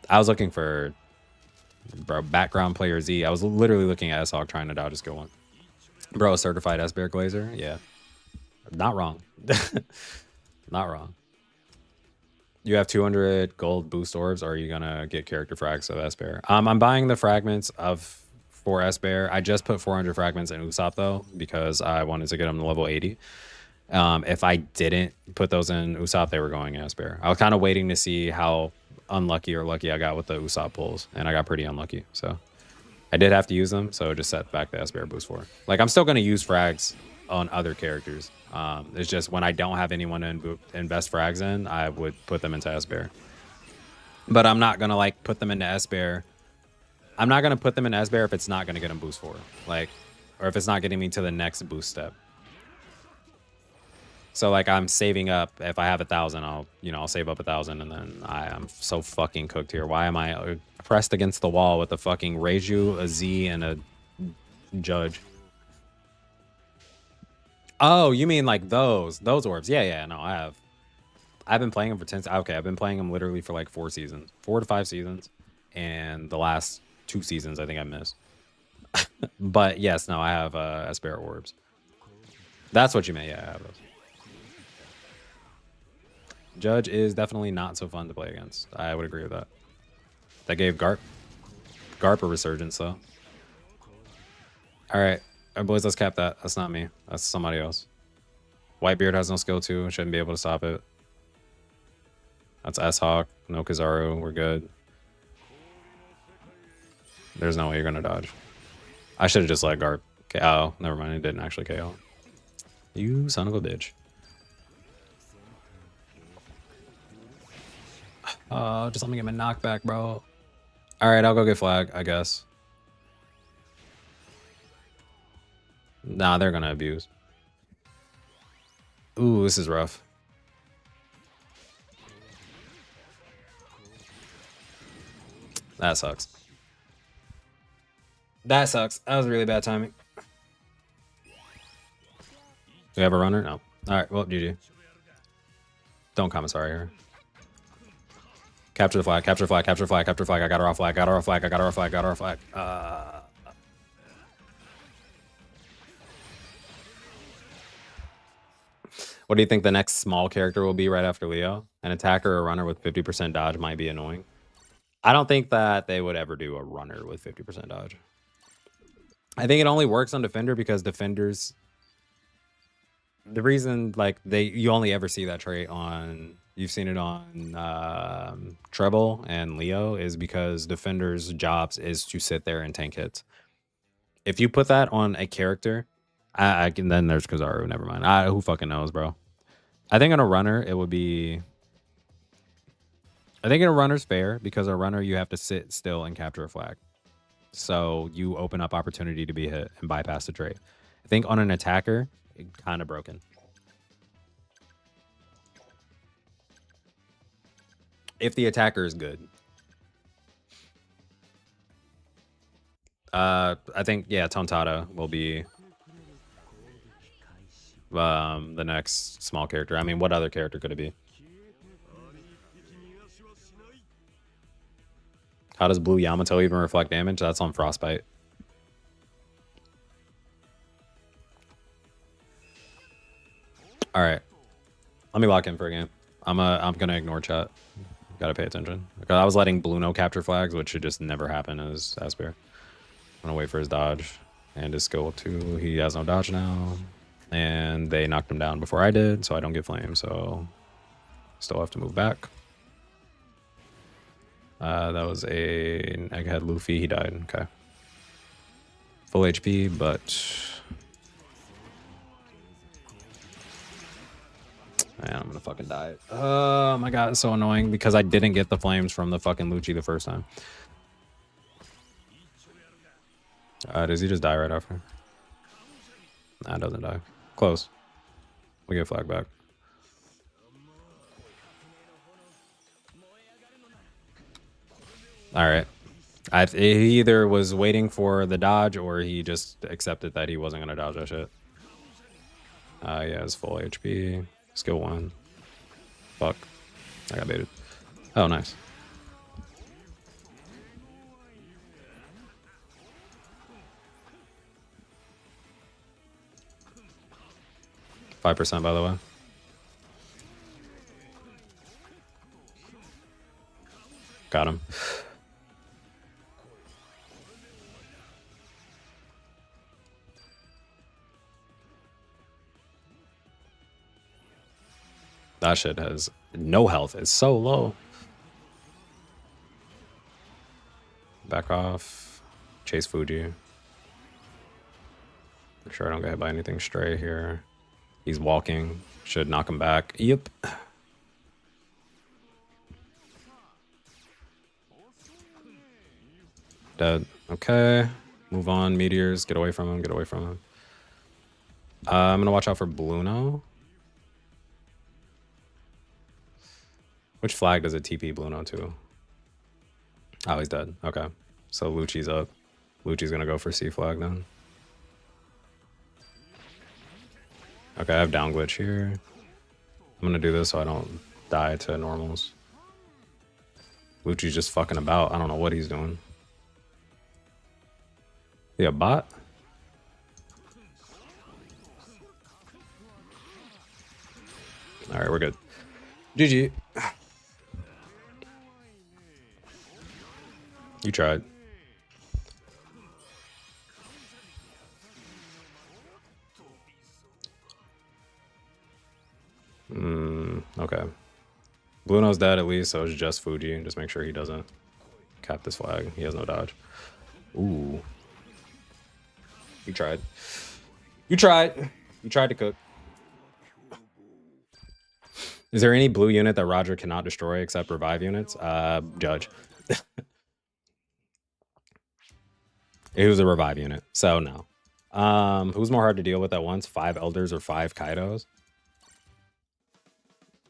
I was looking for, bro, background player Z. I was literally looking at S-Hog trying to dodge a skill 1. Bro, certified S-Bear Glazer. Yeah, not wrong. Not wrong. You have 200 gold boost orbs, or are you gonna get character frags of S-Bear? I'm buying the fragments for S-Bear. I just put 400 fragments in Usopp though, because I wanted to get them to level 80. If I didn't put those in Usopp, they were going S-Bear. I was kind of waiting to see how unlucky or lucky I got with the Usopp pulls, and I got pretty unlucky. So I did have to use them, so just set back the S-Bear boost for. Like, I'm still going to use frags on other characters. It's just when I don't have anyone to invest frags in, I would put them into S-Bear. But I'm not going to, like, put them into S-Bear. I'm not going to put them in S-Bear if it's not going to get them boost for. Like, or if it's not getting me to the next boost step. So, like, I'm saving up. If I have 1,000, I'll save up 1,000, and then I'm so fucking cooked here. Why am I pressed against the wall with a fucking Reiju, a Z, and a Judge? Oh, you mean like those orbs? Yeah. No, I've been playing them for 10. Okay, I've been playing them literally for like 4 seasons, 4 to 5 seasons, and the last 2 seasons I think I missed. But yes, no, I have S-Bear orbs. That's what you meant. Yeah, I have those. Judge is definitely not so fun to play against. I would agree with that. That gave Garp a resurgence, though. All right, boys, let's cap that. That's not me. That's somebody else. Whitebeard has no skill, too. Shouldn't be able to stop it. That's S-Hawk. No Kizaru. We're good. There's no way you're going to dodge. I should have just let Garp KO. Never mind. It didn't actually KO. You son of a bitch. Just let me get my knockback, bro. All right, I'll go get flag, I guess. Nah, they're gonna abuse. Ooh, this is rough. That sucks. That sucks. That was really bad timing. Do we have a runner? No. All right, well, GG. Don't comment sorry here. Capture the flag, capture flag, capture flag, capture flag. I got her off flag, got her off flag, I got her off flag, got her off flag. What do you think the next small character will be right after Leo? An attacker or a runner with 50% dodge might be annoying. I don't think that they would ever do a runner with 50% dodge. I think it only works on defender because defenders... The reason, like, you only ever see that trait on... You've seen it on Treble and Leo is because defenders' jobs is to sit there and tank hits. If you put that on a character, I can. Then there's Kizaru. Never mind. Who fucking knows, bro? I think on a runner it would be. I think in a runner's fair because a runner you have to sit still and capture a flag, so you open up opportunity to be hit and bypass the trait. I think on an attacker, it kind of broken. If the attacker is good. I think, yeah, Tontada will be the next small character. I mean, what other character could it be? How does blue Yamato even reflect damage? That's on Frostbite. All right. Let me lock in for a game. I'm going to ignore chat. Gotta pay attention. I was letting Bluno capture flags, which should just never happen as S-Bear. I'm gonna wait for his dodge and his skill 2. He has no dodge now. And they knocked him down before I did, so I don't get flame, so still have to move back. That was an Egghead Luffy. He died. Okay. Full HP, but... Man, I'm gonna fucking die. Oh my god, it's so annoying because I didn't get the flames from the fucking Lucci the first time. Does he just die right after? Nah, it doesn't die. Close. We get flag back. Alright. He either was waiting for the dodge or he just accepted that he wasn't gonna dodge that shit. Yeah, it's full HP. Skill 1. Fuck. I got baited. Oh, nice. %, by the way. Got him. That shit has no health. It's so low. back off. Chase Fuji. Make sure I don't get hit by anything stray here. He's walking. Should knock him back. Yep. Dead. Okay. Move on. Meteors. Get away from him. Get away from him. I'm going to watch out for Bluno. Which flag does it TP Bluno to? Oh, he's dead. Okay. So Lucci's up. Lucci's going to go for C flag then. Okay, I have down glitch here. I'm going to do this so I don't die to normals. Lucci's just fucking about. I don't know what he's doing. Yeah, bot? All right, we're good. GG. You tried. Okay. Bluno's dead at least, so it's just Fuji. Just make sure he doesn't cap this flag. He has no dodge. Ooh. You tried. You tried. You tried to cook. Is there any blue unit that Roger cannot destroy except revive units? Judge. It was a revive unit, so no. Who's more hard to deal with at once? 5 elders or 5 Kaidos?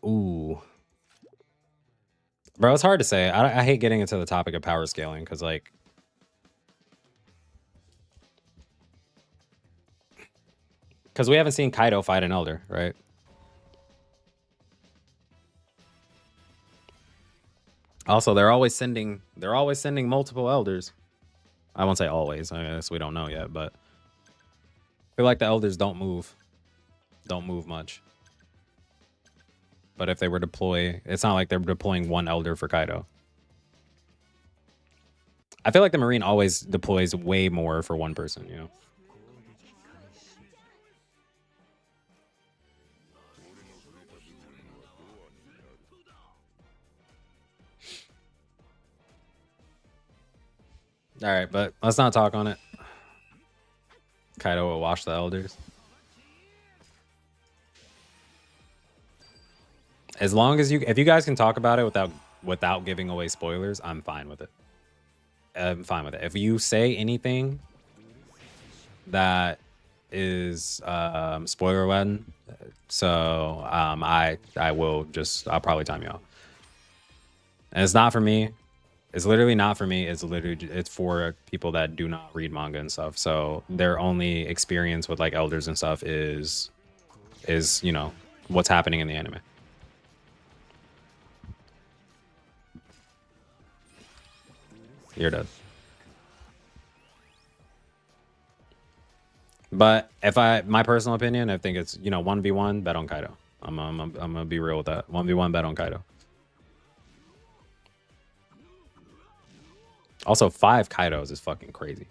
Ooh. Bro, it's hard to say. I hate getting into the topic of power scaling because, like, we haven't seen Kaido fight an elder, right? Also, they're always sending multiple elders. I won't say always. I guess we don't know yet, but I feel like the elders don't move much. But if they were deploy, it's not like they're deploying 1 elder for Kaido. I feel like the Marine always deploys way more for 1 person, you know? All right, but let's not talk on it. Kaido will wash the elders. As long as if you guys can talk about it without giving away spoilers, I'm fine with it. I'm fine with it. If you say anything that is spoiler laden, so I'll probably time you out. And it's not for me. It's literally not for me. It's for people that do not read manga and stuff. So their only experience with like elders and stuff is you know what's happening in the anime. You're dead. But my personal opinion, I think it's 1v1 bet on Kaido. I'm gonna be real with that. 1v1 bet on Kaido. Also, 5 Kaidos is fucking crazy.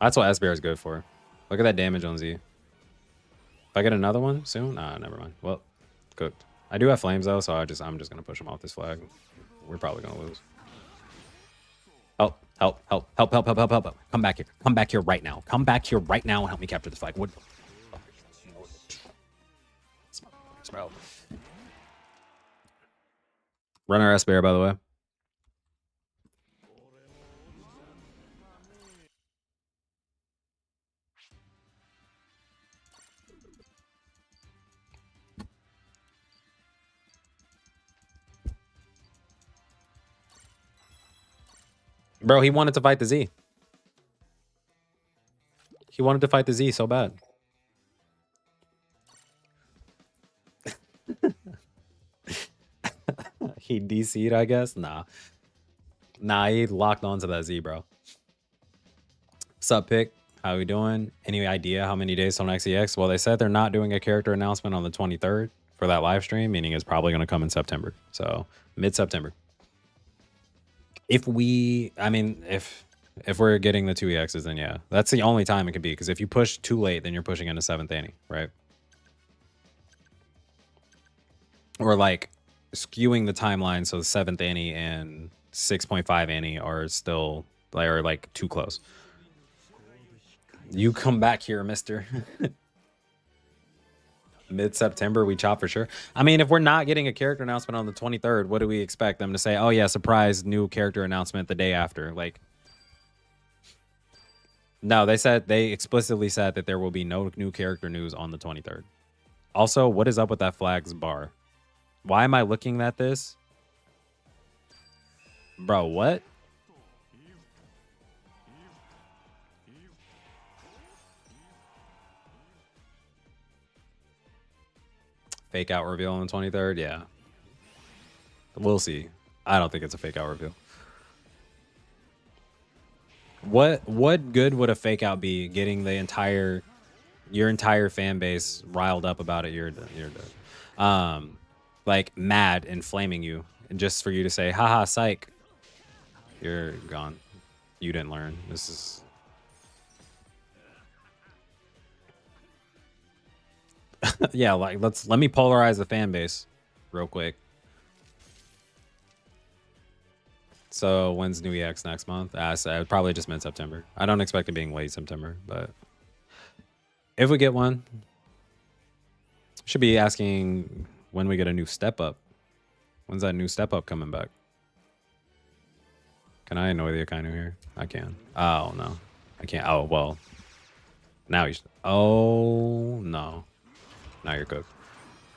That's what SBR is good for. Look at that damage on Z. If I get another one soon? Nah, never mind. Well, cooked. I do have flames though, so I'm just gonna push him off this flag. We're probably gonna lose. Help, help, help, help, help, help, help, help. Come back here. Come back here right now. Come back here right now and help me capture this flag. What? Bro. Runner SBR, by the way. Bro, he wanted to fight the Z. He wanted to fight the Z so bad. He DC'd, I guess? Nah. Nah, he locked onto that Z, bro. Sup, Pick? How we doing? Any idea how many days till next EX? Well, they said they're not doing a character announcement on the 23rd for that live stream, meaning it's probably going to come in September. So, mid-September. If If we're getting the 2 EXs, then yeah. That's the only time it could be, because if you push too late, then you're pushing into 7th Annie, right? Or like skewing the timeline so 7th Annie and 6.5 Annie are still like too close. You come back here, mister. Mid-September, we chop for sure. I mean, if we're not getting a character announcement on the 23rd, what do we expect them to say? Oh yeah, surprise new character announcement the day after. Like, no, they explicitly said that there will be no new character news on the 23rd. Also, what is up with that flags bar? Why am I looking at this? Bro, what? Fake out reveal on the 23rd? Yeah. We'll see. I don't think it's a fake out reveal. What good would a fake out be getting the your entire fan base riled up about it? You're dead. Like mad and flaming you, and just for you to say, haha, psych. You're gone. You didn't learn. This is yeah, like let me polarize the fan base real quick. So when's New EX next month? So probably just mid-September. I don't expect it being late September, but if we get one, should be asking when we get a new step up. When's that new step up coming back? Can I annoy the Akainu here? I can. Oh no, I can't. Oh well. Now he's. Oh no. Now you're cooked.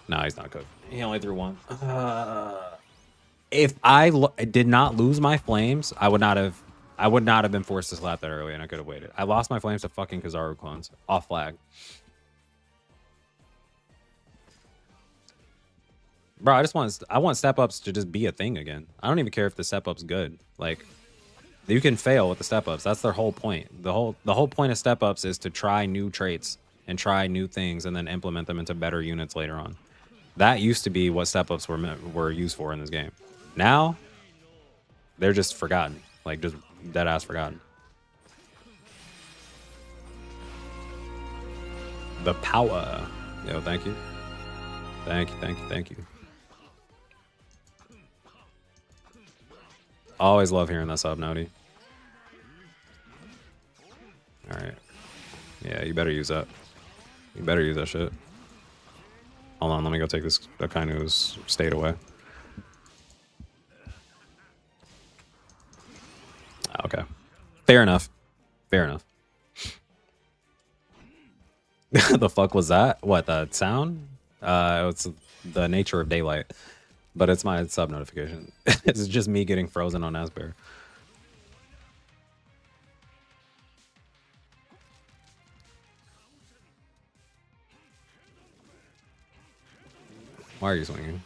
No, he's not cooked. He only threw one. If I did not lose my flames, I would not have been forced to slap that early, and I could have waited. I lost my flames to fucking Kizaru clones off flag. Bro, I want step ups to just be a thing again. I don't even care if the step up's good. Like, you can fail with the step ups. That's their whole point. The whole point of step ups is to try new traits and try new things and then implement them into better units later on. That used to be what step ups were used for in this game. Now, they're just forgotten. Like, just dead ass forgotten. The power. Yo, thank you. Thank you. Always love hearing that sub, Nody. Alright. Yeah, you better use that. You better use that shit. Hold on, let me go take this Akainu's stayed away. Okay. Fair enough. Fair enough. The fuck was that? What, the sound? It's the nature of daylight. But it's my sub notification. It's just me getting frozen on Asbear. Why are you swinging?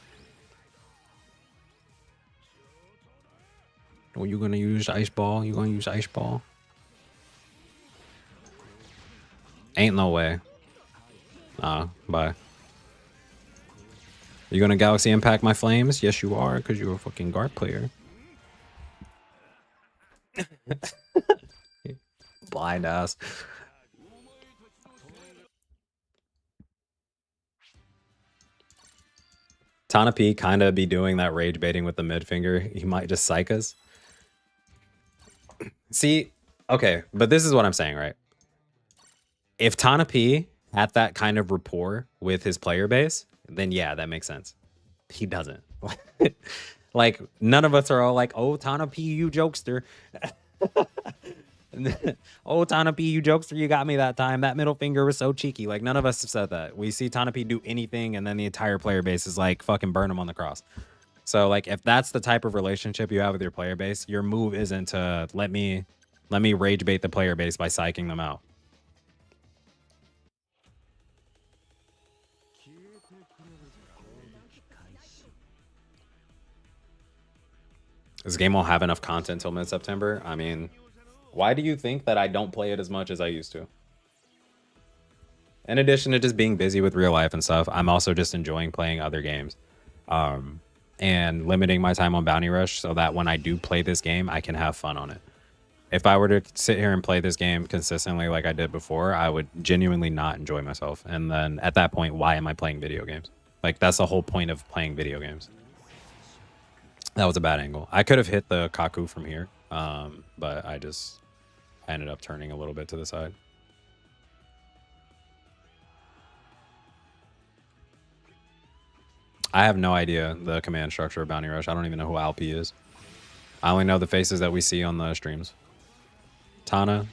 Oh, you gonna use ice ball? You gonna use ice ball? Ain't no way. Bye. You gonna Galaxy Impact my flames? Yes, you are, because you're a fucking guard player. Blind ass. Tana P kind of be doing that rage baiting with the mid finger. He might just psych us. See, okay, but this is what I'm saying, right? If Tana P had that kind of rapport with his player base, then yeah, that makes sense. He doesn't. Like, none of us are all like, oh, Tana P, you jokester. Oh, Tana P, you jokester, you got me that time. That middle finger was so cheeky. Like, none of us have said that. We see Tana P do anything, and then the entire player base is like, fucking burn him on the cross. So, like, if that's the type of relationship you have with your player base, your move isn't to let me rage bait the player base by psyching them out. This game won't have enough content till mid-September. I mean, why do you think that I don't play it as much as I used to? In addition to just being busy with real life and stuff, I'm also just enjoying playing other games. And limiting my time on Bounty Rush so that when I do play this game, I can have fun on it. If I were to sit here and play this game consistently like I did before, I would genuinely not enjoy myself. And then at that point, why am I playing video games? Like, that's the whole point of playing video games. That was a bad angle. I could have hit the Kaku from here, but I ended up turning a little bit to the side. I have no idea the command structure of Bounty Rush. I don't even know who Alpi is. I only know the faces that we see on the streams. Tana,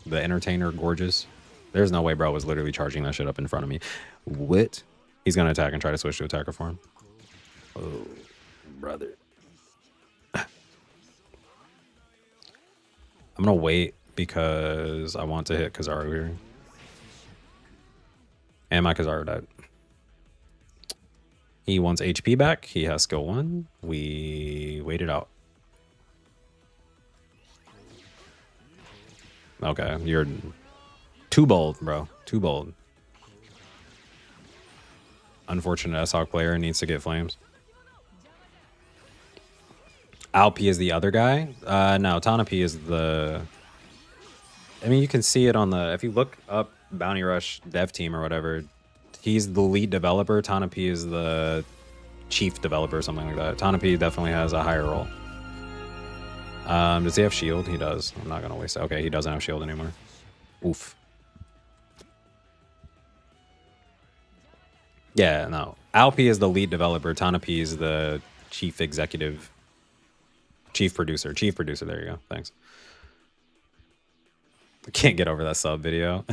the entertainer, gorgeous. There's no way bro was literally charging that shit up in front of me. What? He's going to attack and try to switch to attacker form. Oh, brother. I'm going to wait because I want to hit Kizaru here. And my Kizaru died. He wants HP back. He has skill 1. We wait it out. Okay, you're too bold, bro. Too bold. Unfortunate S-Hawk player needs to get flames. Alpi is the other guy? No, Tanapi is the... I mean, you can see it on the... If you look up Bounty Rush dev team or whatever, he's the lead developer. Tanapi is the chief developer or something like that. Tanapi definitely has a higher role. Does he have shield? He does. I'm not going to waste it. Okay, he doesn't have shield anymore. Oof. Yeah, no. Alpi is the lead developer. Tanapi is the chief executive. Chief producer. Chief producer. There you go. Thanks. I can't get over that sub video.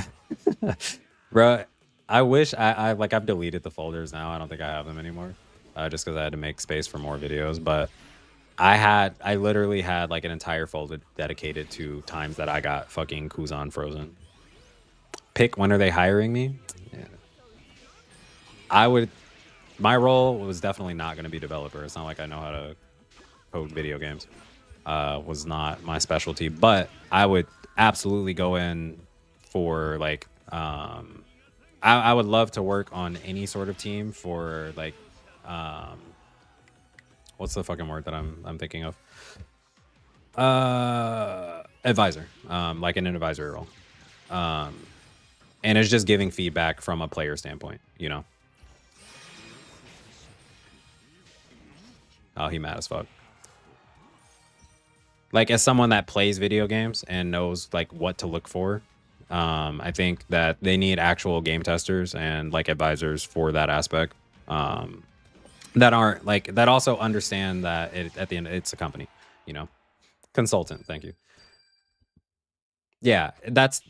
Bro, I wish I've deleted the folders now. I don't think I have them anymore. Just because I had to make space for more videos. But I literally had like an entire folder dedicated to times that I got fucking Kuzan frozen. Pick when are they hiring me? Yeah. My role was definitely not going to be developer. It's not like I know how to code video games. Was not my specialty, but I would absolutely go in for like, I would love to work on any sort of team for like, what's the fucking word that I'm thinking of? Advisor, like in an advisory role. And it's just giving feedback from a player standpoint, you know? Oh, he mad as fuck. Like, as someone that plays video games and knows like what to look for, I think that they need actual game testers and like advisors for that aspect. That aren't like that also understand that at the end it's a company, you know. Consultant, thank you. Yeah, that's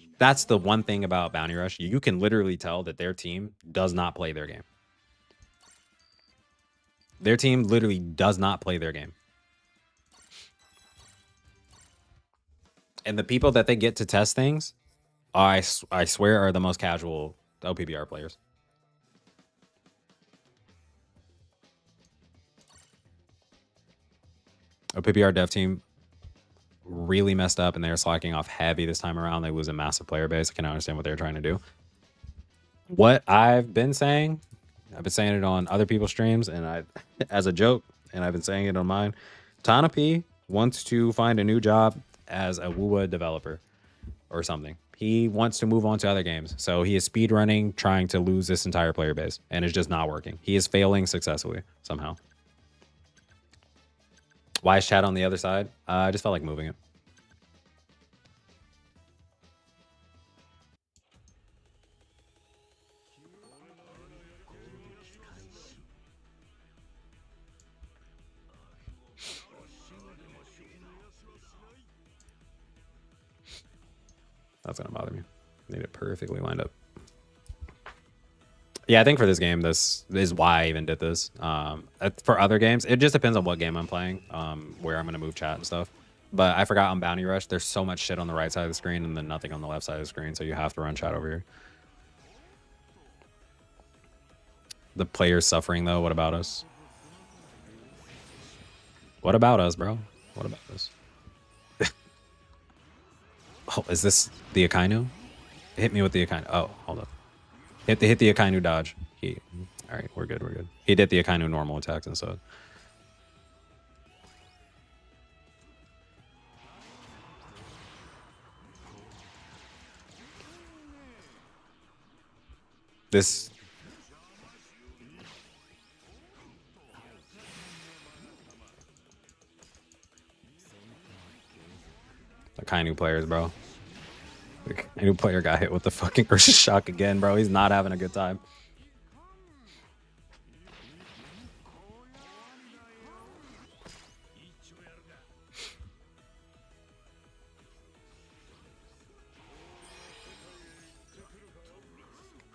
the one thing about Bounty Rush. You can literally tell that their team does not play their game. Their team literally does not play their game. And the people that they get to test things, I swear, are the most casual OPBR players. OPBR dev team really messed up and they're slacking off heavy this time around. They lose a massive player base. I can understand what they're trying to do. What I've been saying it on other people's streams and as a joke, and I've been saying it on mine. Tanapi wants to find a new job as a WUWA developer or something. He wants to move on to other games. So he is speedrunning, trying to lose this entire player base, and it's just not working. He is failing successfully somehow. Why is chat on the other side? I just felt like moving it. That's gonna bother me. Need it perfectly lined up. Yeah, I think for this game, this is why I even did this. For other games, it just depends on what game I'm playing, where I'm gonna move chat and stuff. But I forgot on Bounty Rush, there's so much shit on the right side of the screen and then nothing on the left side of the screen, so you have to run chat over here. The players suffering though, what about us? What about us, bro? What about us? Oh, is this the Akainu? Hit me with the Akainu. Oh, hold up. Hit the Akainu dodge. All right, we're good, we're good. He did the Akainu normal attacks instead. This the kind of new players, bro. A new player got hit with the fucking Ursa shock again, bro. He's not having a good time.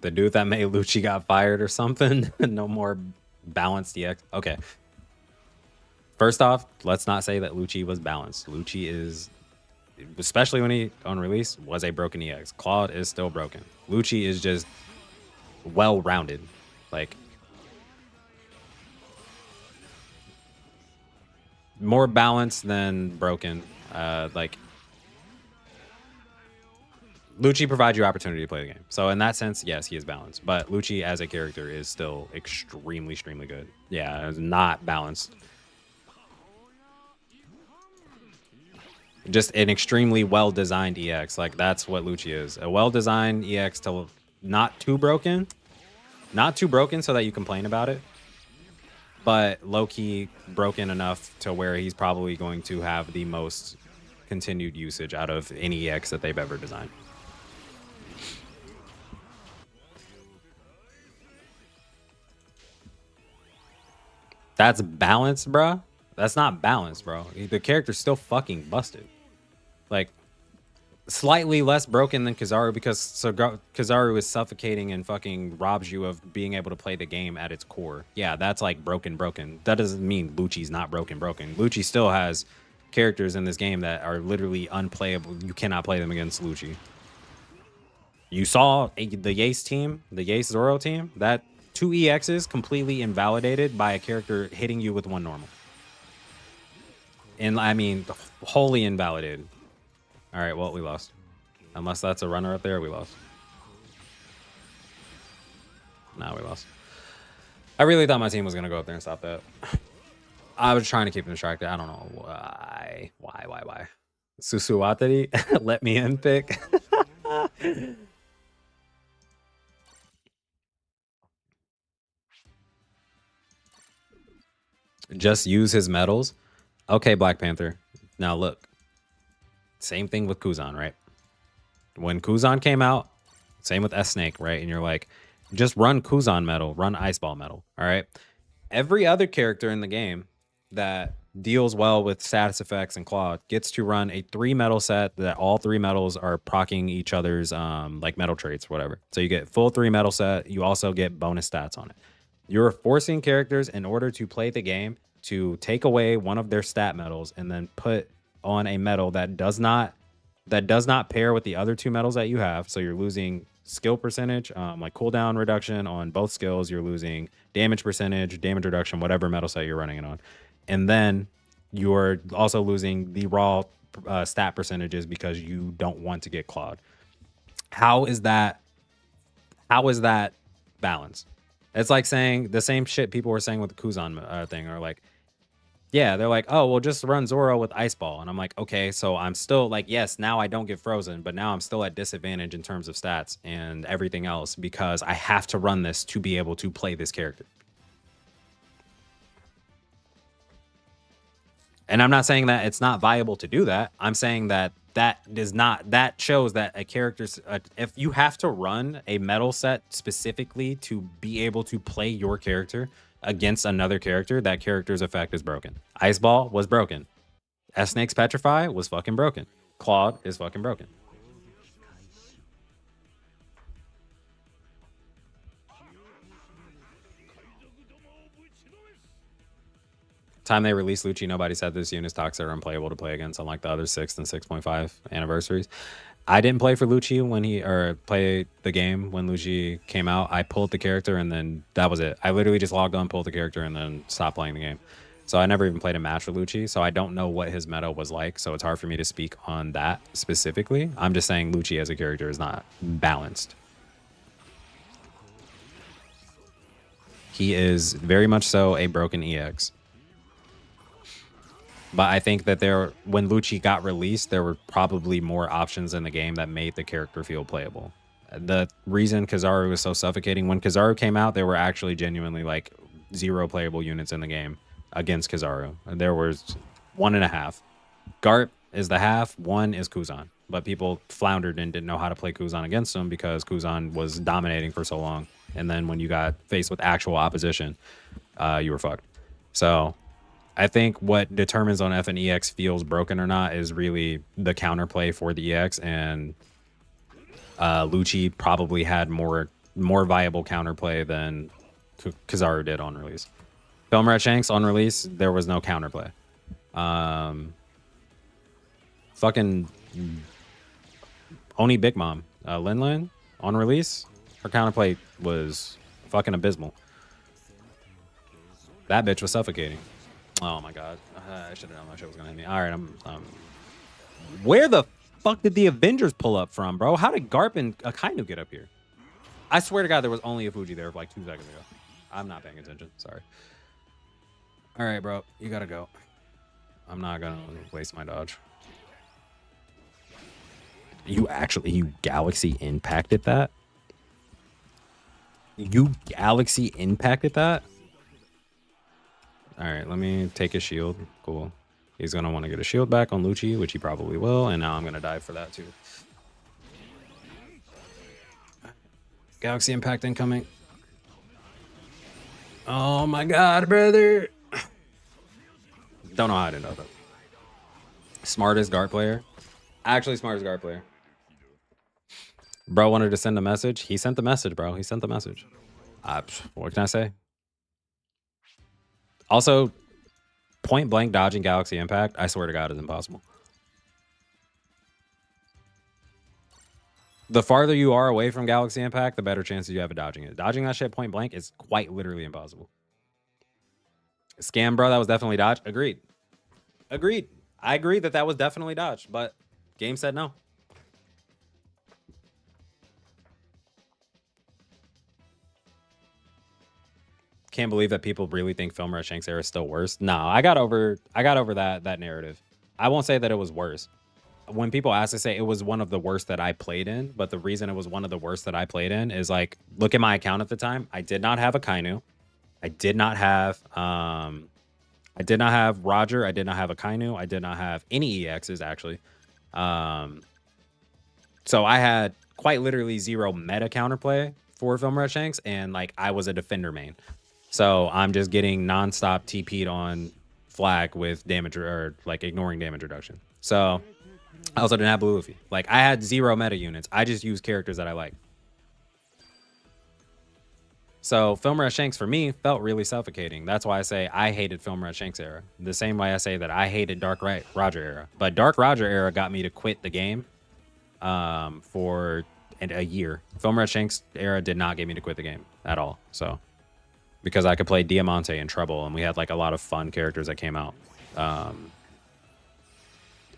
The dude that made Lucci got fired or something. No more balanced EX. Okay. First off, let's not say that Lucci was balanced. Lucci is, especially when he on release, was a broken EX. Claude is still broken. Lucci is just well-rounded. Like, more balanced than broken. Like, Lucci provides you opportunity to play the game. So in that sense, yes, he is balanced. But Lucci as a character is still extremely good. Yeah, it's not balanced. Just an extremely well-designed EX. Like, that's what Lucci is. A well-designed EX to not too broken. Not too broken so that you complain about it. But low-key broken enough to where he's probably going to have the most continued usage out of any EX that they've ever designed. That's balanced, bro. That's not balanced, bro. The character's still fucking busted. Like, slightly less broken than Kizaru because Kizaru is suffocating and fucking robs you of being able to play the game at its core. Yeah, that's like broken. That doesn't mean Lucci's not broken. Lucci still has characters in this game that are literally unplayable. You cannot play them against Lucci. You saw the Yace team, the Yace Zoro team, that 2 EXs completely invalidated by a character hitting you with 1 normal. And I mean, wholly invalidated. All right, well, we lost. Unless that's a runner up there, we lost. Nah, we lost. I really thought my team was going to go up there and stop that. I was trying to keep him distracted. I don't know why. Why? Susuwatari, let me in pick. Just use his medals. Okay, Black Panther. Now look. Same thing with Kuzan, right? When Kuzan came out, same with S-Snake, right? And you're like, just run Kuzan medal, run Ice Ball medal, all right? Every other character in the game that deals well with status effects and Claude gets to run a 3 medal set that all 3 medals are proccing each other's like medal traits or whatever. So you get full 3 medal set. You also get bonus stats on it. You're forcing characters in order to play the game to take away one of their stat medals and then put on a medal that does not pair with the other 2 medals that you have. So you're losing skill percentage, like cooldown reduction on both skills. You're losing damage percentage, damage reduction, whatever medal set you're running it on. And then you're also losing the raw stat percentages because you don't want to get clawed. How is that balanced? It's like saying the same shit people were saying with the Kuzan thing, or like, yeah, they're like, oh, well, just run Zoro with Ice Ball. And I'm like, okay, so I'm still like, yes, now I don't get frozen, but now I'm still at disadvantage in terms of stats and everything else because I have to run this to be able to play this character. And I'm not saying that it's not viable to do that. I'm saying that that shows that a character's, if you have to run a medal set specifically to be able to play your character against another character, that character's effect is broken. Ice Ball was broken. S-Snake's Petrify was fucking broken. Claude is fucking broken. Time they released Lucci, nobody said this unit's toxic or unplayable to play against, unlike the other 6th and 6.5 anniversaries. I didn't play for Lucci when play the game when Lucci came out. I pulled the character and then that was it. I literally just logged on, pulled the character, and then stopped playing the game. So I never even played a match with Lucci. So I don't know what his meta was like. So it's hard for me to speak on that specifically. I'm just saying Lucci as a character is not balanced. He is very much so a broken EX. But I think that when Lucci got released, there were probably more options in the game that made the character feel playable. The reason Kizaru was so suffocating, when Kizaru came out, there were actually genuinely like 0 playable units in the game against Kizaru. There was 1.5. Garp is the half, 1 is Kuzan. But people floundered and didn't know how to play Kuzan against him because Kuzan was dominating for so long. And then when you got faced with actual opposition, you were fucked. So I think what determines on if an EX feels broken or not is really the counterplay for the EX, and Lucci probably had more viable counterplay than Kizaru did on release. Filmrat Shanks on release, there was no counterplay. Fucking Oni Big Mom, Lin Lin on release, her counterplay was fucking abysmal. That bitch was suffocating. Oh my god, I should have known my shit was gonna hit me. All right, I'm where the fuck did the Avengers pull up from, bro? How did Garp and Akainu get up here? I swear to God, there was only a Fuji there like 2 seconds ago. I'm not paying attention. Sorry. All right, bro, you gotta go. I'm not gonna waste my dodge. You Galaxy impacted that? You Galaxy impacted that? All right, let me take his shield. Cool. He's going to want to get a shield back on Lucci, which he probably will. And now I'm going to dive for that too. Galaxy impact incoming. Oh my god, brother. Don't know how I didn't know that. Smartest guard player. Actually, smartest guard player. Bro wanted to send a message. He sent the message, bro. He sent the message. What can I say? Also, point blank dodging Galaxy Impact, I swear to God, is impossible. The farther you are away from Galaxy Impact, the better chances you have of dodging it. Dodging that shit point blank is quite literally impossible. Scam, bro, that was definitely dodge. Agreed. Agreed. I agree that that was definitely dodge, but game said no. Can't believe that people really think Film Rush Shanks era is still worse. No, I got over that narrative. I won't say that it was worse. When people ask, I say it was one of the worst that I played in, but the reason it was one of the worst that I played in is like, look at my account at the time. I did not have a Kainu. I did not have Roger. I did not have a Kainu. I did not have any EXs actually. So I had quite literally 0 meta counterplay for Film Rush Shanks, and like I was a defender main. So I'm just getting nonstop TP'd on flag with damage or like ignoring damage reduction. So I also didn't have Blue Luffy. Like I had 0 meta units. I just used characters that I like. So Film Rush Shanks for me felt really suffocating. That's why I say I hated Film Rush Shanks era. The same way I say that I hated Dark Roger era. But Dark Roger era got me to quit the game for a year. Film Rush Shanks era did not get me to quit the game at all. So because I could play Diamante and Trouble, and we had like a lot of fun characters that came out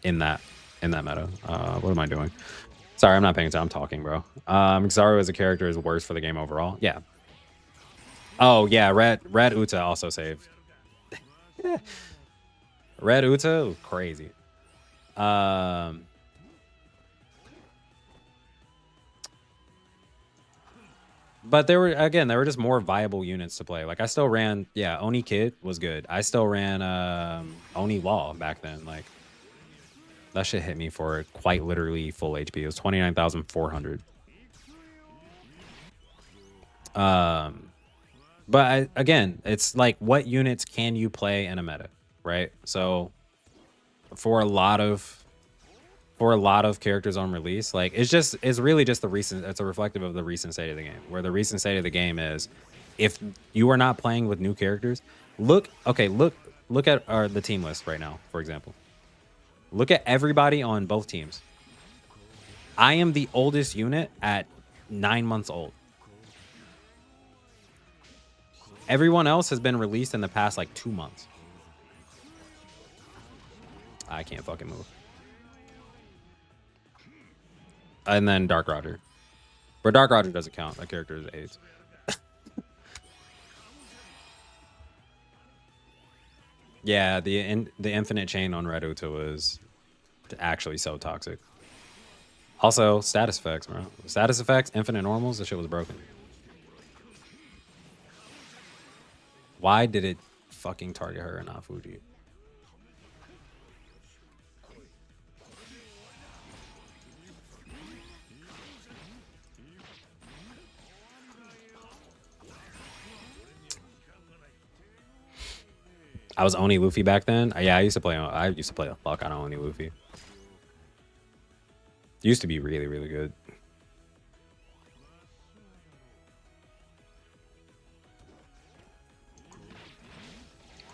in that meta. What am I doing? Sorry, I'm not paying attention. I'm talking, bro. Xaru as a character is worse for the game overall. Yeah. Oh yeah, Red Uta also saved. Red Uta was crazy. But there were just more viable units to play. Like I still ran, yeah, Oni Kid was good. I still ran Oni Law back then. Like that shit hit me for quite literally full HP. It was 29,400. But again, it's like what units can you play in a meta, right? So for a lot of characters on release, like it's really just it's a reflective of the recent state of the game, where the recent state of the game is if you are not playing with new characters, look at the team list right now, for example. Look at everybody on both teams. I am the oldest unit at 9 months old. Everyone else has been released in the past like 2 months. I can't fucking move. And then Dark Roger. But Dark Roger doesn't count. That character is AIDS. Yeah, the infinite chain on Red Uta was actually so toxic. Also, status effects, bro. Status effects, infinite normals, this shit was broken. Why did it fucking target her and not Fuji? I was Oni Luffy back then. Yeah, I used to play a fuck out of Oni Luffy. Used to be really, really good.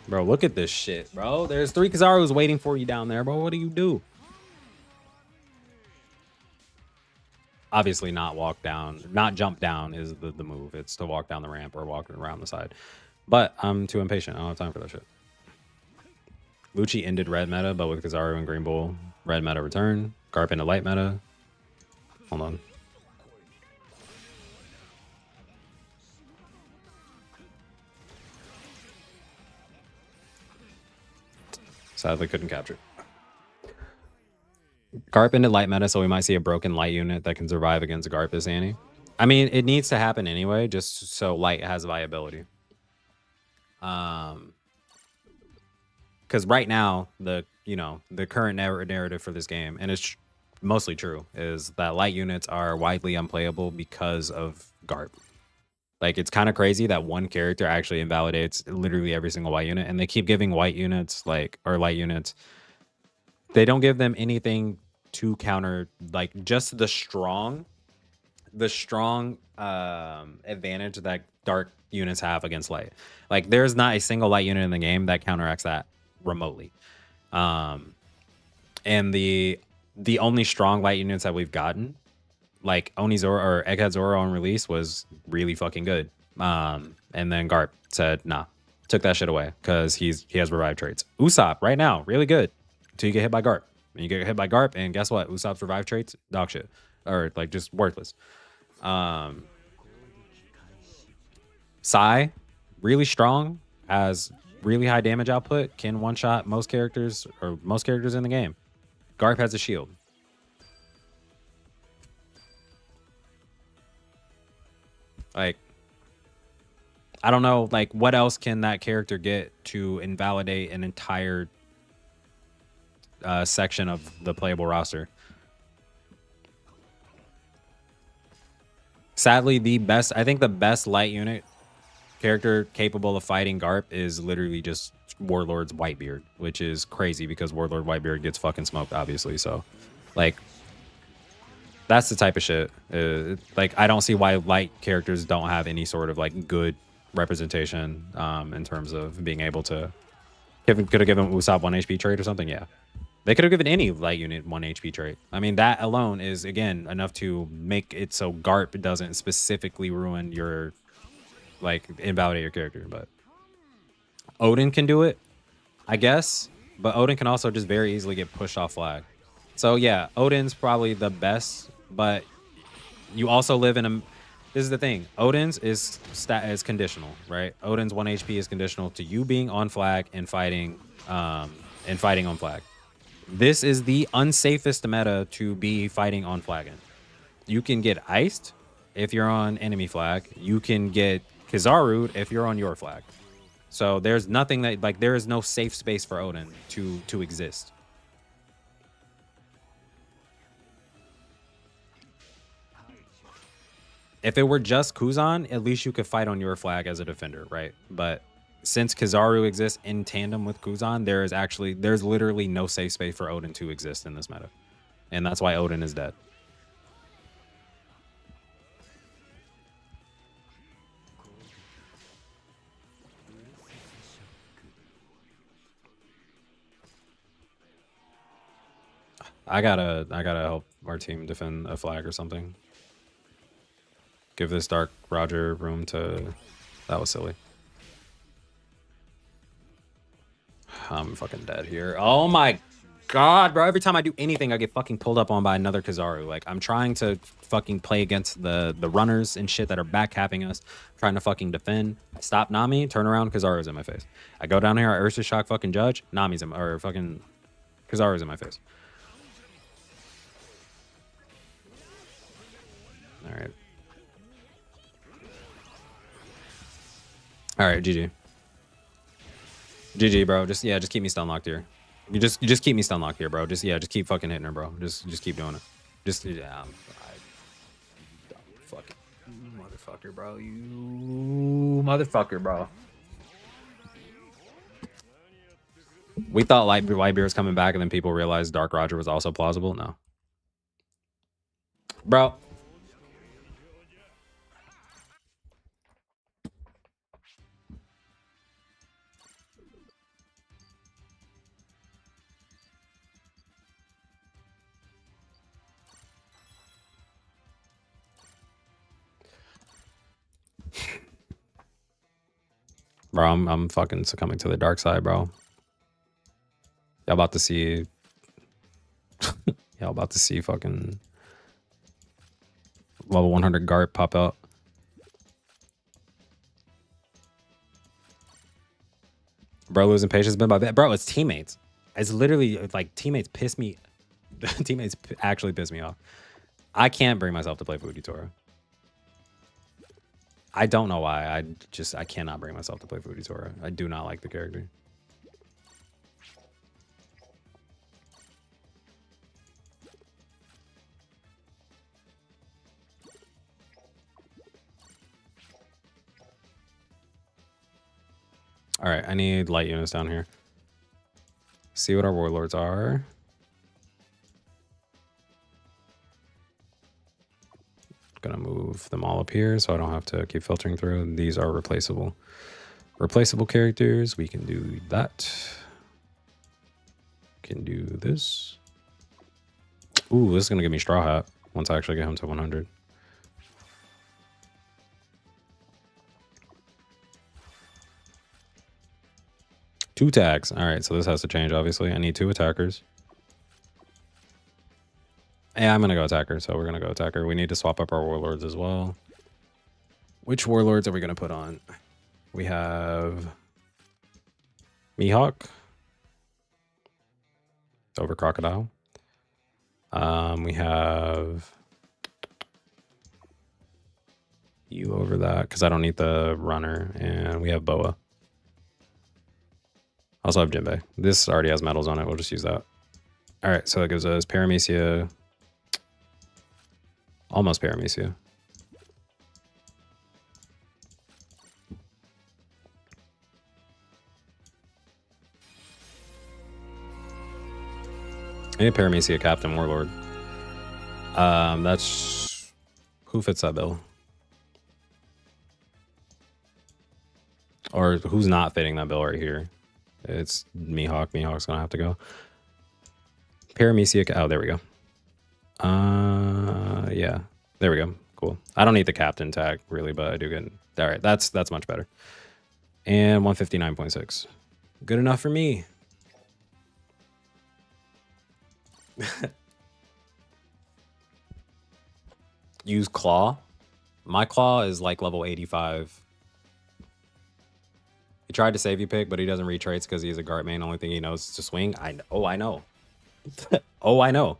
Bro, look at this shit, bro. There's 3 Kizarus waiting for you down there, bro. What do you do? Obviously not walk down, not jump down is the move. It's to walk down the ramp or walk around the side. But I'm too impatient. I don't have time for that shit. Lucci ended red meta, but with Kizaru and Green Bull, red meta return. Garp into light meta. Hold on. Sadly, couldn't capture it. Garp into light meta, so we might see a broken light unit that can survive against Garp this Annie. I mean, it needs to happen anyway, just so light has viability. Because right now, the current narrative for this game, and it's mostly true, is that light units are widely unplayable because of Garp. Like, it's kind of crazy that one character actually invalidates literally every single white unit, and they keep giving white units, or light units, they don't give them anything to counter, like, just the strong advantage that dark units have against light. Like, there's not a single light unit in the game that counteracts that remotely. And the only strong light units that we've gotten, like Onizora or Egghead Zoro on release, was really fucking good. And then Garp said, nah, took that shit away because he has revive traits. Usopp right now, really good until you get hit by Garp. And you get hit by Garp, and guess what? Usopp's revive traits, dog shit, or like just worthless. Sai, really strong, has really high damage output, can one shot most characters in the game. Garp has a shield. Like, I don't know, like, what else can that character get to invalidate an entire section of the playable roster? Sadly, I think the best light unit character capable of fighting Garp is literally just Warlord's Whitebeard, which is crazy because Warlord Whitebeard gets fucking smoked, obviously. So, like, that's the type of shit. Like, I don't see why light characters don't have any sort of like good representation in terms of being able to. Could have given Usopp 1 HP trait or something. Yeah, they could have given any light unit 1 HP trait. I mean, that alone is again enough to make it so Garp doesn't specifically ruin your, like, invalidate your character. But Odin can do it, I guess. But Odin can also just very easily get pushed off flag. So yeah, Odin's probably the best. But you also live in a. This is the thing. Odin's is conditional, right? Odin's 1 HP is conditional to you being on flag and fighting on flag. This is the unsafest meta to be fighting on flag in. You can get iced if you're on enemy flag. You can get Kizaru'd if you're on your flag. So there's nothing that, like, there is no safe space for Odin to exist. If it were just Kuzan, at least you could fight on your flag as a defender, right? But since Kizaru exists in tandem with Kuzan, there's literally no safe space for Odin to exist in this meta. And that's why Odin is dead. I gotta help our team defend a flag or something. Give this Dark Roger room to... That was silly. I'm fucking dead here. Oh my god, bro. Every time I do anything, I get fucking pulled up on by another Kizaru. Like, I'm trying to fucking play against the runners and shit that are backcapping us, trying to fucking defend. Stop Nami, turn around, Kizaru's in my face. I go down here, I Ursa Shock fucking Judge, fucking Kizaru's in my face. All right. All right, GG. GG, bro. Just keep me stun locked here. You just keep me stun locked here, bro. Just keep fucking hitting her, bro. Just keep doing it. Fucking motherfucker, bro. You motherfucker, bro. We thought Lightbeard was coming back, and then people realized Dark Roger was also plausible. No, bro. Bro, I'm fucking succumbing to the dark side, bro. Y'all about to see. Y'all about to see fucking level 100 Gart pop out. Bro, losing patience been my bad. Bro, it's teammates. It's literally like teammates piss me. Teammates actually piss me off. I can't bring myself to play Fujitora. I don't know why. I cannot bring myself to play Fujitora. I do not like the character. All right, I need light units down here. See what our warlords are. Gonna move them all up here so I don't have to keep filtering through. These are replaceable. Replaceable characters. We can do that. Can do this. Ooh, this is gonna give me Straw Hat once I actually get him to 100. Two tags. All right, so this has to change, obviously. I need 2 attackers. Yeah, I'm going to go attacker, so we're going to go attacker. We need to swap up our warlords as well. Which warlords are we going to put on? We have Mihawk over Crocodile. We have you over that because I don't need the runner, and we have Boa. Also have Jinbei. This already has metals on it. We'll just use that. All right, so that gives us Paramecia. Almost Paramecia. I need Paramecia Captain Warlord. That's... Who fits that bill? Or who's not fitting that bill right here? It's Mihawk. Mihawk's gonna have to go. Paramecia. Oh, there we go. Yeah. There we go. Cool. I don't need the captain tag really, but I do get. All right, that's much better. And 159.6. Good enough for me. Use claw. My claw is like level 85. He tried to save you pick, but he doesn't retrace because he's a guard main. Only thing he knows is to swing. I know. Oh, I know. Oh, I know.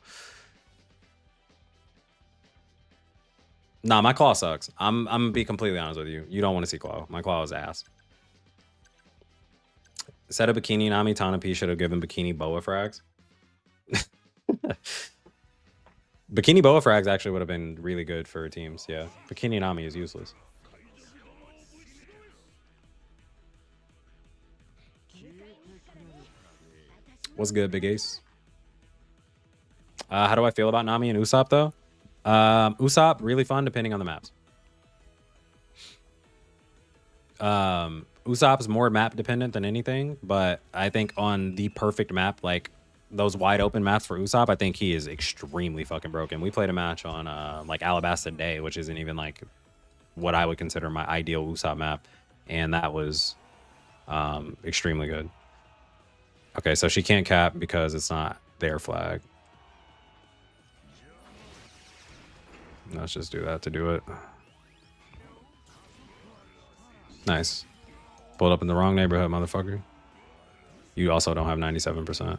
Nah, my claw sucks. I'm gonna be completely honest with you. You don't want to see claw. My claw is ass. Instead of Bikini Nami, Tanapi should have given Bikini Boa frags. Bikini Boa frags actually would have been really good for teams. Yeah, Bikini Nami is useless. What's good, Big Ace? How do I feel about Nami and Usopp, though? Usopp, really fun, depending on the maps. Usopp is more map dependent than anything, but I think on the perfect map, like those wide open maps for Usopp, I think he is extremely fucking broken. We played a match on like Alabasta Day, which isn't even like what I would consider my ideal Usopp map, and that was extremely good. Okay, so she can't cap because it's not their flag. Let's just do that to do it. Nice. Pulled up in the wrong neighborhood, motherfucker. You also don't have 97%.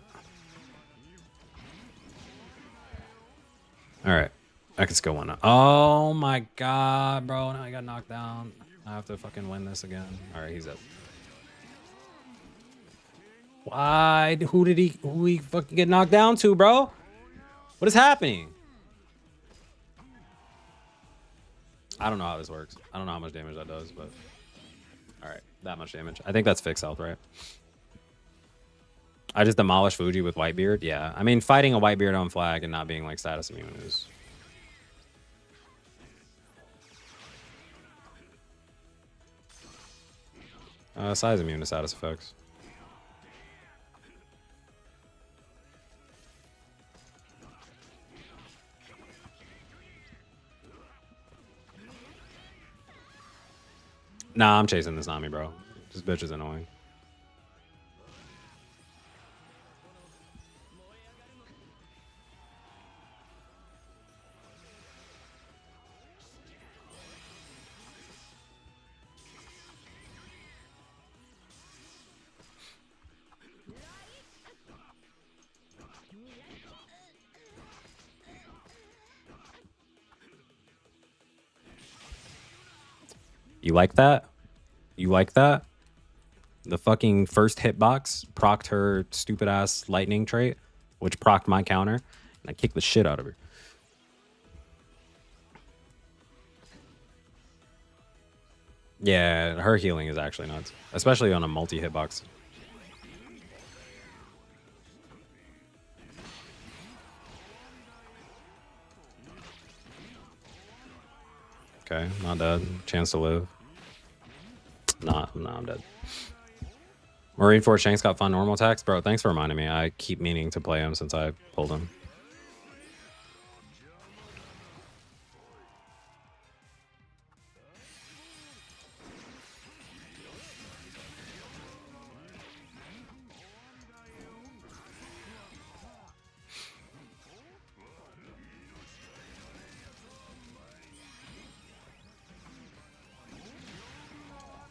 All right. I could still win it. Oh my god, bro. Now I got knocked down. I have to fucking win this again. Alright, he's up. Why? Who he fucking get knocked down to, bro? What is happening? I don't know how this works. I don't know how much damage that does, but alright, that much damage. I think that's fixed health, right? I just demolished Fuji with Whitebeard. Yeah, I mean, fighting a Whitebeard on flag and not being like status immune is... size immune to status effects. Nah, I'm chasing this Nami, bro. This bitch is annoying. You like that? You like that? The fucking first hitbox procced her stupid ass lightning trait, which procced my counter, and I kicked the shit out of her. Yeah, her healing is actually nuts, especially on a multi hitbox. Okay, not dead. Chance to live. Nah, I'm dead. Marineford Shanks got fun normal attacks. Bro, thanks for reminding me. I keep meaning to play him since I pulled him.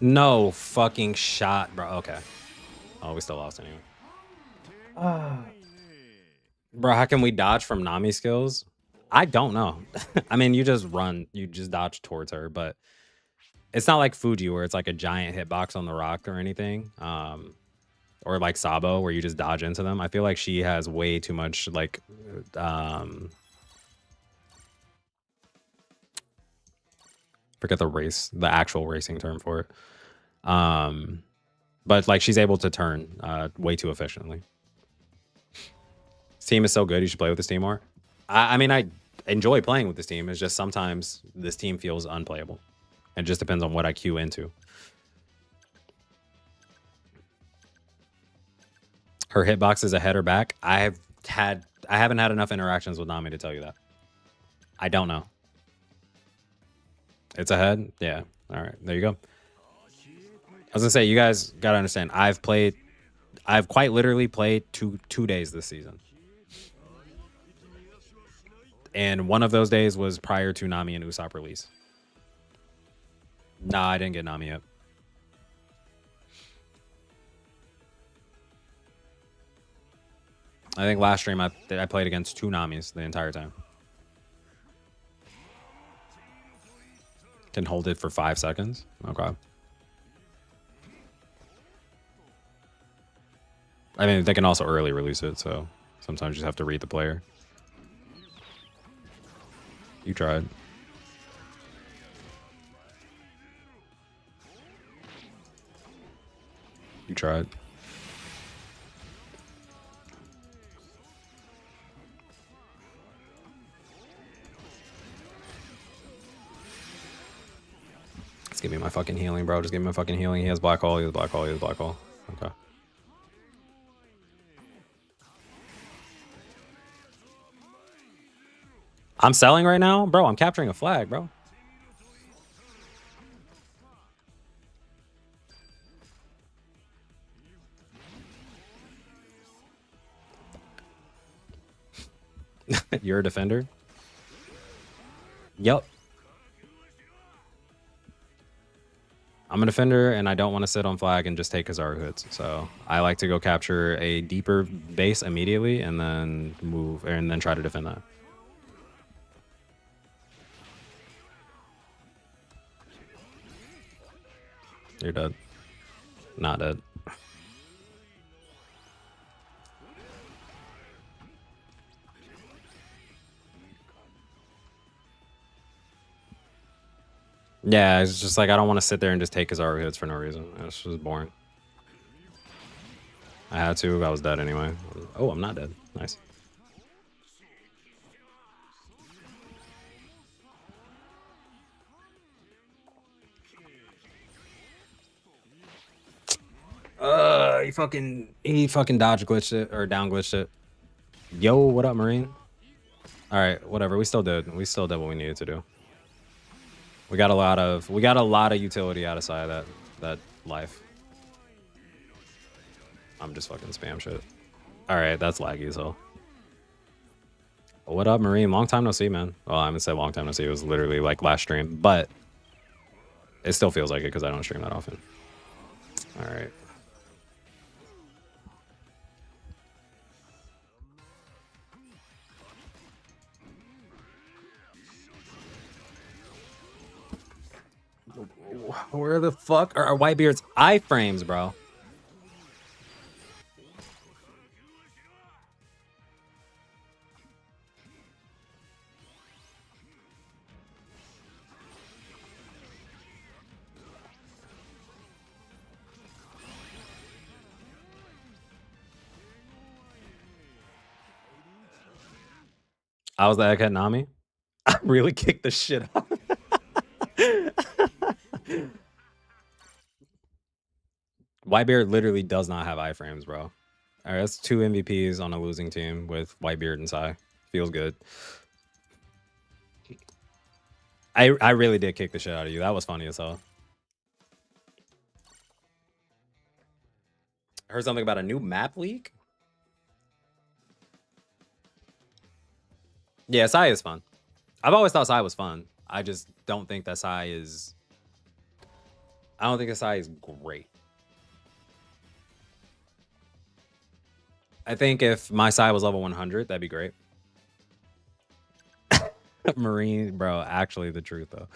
No fucking shot, bro. Okay. Oh, we still lost anyway. Bro, how can we dodge from Nami skills? I don't know. I mean, you just run. You just dodge towards her, but it's not like Fuji where it's like a giant hitbox on the rock or anything. Or like Sabo where you just dodge into them. I feel like she has way too much like forget the actual racing term for it. But like she's able to turn way too efficiently. This team is so good, you should play with this team more. I mean, I enjoy playing with this team. It's just sometimes this team feels unplayable. It just depends on what I queue into. Her hitbox is ahead or back. I haven't had enough interactions with Nami to tell you that. I don't know. It's ahead? Yeah. All right. There you go. I was gonna say, you guys gotta understand, I've quite literally played two days this season. And one of those days was prior to Nami and Usopp release. Nah, I didn't get Nami yet. I think last stream I played against 2 Namis the entire time. Can hold it for 5 seconds. Okay. I mean, they can also early release it, so sometimes you just have to read the player. You tried. You tried. Just give me my fucking healing, bro. Just give me my fucking healing. He has black hole. He has black hole. He has black hole. Okay. I'm selling right now? Bro, I'm capturing a flag, bro. You're a defender? Yep. I'm a defender, and I don't want to sit on flag and just take Kizaru hits. So I like to go capture a deeper base immediately and then move and then try to defend that. You're dead. Not dead. Yeah, it's just like I don't want to sit there and just take his art hits for no reason. It's just boring. I had to. I was dead anyway. Oh, I'm not dead. Nice. He fucking dodge glitched it or down glitched it. Yo, what up, Marine? All right, whatever. We still did what we needed to do. We got a lot of utility out of side of that life. I'm just fucking spam shit. All right, that's laggy as hell. What up, Marine? Long time no see, man. Well, I haven't said long time no see. It was literally like last stream, but it still feels like it because I don't stream that often. All right. Where the fuck are Whitebeard's iframes, bro? I was the egghead Nami. I really kicked the shit out of Whitebeard literally does not have iframes, bro. All right, that's 2 MVPs on a losing team with Whitebeard and Sai. Feels good. I really did kick the shit out of you. That was funny as hell. I heard something about a new map leak. Yeah, Sai is fun. I've always thought Sai was fun. I just don't think that Sai is... I don't think that Sai is great. I think if my Sai was level 100, that'd be great. Marine, bro, actually the truth, though.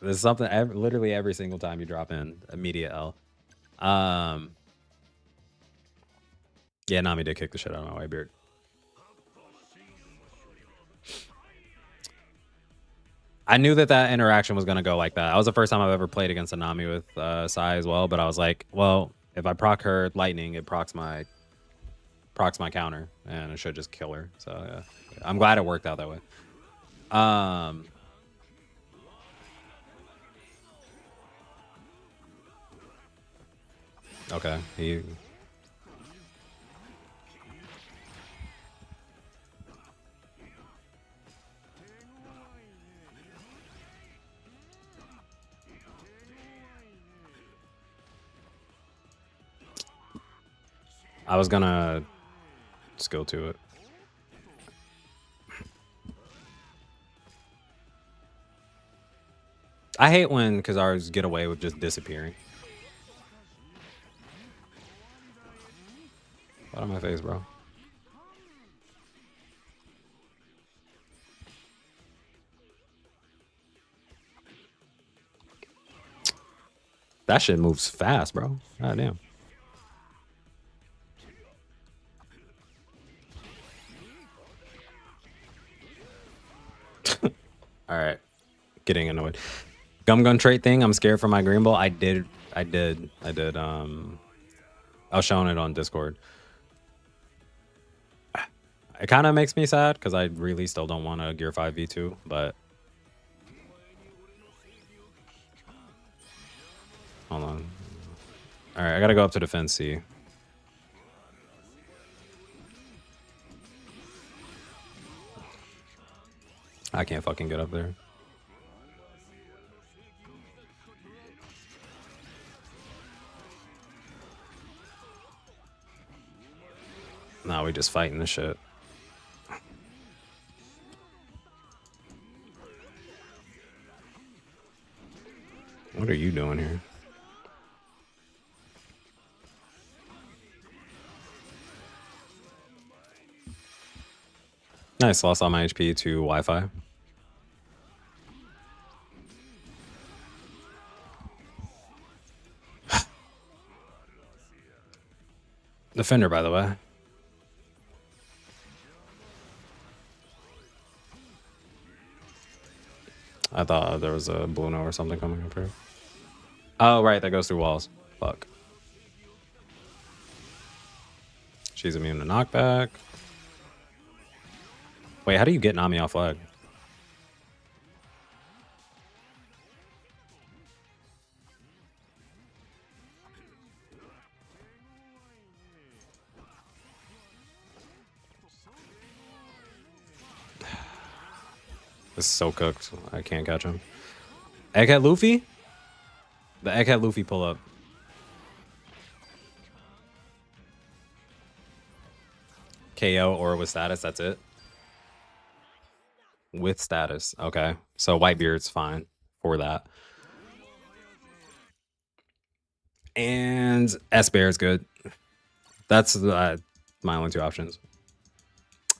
There's something, literally every single time you drop in, immediate L. Yeah, Nami did kick the shit out of my Whitebeard. I knew that interaction was going to go like that. That was the first time I've ever played against a Nami with Sai as well, but I was like, well, if I proc her lightning, it procs my counter, and it should just kill her. So yeah, I'm glad it worked out that way. Okay, I was gonna just go to it. I hate when Khazars get away with just disappearing. Out of my face, bro. That shit moves fast, bro. God damn. All right, getting annoyed. Gum gun trait thing. I'm scared for my green ball. I did. I was showing it on Discord. It kind of makes me sad because I really still don't want a Gear 5 V2, but hold on. All right, I gotta go up to defense C. I can't fucking get up there. Nah, we just fighting this shit. What are you doing here? Nice, lost all my HP to Wi-Fi. defender, by the way. I thought there was a Bluno or something coming up here. Oh, right, that goes through walls. Fuck. She's immune to knockback. Wait, how do you get Nami off flag? This is so cooked. I can't catch him. Egghead Luffy? The Egghead Luffy pull up. KO or with status, that's it. With status. Okay. So Whitebeard's fine for that. And S-Bear is good. That's my only two options.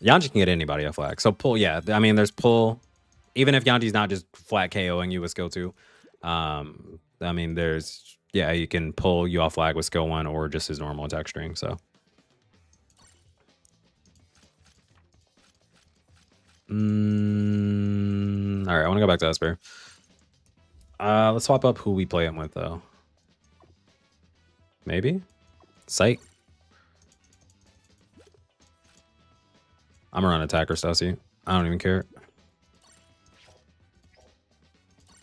Yanji can get anybody off flag. So pull, yeah. I mean, there's pull. Even if Yanji's not just flat KOing you with skill 2. I mean, there's, yeah, you can pull you off flag with skill 1 or just his normal attack string, so. All right, I want to go back to S-Bear. Let's swap up who we play him with, though. Maybe? Psych. I'm gonna run attacker, Stussy. I don't even care.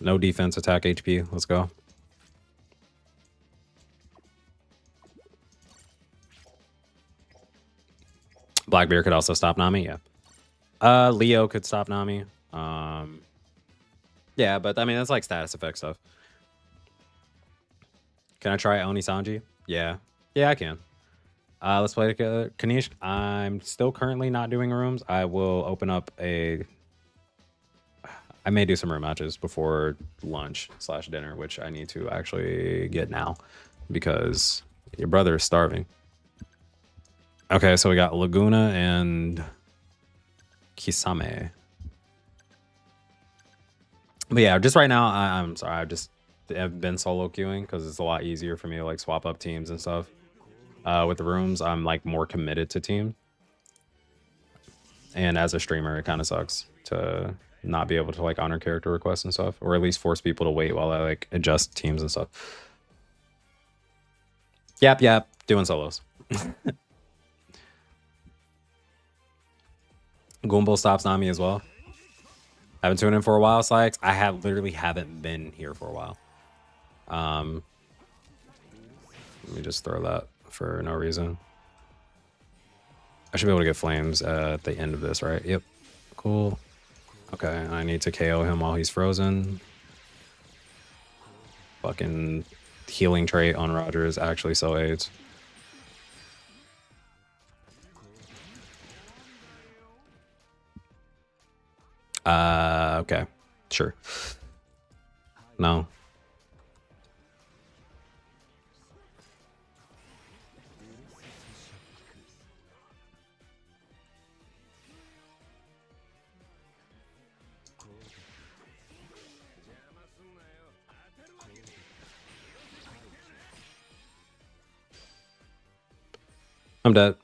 No defense, attack HP. Let's go. Blackbeard could also stop Nami, yeah. Leo could stop Nami. Yeah, but I mean, that's like status effect stuff. Can I try Oni Sanji? Yeah. Yeah, I can. Let's play together. Kanish, I'm still currently not doing rooms. I will open up a... I may do some room matches before lunch/dinner, which I need to actually get now because your brother is starving. Okay, so we got Laguna and Kisame. But yeah, just right now, I'm sorry. I've been solo queuing because it's a lot easier for me to like swap up teams and stuff. With the rooms, I'm like more committed to team. And as a streamer, it kind of sucks to not be able to like honor character requests and stuff, or at least force people to wait while I like adjust teams and stuff. Yap, doing solos. Goomble stops Nami as well. Haven't tuned in for a while, Sykes. I literally haven't been here for a while. Let me just throw that for no reason. I should be able to get flames at the end of this, right? Yep. Cool. Okay, I need to KO him while he's frozen. Fucking healing trait on Roger is actually so AIDS. Okay. Sure. No. I'm dead.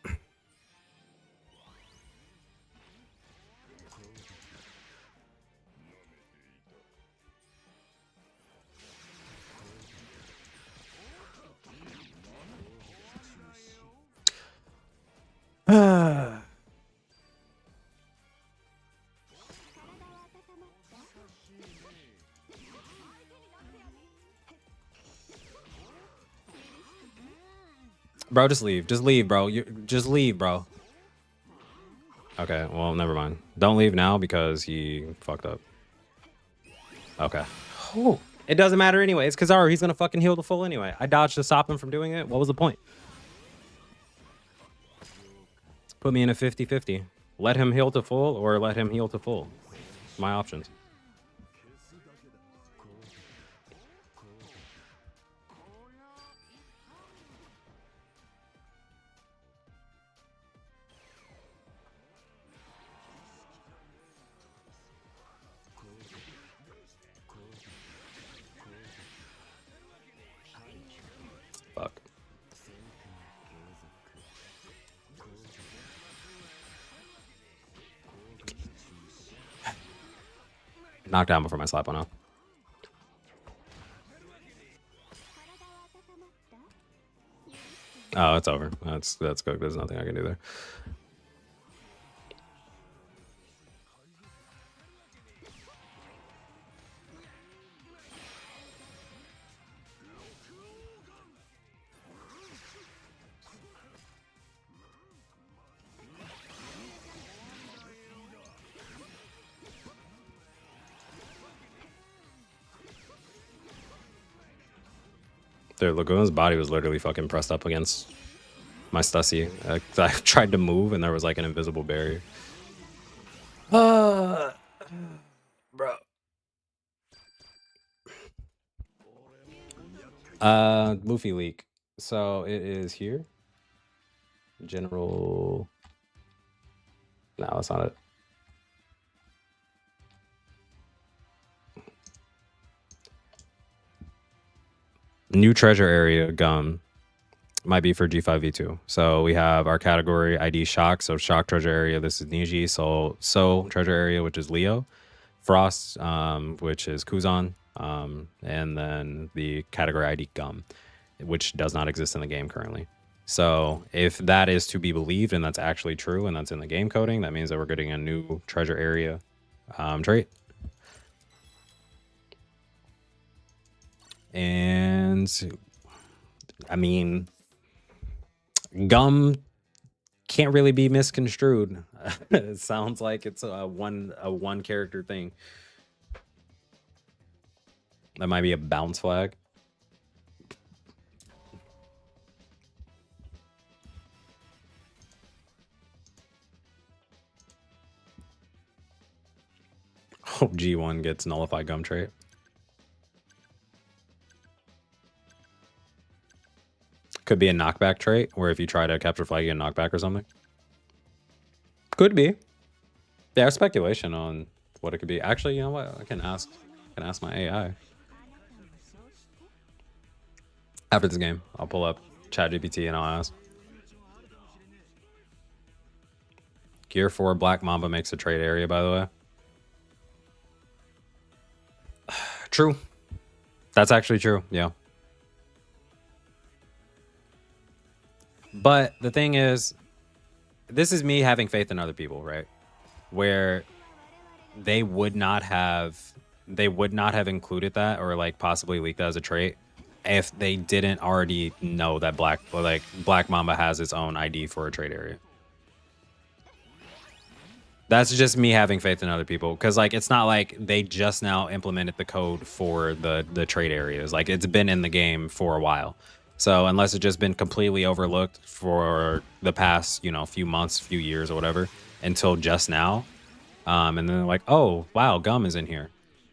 Bro, just leave. Just leave, bro. Just leave, bro. Okay, well, never mind. Don't leave now because he fucked up. Okay. Oh, it doesn't matter anyway. It's Kizaru. He's going to fucking heal the full anyway. I dodged to stop him from doing it. What was the point? Put me in a 50-50. Let him heal to full or let him heal to full. My options. Fuck. Knocked down before my slap went off. Oh, it's over. That's good. There's nothing I can do there. Dude, Lagoon's body was literally fucking pressed up against my Stussy. I tried to move and there was like an invisible barrier. Bro. Luffy leak. So it is here. General. No, that's not it. New treasure area gum might be for G5V2. So we have our category ID shock. So shock treasure area, this is Niji. So treasure area, which is Leo. Frost, which is Kuzan. And then the category ID gum, which does not exist in the game currently. So if that is to be believed and that's actually true and that's in the game coding, that means that we're getting a new treasure area trait. And I mean, gum can't really be misconstrued. It sounds like it's a one character thing. That might be a bounce flag. Hope G1 gets nullified gum trait. Could be a knockback trait, where if you try to capture flag, you get knockback or something. Could be. Yeah, speculation on what it could be. Actually, you know what? I can ask my AI. After this game, I'll pull up ChatGPT and I'll ask. Gear 4 Black Mamba makes a trade area, by the way. True. That's actually true, yeah. But the thing is, this is me having faith in other people, right? Where they would not have included that or like possibly leaked that as a trait if they didn't already know that Black Mamba has its own ID for a trade area. That's just me having faith in other people, because like it's not like they just now implemented the code for the trade areas. Like it's been in the game for a while. So unless it's just been completely overlooked for the past, you know, few months, few years or whatever, until just now. And then they're like, oh, wow, gum is in here.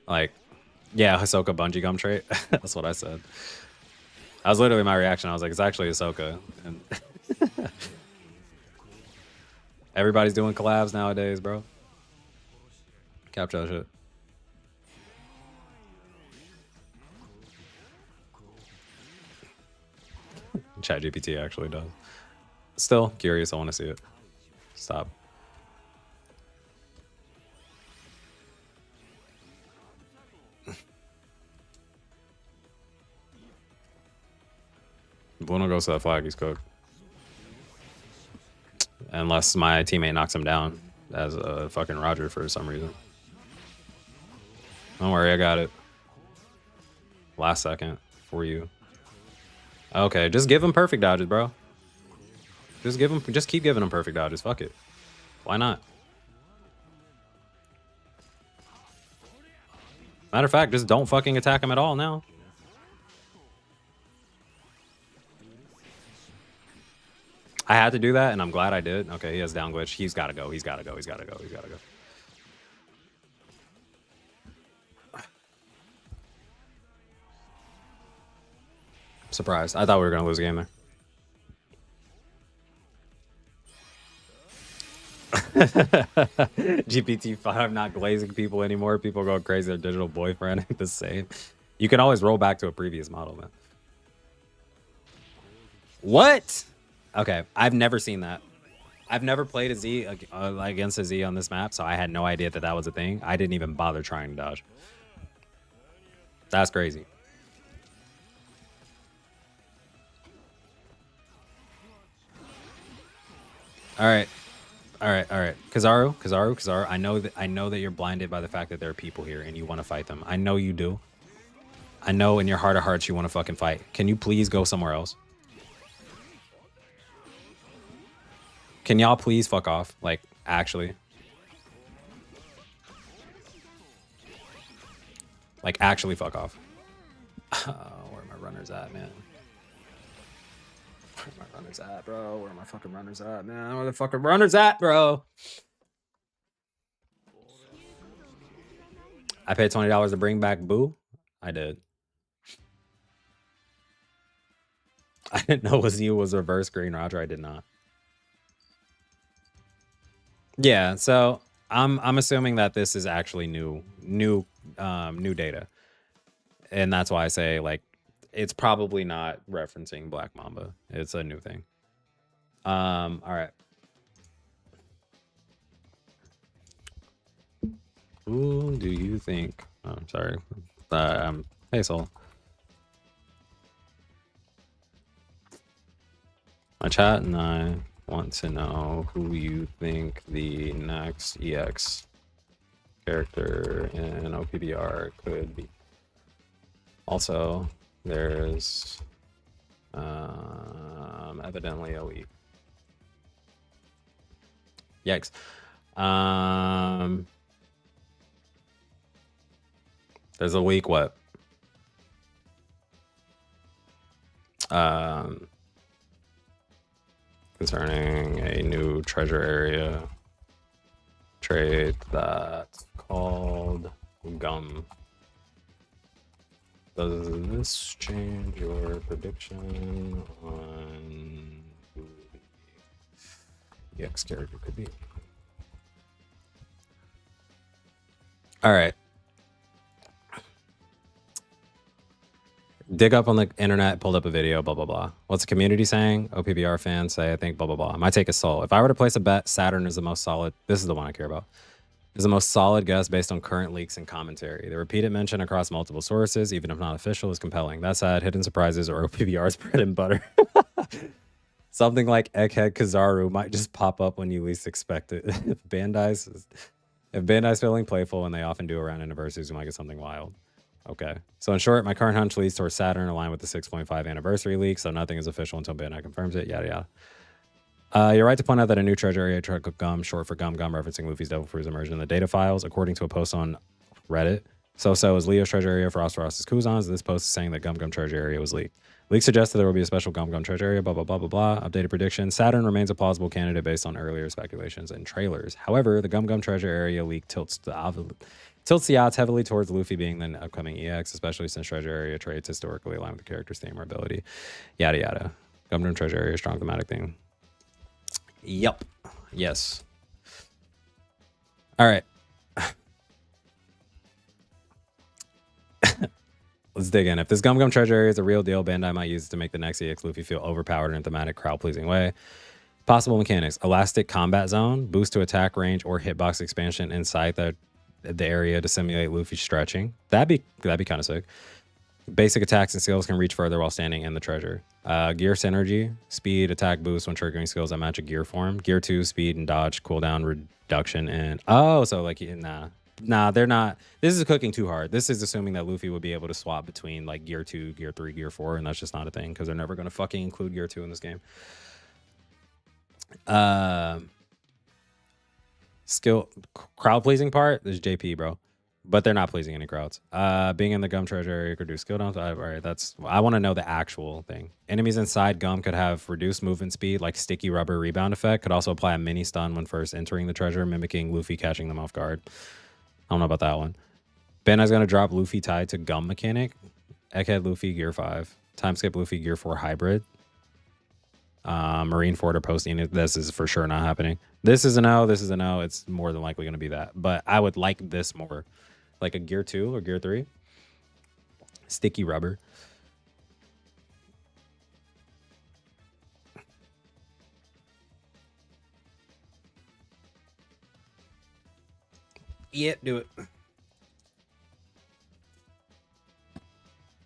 Like, yeah, Hisoka bungee gum trait. That's what I said. That was literally my reaction. I was like, it's actually Hisoka. And everybody's doing collabs nowadays, bro. Capture that shit. ChatGPT actually does. Still curious. I want to see it. Stop. Bruno goes to that flag, he's cooked. Unless my teammate knocks him down as a fucking Roger for some reason. Don't worry, I got it. Last second for you. Okay, just give him perfect dodges, bro. Just keep giving him perfect dodges. Fuck it. Why not? Matter of fact, just don't fucking attack him at all now. I had to do that, and I'm glad I did. Okay, he has down glitch. He's got to go. He's got to go. He's got to go. He's got to go. Surprised. I thought we were going to lose a game there. GPT-5 not glazing people anymore. People go crazy. Their digital boyfriend ain't the same. You can always roll back to a previous model, man. What? Okay, I've never seen that. I've never played a Z against a Z on this map, so I had no idea that that was a thing. I didn't even bother trying to dodge. That's crazy. All right. All right, all right. Kizaru. I know that you're blinded by the fact that there are people here and you want to fight them. I know you do. I know in your heart of hearts you want to fucking fight. Can you please go somewhere else? Can y'all please fuck off? Like, actually. Like, actually fuck off. Where are my runners at, man? Where are my runners at, bro? Where are my fucking runners at, man? Where the fucking runners at, bro? I paid $20 to bring back Boo. I did. I didn't know Z was reverse green Roger. I did not. Yeah, so I'm assuming that this is actually new data, and that's why I say like it's probably not referencing Black Mamba. It's a new thing. All right. Who do you think? Oh, I'm sorry. Hey, Soul. My chat and I want to know who you think the next EX character in OPBR could be. Also, there's evidently a leak. Yikes. There's a leak. What? Concerning a new treasure area trade that's called Gum. Does this change your prediction on who the EX character could be? All right. Dig up on the internet, pulled up a video, blah, blah, blah. What's the community saying? OPBR fans say, I think, blah, blah, blah. My take is Soul. If I were to place a bet, Saturn is the most solid. This is the one I care about. Is the most solid guess based on current leaks and commentary. The repeated mention across multiple sources, even if not official, is compelling. That said, hidden surprises or OPBR's bread and butter. Something like Egghead Kizaru might just pop up when you least expect it. If Bandai's feeling playful, and they often do around anniversaries, we might get something wild. Okay. So in short, my current hunch leads towards Saturn aligned with the 6.5 anniversary leak, so nothing is official until Bandai confirms it, yada yada. You're right to point out that a new treasure area truck of Gum, short for Gum Gum, referencing Luffy's Devil Fruits emerged in the data files, according to a post on Reddit. So is Leo's treasure area for Ross's Kuzans. This post is saying that Gum Gum treasure area was leaked. Leak suggests that there will be a special Gum Gum treasure area, blah, blah, blah, blah, blah. Updated prediction. Saturn remains a plausible candidate based on earlier speculations and trailers. However, the Gum Gum treasure area leak tilts the odds heavily towards Luffy being the upcoming EX, especially since treasure area traits historically align with the character's theme or ability. Yada, yada. Gum Gum treasure area, strong thematic theme. Yep. Yes. All right. Let's dig in. If this Gum Gum treasure area is a real deal, Bandai might use it to make the next EX Luffy feel overpowered in a thematic, crowd-pleasing way. Possible mechanics. Elastic combat zone, boost to attack range or hitbox expansion inside the area to simulate Luffy stretching. That'd be kind of sick. Basic attacks and skills can reach further while standing in the treasure. Gear synergy, speed, attack boost when triggering skills that match a gear form. Gear 2, speed and dodge, cooldown reduction, and so like nah, they're not. This is cooking too hard. This is assuming that Luffy would be able to swap between like gear 2, gear 3, gear 4, and that's just not a thing because they're never going to fucking include gear 2 in this game. Skill crowd pleasing part, there's JP, bro. But they're not pleasing any crowds. Being in the Gum treasure area could do skill downs. All right, I want to know the actual thing. Enemies inside Gum could have reduced movement speed, like sticky rubber rebound effect. Could also apply a mini stun when first entering the treasure, mimicking Luffy catching them off guard. I don't know about that one. Bandai's gonna drop Luffy tied to Gum mechanic. Egghead Luffy gear 5. Time skip Luffy gear 4 hybrid. Marine Ford or posting. This is for sure not happening. This is a no. This is a no. It's more than likely going to be that. But I would like this more. Like a gear 2 or gear 3. Sticky rubber. Yeah, do it.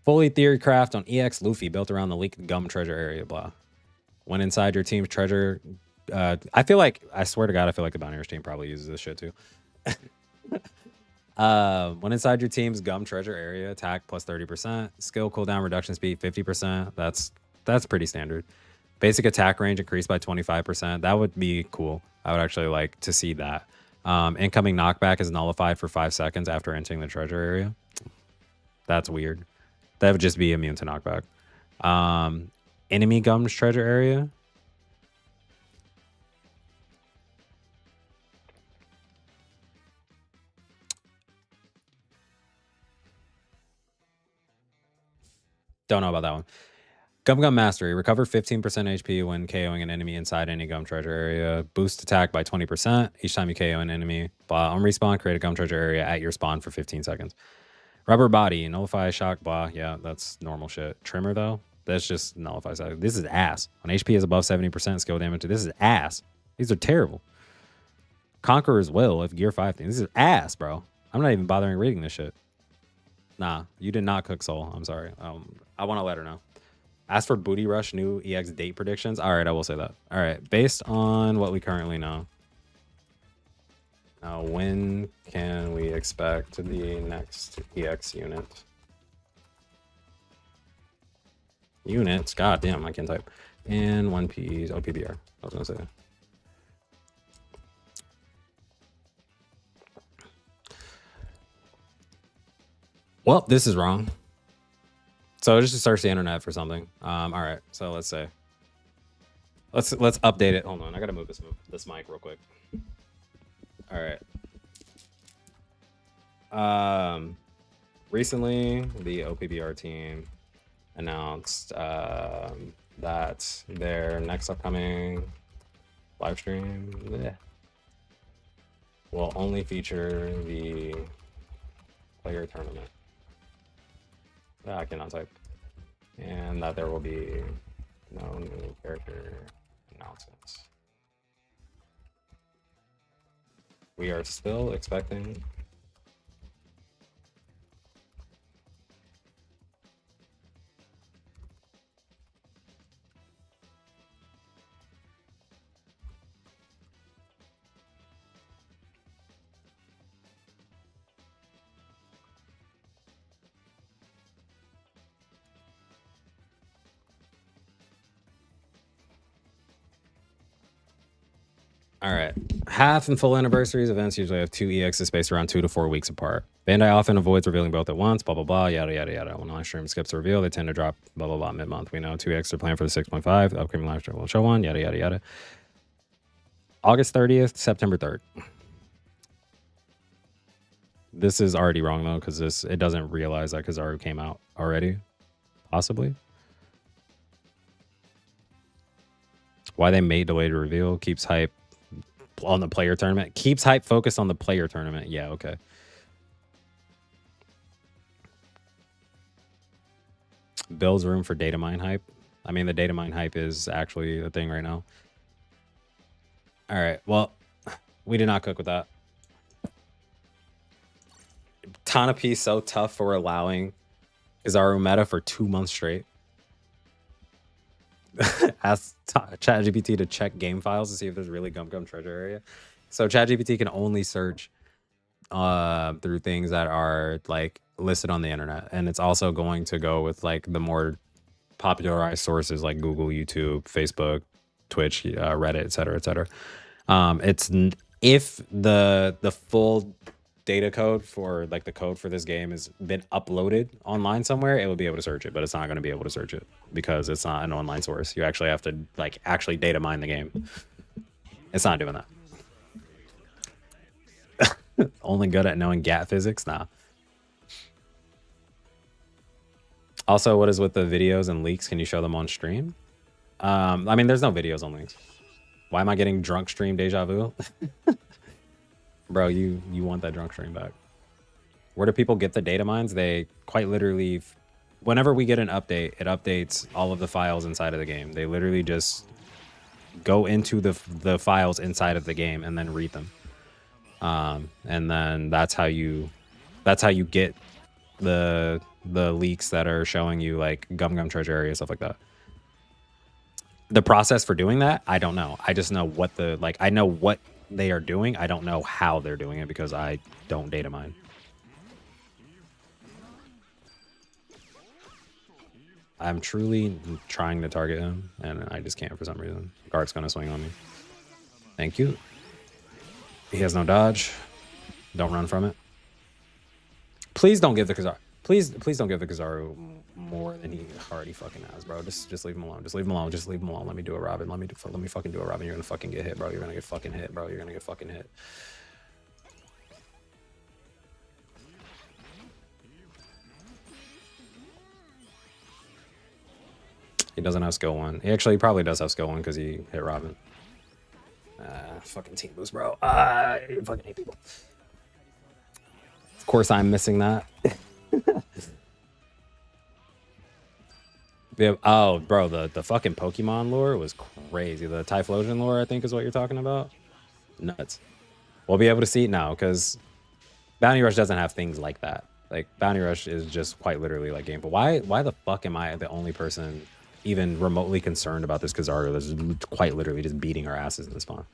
Fully theory craft on EX Luffy built around the leaked gum treasure area, blah. When inside your team's treasure, I feel like, I swear to God, I feel like the Bounty Rush team probably uses this shit too. When inside your team's gum treasure area, attack plus 30%, skill cooldown reduction speed 50%. That's pretty standard. Basic attack range increased by 25%. That would be cool. I would actually like to see that. Incoming knockback is nullified for 5 seconds after entering the treasure area. That's weird. That would just be immune to knockback. Enemy gums treasure area. Don't know about that one. Gum Mastery. Recover 15% HP when KOing an enemy inside any gum treasure area. Boost attack by 20% each time you KO an enemy. Blah. On respawn, create a gum treasure area at your spawn for 15 seconds. Rubber Body. Nullify shock. Blah. Yeah, that's normal shit. Trimmer, though. That's just nullifies. This is ass. When HP is above 70% skill damage, this is ass. These are terrible. Conqueror's Will, if gear 5 things. This is ass, bro. I'm not even bothering reading this shit. Nah, you did not cook Soul. I'm sorry. I want to let her know. Ask for Booty Rush new EX date predictions. All right, I will say that. All right, based on what we currently know. When can we expect the next EX unit? Units? God damn, I can't type. And 1P's OPBR. I was going to say. Well, this is wrong. So just search the internet for something. All right, so let's say. Let's update it. Hold on, I gotta move this mic real quick. All right. Recently, the OPBR team announced that their next upcoming live stream will only feature the player tournament. I cannot type. And that there will be no new character announcements. We are still expecting All right. Half and full anniversaries events usually have 2 EXs spaced around 2 to 4 weeks apart. Bandai often avoids revealing both at once, blah, blah, blah, yada, yada, yada. When live stream skips the reveal, they tend to drop, blah, blah, blah, mid-month. We know 2 EXs are planned for the 6.5. The upcoming live stream will show one, yada, yada, yada. August 30th, September 3rd. This is already wrong, though, because it doesn't realize that Kizaru came out already. Possibly. Why they made delayed reveal keeps hype on the player tournament. Keeps hype focused on the player tournament. Yeah, okay. Builds room for data mine hype. I mean, the data mine hype is actually a thing right now. All right, well, we did not cook with that. Tanape so tough for allowing Kizaru meta for 2 months straight. Ask ChatGPT to check game files to see if there's really Gum treasure area. So ChatGPT can only search through things that are like listed on the internet, and it's also going to go with like the more popularized sources like Google, YouTube, Facebook, Twitch, Reddit, etc., etc. It's if the full data code for like the code for this game has been uploaded online somewhere, it will be able to search it, but it's not going to be able to search it because it's not an online source. You actually have to like actually data mine the game. It's not doing that. Only good at knowing GAT physics? Nah. Also, what is with the videos and leaks? Can you show them on stream? I mean, there's no videos on leaks. Why am I getting drunk stream deja vu? Bro, you want that drunk stream back. Where do people get the data mines? They quite literally, whenever we get an update, it updates all of the files inside of the game. They literally just go into the files inside of the game and then read them. And then that's how you get the leaks that are showing you like Gum treasure area, stuff like that. The process for doing that, I don't know. I just know what I know what they are doing. I don't know how they're doing it because I don't data mine. I'm truly trying to target him, and I just can't for some reason. Guard's gonna swing on me. Thank you. He has no dodge. Don't run from it. Please don't give the Kizaru. Please don't give the Kizaru more than he already fucking has, bro. Just leave him alone. Just leave him alone. Just leave him alone. Let me do a Robin. Let me fucking do a Robin. You're gonna fucking get hit, bro. You're gonna get fucking hit, bro. You're gonna get fucking hit. He doesn't have skill 1. He actually probably does have skill 1 because he hit Robin. Fucking team boost, bro. I fucking hate people. Of course I'm missing that. Oh, bro, the fucking Pokemon lore was crazy. The Typhlosion lore, I think, is what you're talking about. Nuts. We'll be able to see it now because Bounty Rush doesn't have things like that. Like, Bounty Rush is just quite literally like game. But why the fuck am I the only person even remotely concerned about this Kizaru that's quite literally just beating our asses in the spawn?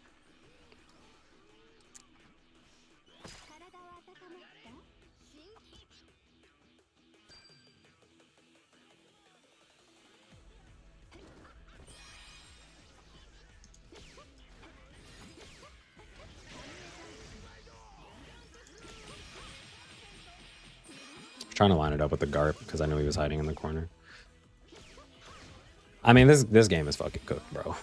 Trying to line it up with the Garp because I knew he was hiding in the corner. I mean, this game is fucking cooked, bro.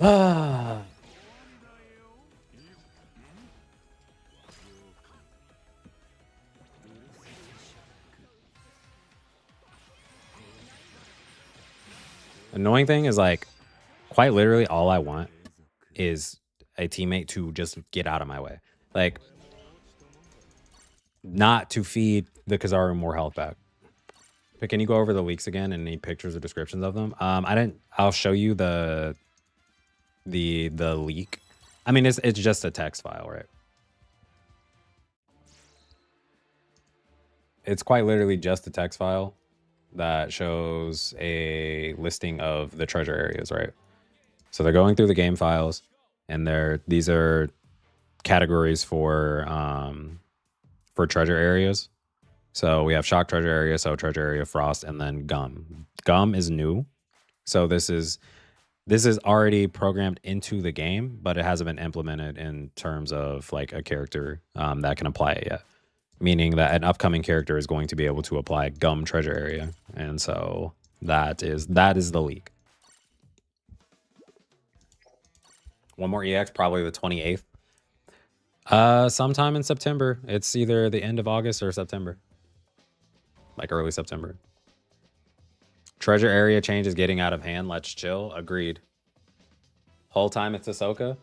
Ah. Annoying thing is like, quite literally all I want is a teammate to just get out of my way. Like, not to feed the Kizaru more health back. But can you go over the leaks again and any pictures or descriptions of them? I'll show you the leak. I mean, it's just a text file, right? It's quite literally just a text file that shows a listing of the treasure areas, right? So they're going through the game files, and these are categories for treasure areas. So we have shock treasure area, so treasure area, frost, and then gum. Gum is new, so this is already programmed into the game, but it hasn't been implemented in terms of like a character that can apply it yet. Meaning that an upcoming character is going to be able to apply gum treasure area, and so that is the leak. One more EX, probably the 28th. Sometime in September. It's either the end of August or September. Like early September. Treasure area change is getting out of hand. Let's chill. Agreed. Whole time it's Ahsoka.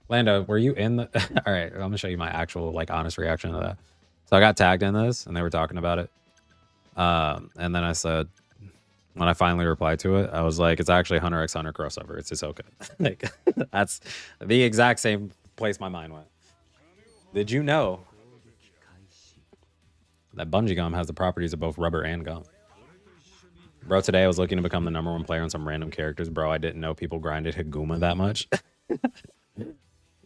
Lando, were you in the... All right, I'm gonna show you my actual like honest reaction to that. So I got tagged in this and they were talking about it. And then I said, when I finally replied to it, I was like, it's actually Hunter x Hunter crossover. It's Ahsoka. Like, that's the exact same place my mind went. Did you know that Bungee Gum has the properties of both rubber and gum? Bro, today I was looking to become the #1 player on some random characters. Bro, I didn't know people grinded Haguma that much.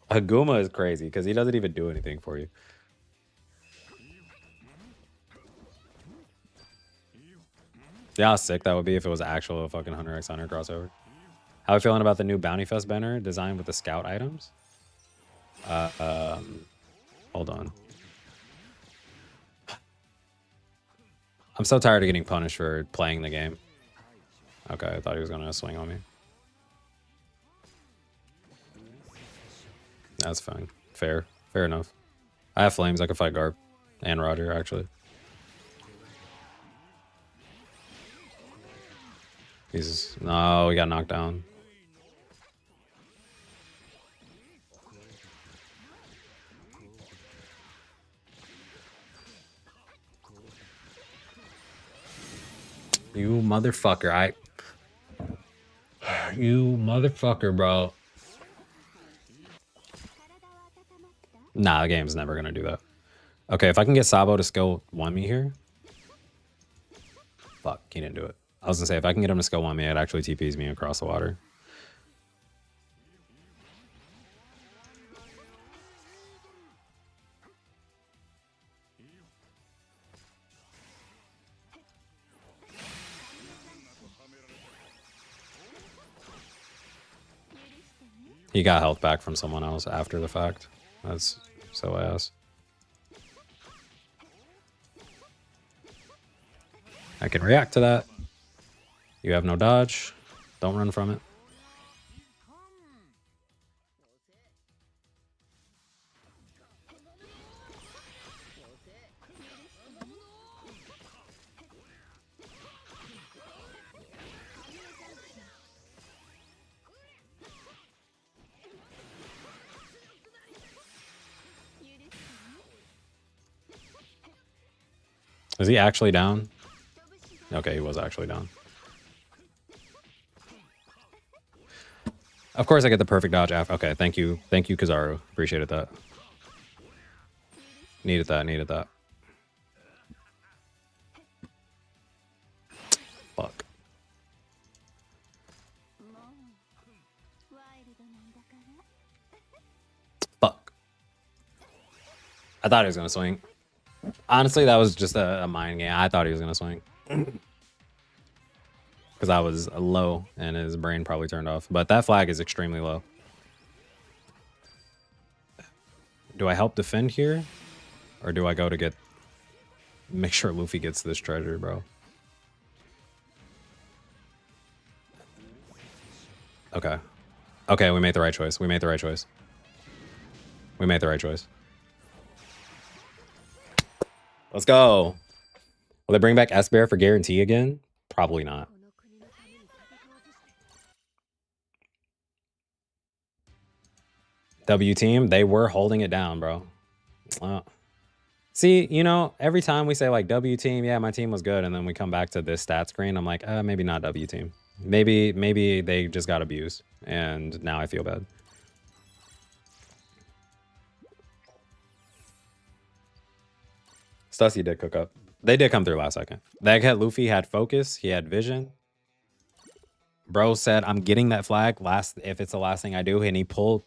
Haguma is crazy because he doesn't even do anything for you. Yeah, how sick that would be if it was actual fucking Hunter x Hunter crossover. How are you feeling about the new Bounty Fest banner designed with the scout items? Hold on. I'm so tired of getting punished for playing the game. Okay, I thought he was gonna swing on me. That's fine. Fair enough. I have flames. I can fight Garp and Roger, actually. No, we got knocked down. You motherfucker. You motherfucker, bro. Nah, the game's never gonna do that. Okay, if I can get Sabo to skill 1 me here. Fuck, he didn't do it. I was gonna say, if I can get him to skill 1 me, it actually TPs me across the water. He got health back from someone else after the fact. That's so ass. I can react to that. You have no dodge. Don't run from it. Is he actually down? Okay, he was actually down. Of course I get the perfect dodge after. Okay, thank you. Thank you, Kizaru. Appreciated that. Needed that, needed that. Fuck. Fuck. I thought he was gonna swing. Honestly, that was just a mind game. I thought he was gonna swing. Because I was low and his brain probably turned off. But that flag is extremely low. Do I help defend here? Or do I go to get... Make sure Luffy gets this treasure, bro. Okay. Okay, we made the right choice. We made the right choice. We made the right choice. Let's go. Will they bring back S-Bear for guarantee again? Probably not. W team, they were holding it down, bro. See, you know, every time we say like W team, yeah, my team was good, and then we come back to this stat screen, I'm like, maybe not W team. Maybe they just got abused, and now I feel bad. Stussy did cook up. They did come through last second. The Egghead Luffy had focus. He had vision. Bro said, I'm getting that flag if it's the last thing I do. And he pulled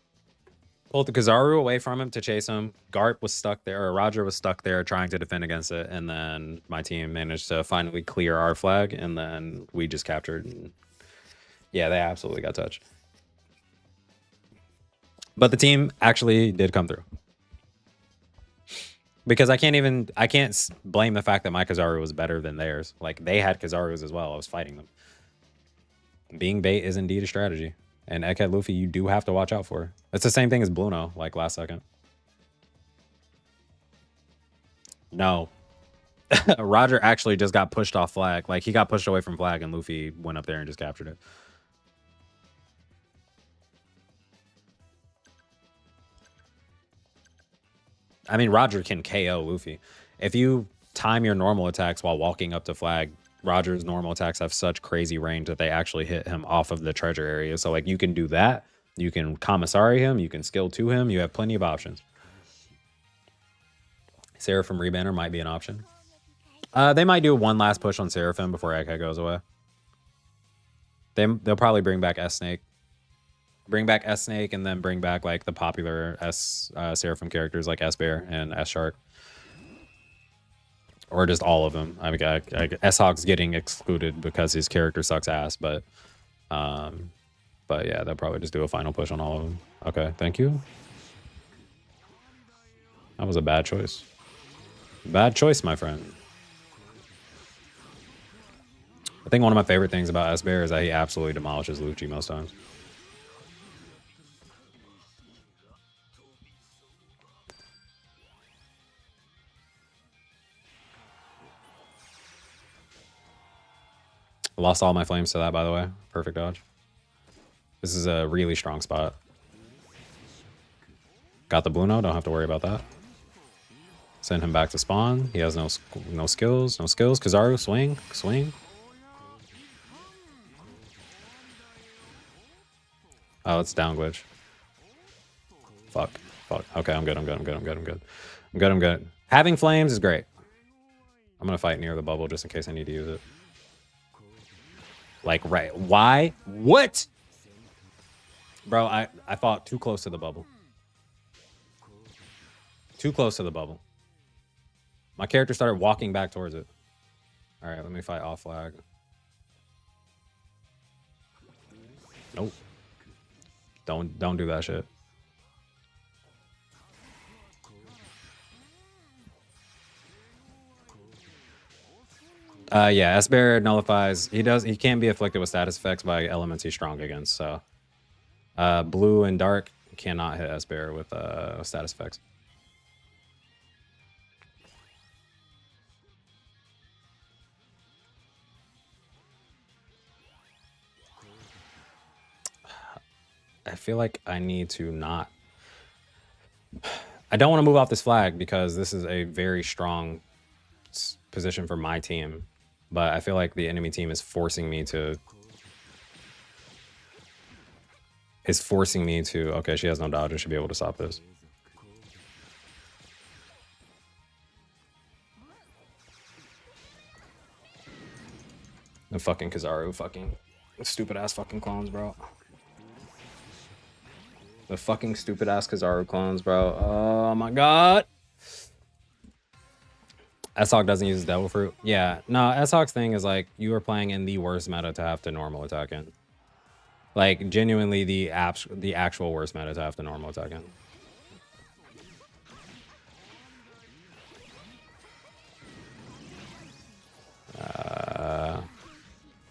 the Kizaru away from him to chase him. Garp was stuck there, or Roger was stuck there trying to defend against it. And then my team managed to finally clear our flag. And then we just captured. And yeah, they absolutely got touched. But the team actually did come through. Because I can't blame the fact that my Kizaru was better than theirs. Like, they had Kizarus as well. I was fighting them. Being bait is indeed a strategy. And Egghead Luffy, you do have to watch out for. It's the same thing as Bluno, like last second. No. Roger actually just got pushed off flag. Like, he got pushed away from flag, and Luffy went up there and just captured it. I mean, Roger can KO Luffy. If you time your normal attacks while walking up to flag, Roger's normal attacks have such crazy range that they actually hit him off of the treasure area. So, like, you can do that. You can commissary him. You can skill to him. You have plenty of options. Seraphim Rebanner might be an option. They might do one last push on Seraphim before Egghead goes away. They'll probably bring back S-Snake. Bring back S-Snake and then bring back, like, the popular Seraphim characters like S-Bear and S-Shark. Or just all of them. I mean, S-Hawk's getting excluded because his character sucks ass, but yeah, they'll probably just do a final push on all of them. Okay, thank you. That was a bad choice. Bad choice, my friend. I think one of my favorite things about S-Bear is that he absolutely demolishes Lucci most times. Lost all my flames to that, by the way. Perfect dodge. This is a really strong spot. Got the Bluno, don't have to worry about that. Send him back to spawn. He has no skills. No skills. Kizaru, swing. Swing. Oh, it's down glitch. Fuck. Fuck. Okay, I'm good. I'm good. I'm good. I'm good. I'm good. I'm good. I'm good. Having flames is great. I'm gonna fight near the bubble just in case I need to use it. Like, right. Why? What? Bro, I fought too close to the bubble. Too close to the bubble. My character started walking back towards it. All right, let me fight off flag. Nope. Don't do that shit. Yeah, S-Bear nullifies. He can be afflicted with status effects by elements he's strong against. So, blue and dark cannot hit S-Bear with status effects. I feel like I need to not. I don't want to move off this flag because this is a very strong position for my team, but I feel like the enemy team is forcing me to. Okay, she has no dodge. I should be able to stop this. The fucking Kizaru fucking stupid ass fucking clones, bro. The fucking stupid ass Kizaru clones, bro. Oh my god. S-Hawk doesn't use Devil Fruit. Yeah, no, S-Hawk's thing is like you are playing in the worst meta to have to normal attack in. Like genuinely the actual worst meta to have to normal attack in.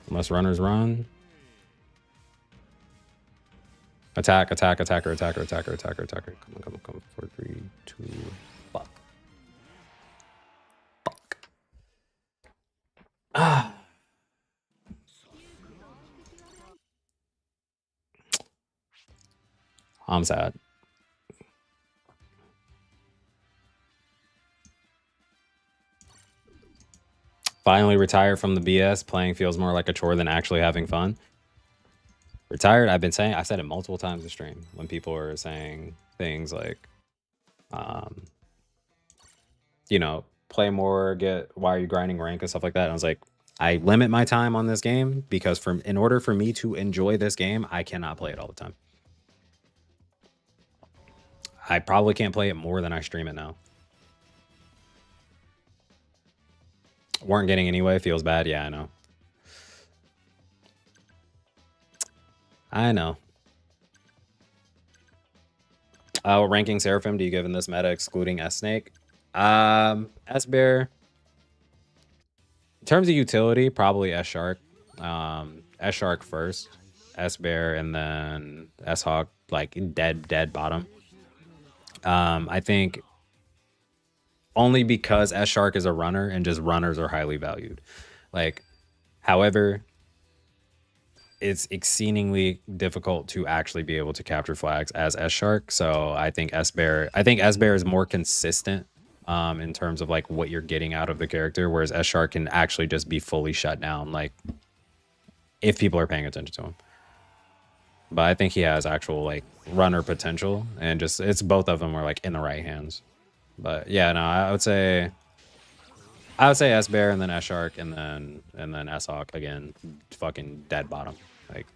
Unless runners run. Attack, attack, attacker, attacker, attacker, attacker, attacker. Come on, come on, come on. 4, 3, 2, fuck. Fuck. Ah. I'm sad. Finally retired from the BS. Playing feels more like a chore than actually having fun. Retired, I've said it multiple times in stream when people are saying things like, you know, play more, why are you grinding rank and stuff like that. And I was like, I limit my time on this game because in order for me to enjoy this game, I cannot play it all the time. I probably can't play it more than I stream it now. Weren't getting anyway, feels bad. Yeah, I know. I know. What ranking Seraphim do you give in this meta excluding S-Snake? S-Bear. In terms of utility, probably S-Shark. S-Shark first. S-Bear and then S-Hawk, like dead bottom. I think only because S-Shark is a runner and just runners are highly valued. Like, however, it's exceedingly difficult to actually be able to capture flags as S-Shark. So I think S-Bear is more consistent in terms of like what you're getting out of the character, whereas S-Shark can actually just be fully shut down, like if people are paying attention to him. But I think he has actual like runner potential, and just it's both of them are like in the right hands. But yeah, no, I would say S-Bear and then S-Shark and then S-Hawk again, fucking dead bottom. Like,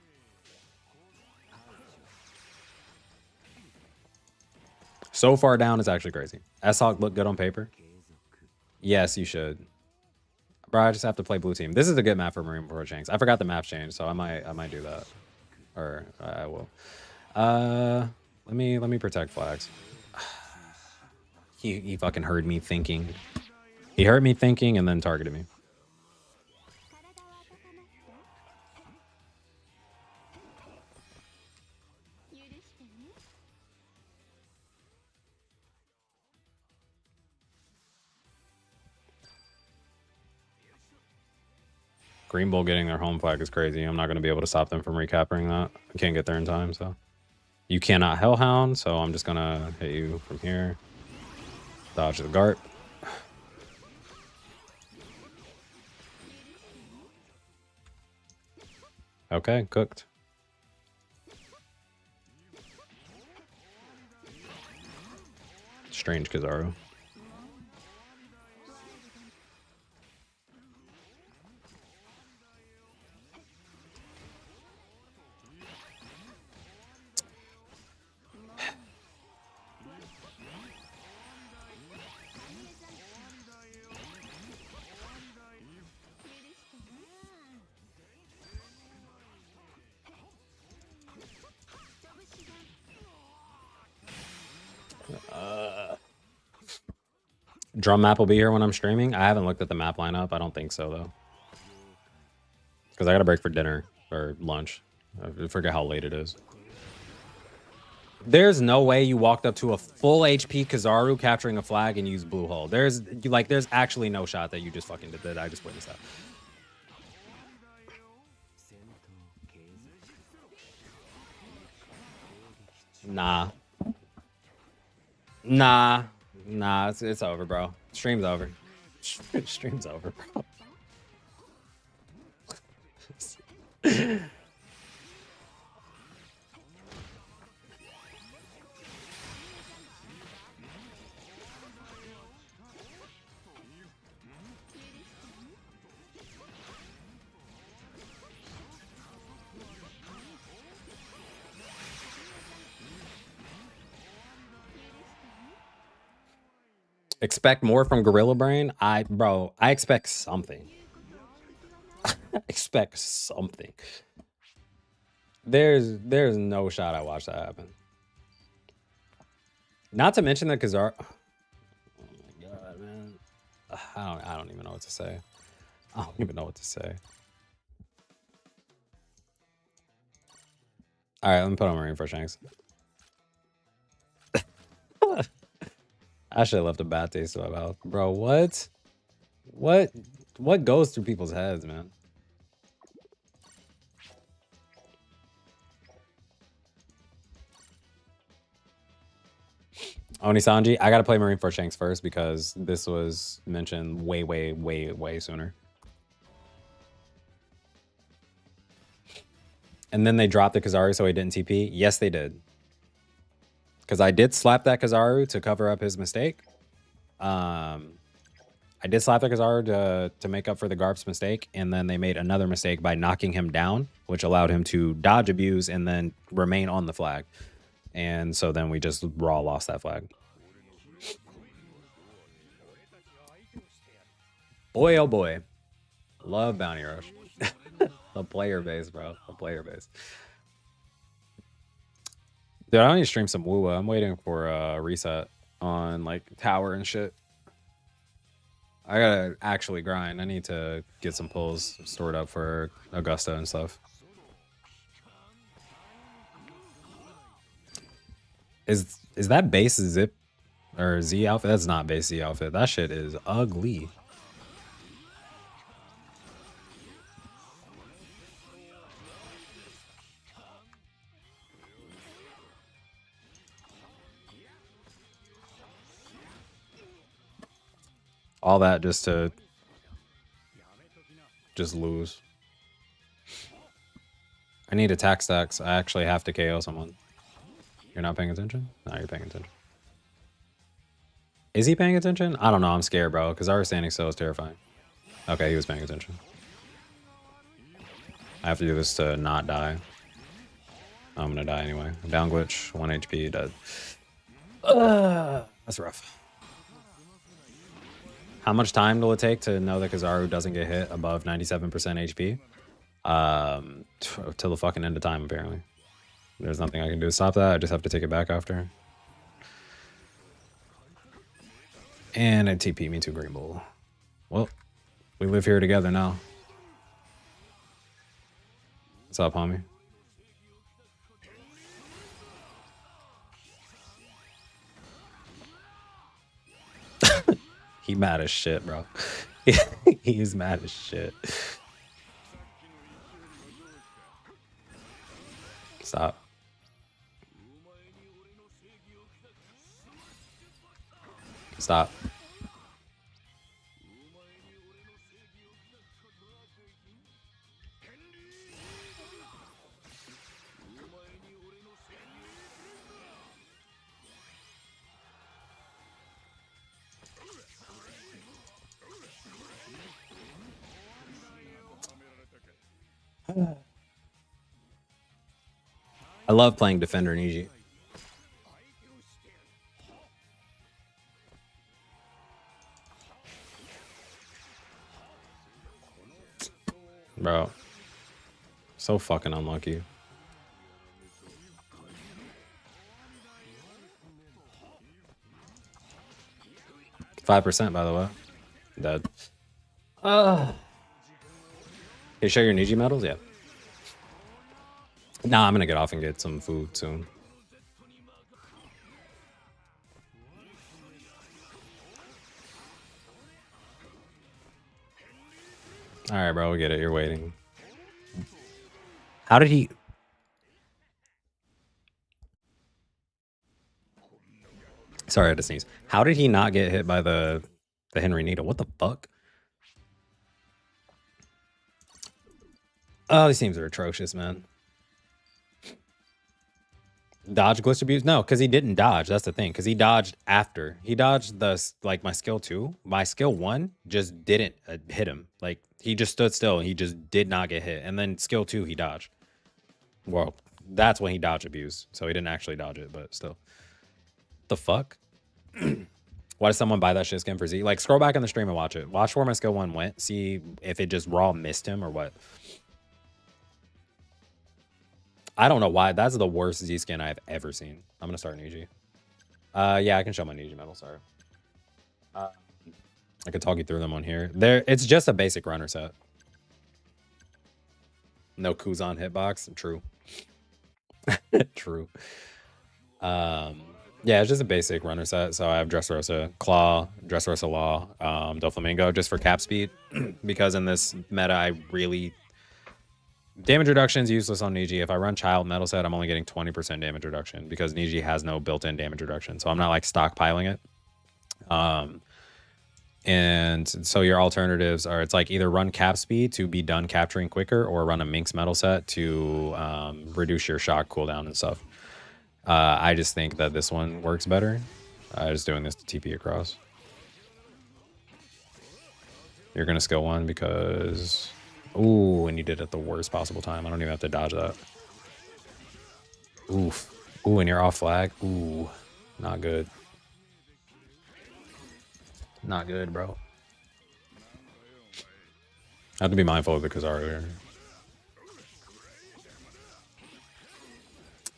so far down is actually crazy. S-Hawk look good on paper. Yes, you should. Bro, I just have to play blue team. This is a good map for Marine Pro Shanks. I forgot the map change, so I might do that. Or I will. Let me protect flags. He fucking heard me thinking. He heard me thinking and then targeted me. Green Bull getting their home flag is crazy. I'm not going to be able to stop them from recapping that. I can't get there in time, so. You cannot Hellhound, so I'm just going to hit you from here. Dodge the Garp. Okay, cooked. strange Kizaru. Drum map will be here when I'm streaming. I haven't looked at the map lineup. I don't think so, though. Because I got to break for dinner or lunch. I forget how late it is. There's no way you walked up to a full HP Kizaru capturing a flag and used blue hole. There's actually no shot that you just fucking did that. I just witnessed that. Nah, it's over, bro. Stream's over. Stream's over, bro. Expect more from Gorilla Brain? Bro, I expect something. I expect something. There's no shot I watch that happen. Not to mention that Kizaru. Oh my god, man. I don't even know what to say. I don't even know what to say. All right, let me put on Marine for Shanks. I should have left a bad taste in my mouth. Bro, what? What goes through people's heads, man? Onisanji, I gotta play Marine for Shanks first because this was mentioned way sooner. And then they dropped the Kizaru so he didn't TP. Yes, they did. Because I did slap that Kizaru to cover up his mistake. I did slap the Kizaru to make up for the Garp's mistake, and then they made another mistake by knocking him down, which allowed him to dodge abuse and then remain on the flag. And so then we just raw lost that flag. Boy, oh boy. Love Bounty Rush. The player base, bro. The player base. Dude, I need to stream some Woo. I'm waiting for a reset on like tower and shit. I gotta actually grind. I need to get some pulls stored up for Augusta and stuff. Is that base zip or Z outfit? That's not base Z outfit. That shit is ugly. All that just to lose. I need attack stacks. I actually have to KO someone. You're not paying attention? No, you're paying attention. Is he paying attention? I don't know. I'm scared, bro, because our standing still is terrifying. Okay, he was paying attention. I have to do this to not die. I'm gonna die anyway. Down glitch, 1 HP, dead. That's rough. How much time will it take to know that Kizaru doesn't get hit above 97% HP? Till the fucking end of time, apparently. There's nothing I can do to stop that. I just have to take it back after. And it TP me to Green Bull. Well, we live here together now. What's up, homie? He mad as shit, bro. He's mad as shit. Stop. Stop. I love playing Defender and EG. Bro. So fucking unlucky. %, by the way. Dead. Can you show your Niji medals? Yeah. Nah, I'm gonna get off and get some food soon. Alright, bro, we get it. You're waiting. How did he... Sorry, I had to sneeze. How did he not get hit by the Henry Needle? What the fuck? Oh, these teams are atrocious, man. Dodge glitch abuse? No, because he didn't dodge. That's the thing. Because he dodged after. He dodged the, like, my skill 2. My skill 1 just didn't hit him. Like, he just stood still. And he just did not get hit. And then skill 2, he dodged. Well, that's when he dodge abused. So he didn't actually dodge it, but still. The fuck? Why did someone buy that shit skin for Z? Like, scroll back in the stream and watch it. Watch where my skill 1 went. See if it just raw missed him or what. I don't know why. That's the worst Z skin I've ever seen. I'm gonna start an EG. Yeah, I can show my Niji medal. Sorry. I could talk you through them on here. It's just a basic runner set. No Kuzan hitbox. True. True. Yeah, it's just a basic runner set. So I have Dressrosa, Claw, Dressrosa Law, Doflamingo just for cap speed. Because in this meta, I really... Damage reduction is useless on Niji. If I run Child Metal Set, I'm only getting 20% damage reduction because Niji has no built-in damage reduction. So I'm not like stockpiling it. And so your alternatives are, it's like either run cap speed to be done capturing quicker or run a Minx Metal Set to reduce your shock cooldown and stuff. I just think that this one works better. Just doing this to TP across. You're going to skill 1 because... Ooh, and you did it at the worst possible time. I don't even have to dodge that. Oof. Ooh, and you're off flag. Ooh, not good. Not good, bro. I have to be mindful of the Kazaru.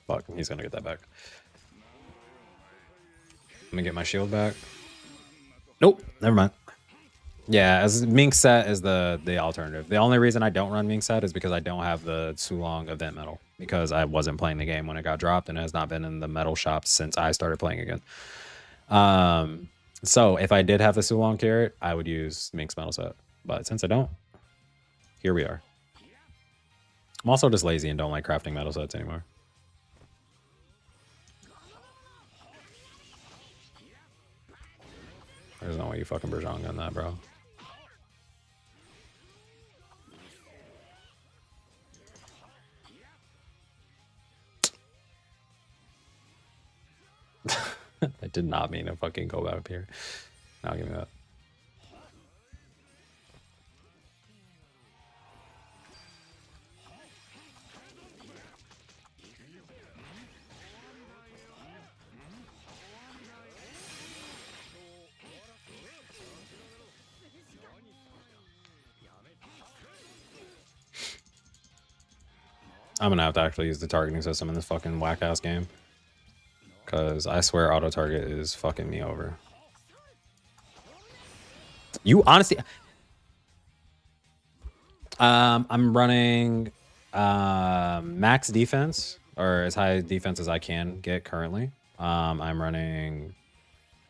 Fuck, he's gonna get that back. Let me get my shield back. Nope, never mind. Yeah, as Mink set is the alternative. The only reason I don't run Mink set is because I don't have the Sulong event medal because I wasn't playing the game when it got dropped and it has not been in the metal shop since I started playing again. So if I did have the Sulong carrot, I would use Mink's metal set. But since I don't, here we are. I'm also just lazy and don't like crafting metal sets anymore. There's no way you fucking Bergeron on that, bro. I did not mean to fucking go back up here. Now give me that. I'm gonna have to actually use the targeting system in this fucking whack-ass game. Because I swear auto-target is fucking me over. You honestly... I'm running max defense, or as high defense as I can get currently. I'm running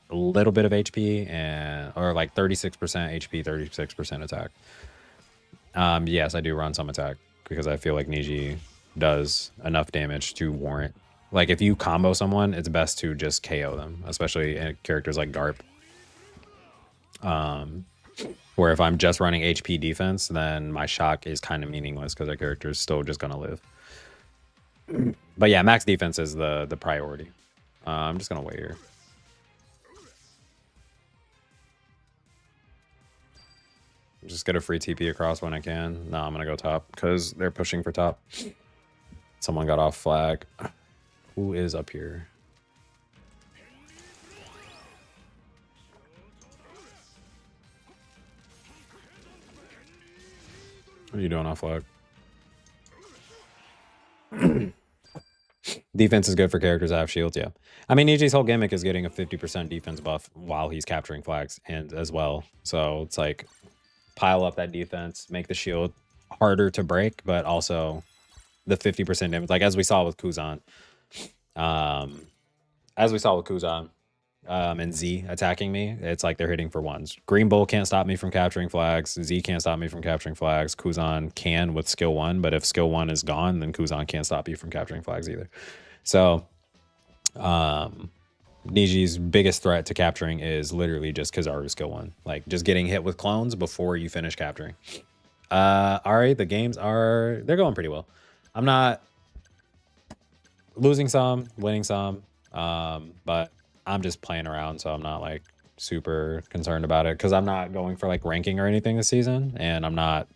a little bit of HP, or like 36% HP, 36% attack. Yes, I do run some attack, because I feel like Niji does enough damage to warrant. Like, if you combo someone, it's best to just KO them, especially in characters like Garp. Where if I'm just running HP defense, then my shock is kind of meaningless because that character is still just going to live. But yeah, max defense is the priority. I'm just going to wait here. Just get a free TP across when I can. No, I'm gonna go top because they're pushing for top. Someone got off flag. Who is up here? What are you doing off flag? Defense is good for characters that have shields, yeah. I mean, EG's whole gimmick is getting a 50% defense buff while he's capturing flags and as well. So it's like pile up that defense, make the shield harder to break, but also the 50% damage. Like as we saw with Kuzan. And Z attacking me, it's like they're hitting for ones. Green Bull can't stop me from capturing flags. Z can't stop me from capturing flags. Kuzan can with skill 1, but if skill 1 is gone, then Kuzan can't stop you from capturing flags either. So Niji's biggest threat to capturing is literally just Kizaru's skill 1. Like just getting hit with clones before you finish capturing. Alright, the games they're going pretty well. I'm not losing some, winning some, but I'm just playing around, so I'm not like super concerned about it because I'm not going for like ranking or anything this season, and I'm not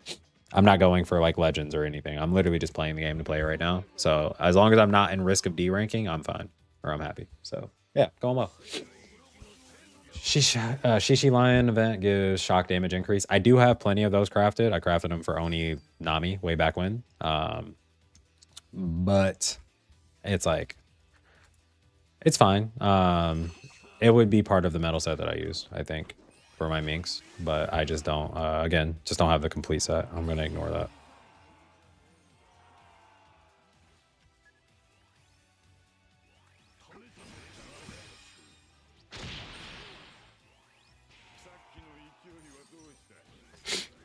going for like legends or anything. I'm literally just playing the game to play it right now. So as long as I'm not in risk of deranking, I'm fine, or I'm happy. So yeah, going well. Shishi Lion event gives shock damage increase. I do have plenty of those crafted. I crafted them for Oni Nami way back when. But it's like, it's fine. It would be part of the metal set that I use, I think, for my minks. But I just don't, again, just don't have the complete set. I'm going to ignore that.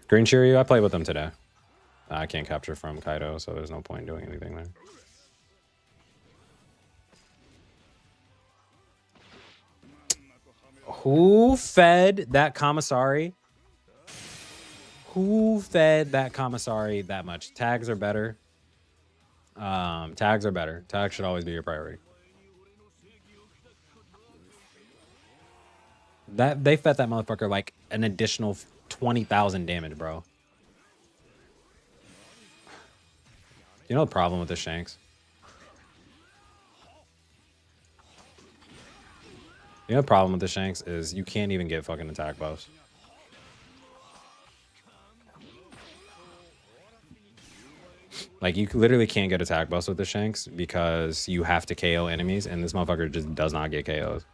Green Shiryu, I played with them today. I can't capture from Kaido, so there's no point in doing anything there. Who fed that commissary? Who fed that commissary that much? Tags are better. Tags are better. Tags should always be your priority. They fed that motherfucker like an additional 20,000 damage, bro. You know the problem with the Shanks? You know the problem with the Shanks is you can't even get fucking attack buffs. Like, you literally can't get attack buffs with the Shanks because you have to KO enemies, and this motherfucker just does not get KOs.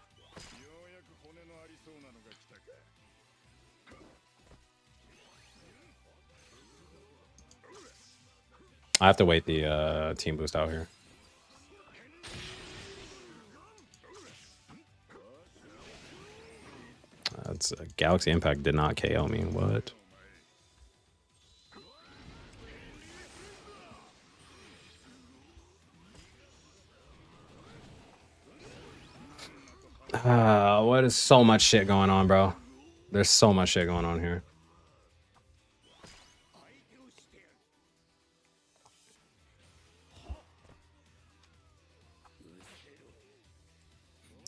I have to wait the team boost out here. That's Galaxy Impact did not KO me. What? What is so much shit going on, bro? There's so much shit going on here.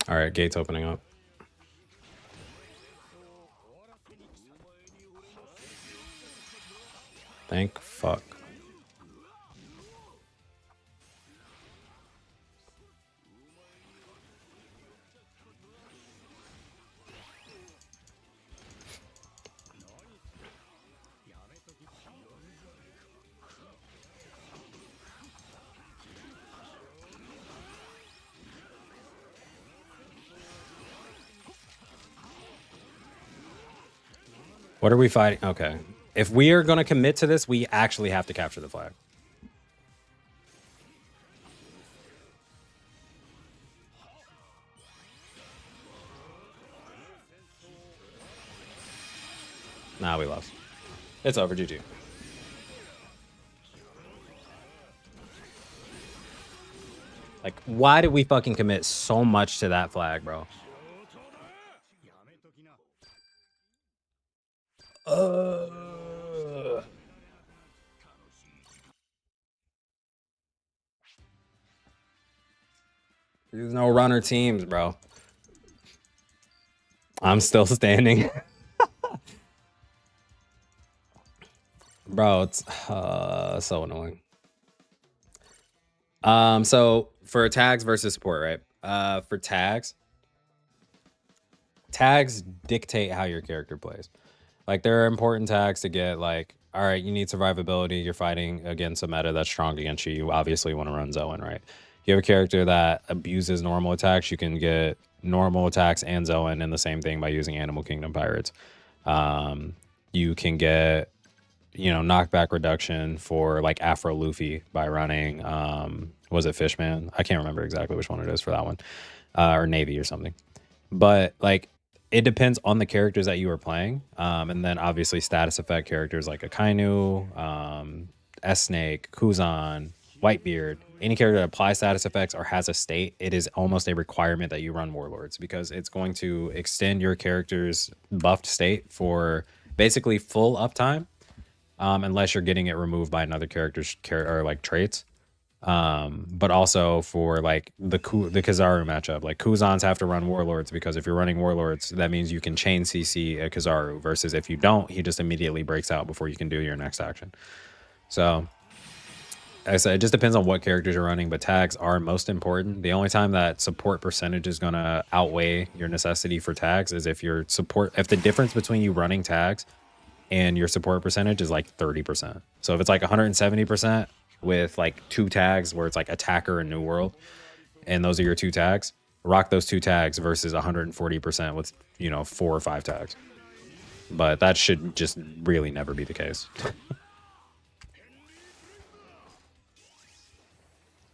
All right, gates opening up. Thank fuck. What are we fighting? Okay. If we are going to commit to this, we actually have to capture the flag. Nah, we lost. It's over, GG. Like, why did we fucking commit so much to that flag, bro? There's no runner teams, bro. I'm still standing. Bro, it's so annoying. So for tags versus support, right? For tags dictate how your character plays. Like, there are important tags to get, like, all right, you need survivability. You're fighting against a meta that's strong against you. You obviously want to run Zoan, right? If you have a character that abuses normal attacks, you can get normal attacks and Zoan in the same thing by using Animal Kingdom Pirates. You can get, you know, knockback reduction for like Afro Luffy by running, was it Fishman? I can't remember exactly which one it is for that one, or Navy or something. But like, it depends on the characters that you are playing. And then obviously status effect characters like Akainu, S-Snake, Kuzan, Whitebeard, any character that applies status effects or has a state, it is almost a requirement that you run Warlords, because it's going to extend your character's buffed state for basically full uptime, unless you're getting it removed by another character's or like traits. But also for like the Kizaru matchup, like Kuzans have to run Warlords, because if you're running Warlords, that means you can chain CC a Kizaru, versus if you don't, he just immediately breaks out before you can do your next action. So like I said, it just depends on what characters you're running, but tags are most important. The only time that support percentage is going to outweigh your necessity for tags is if if the difference between you running tags and your support percentage is like 30%. So if it's like 170% with like 2 tags where it's like attacker and New World, and those are your 2 tags, rock those 2 tags versus 140% with, you know, 4 or 5 tags. But that should just really never be the case.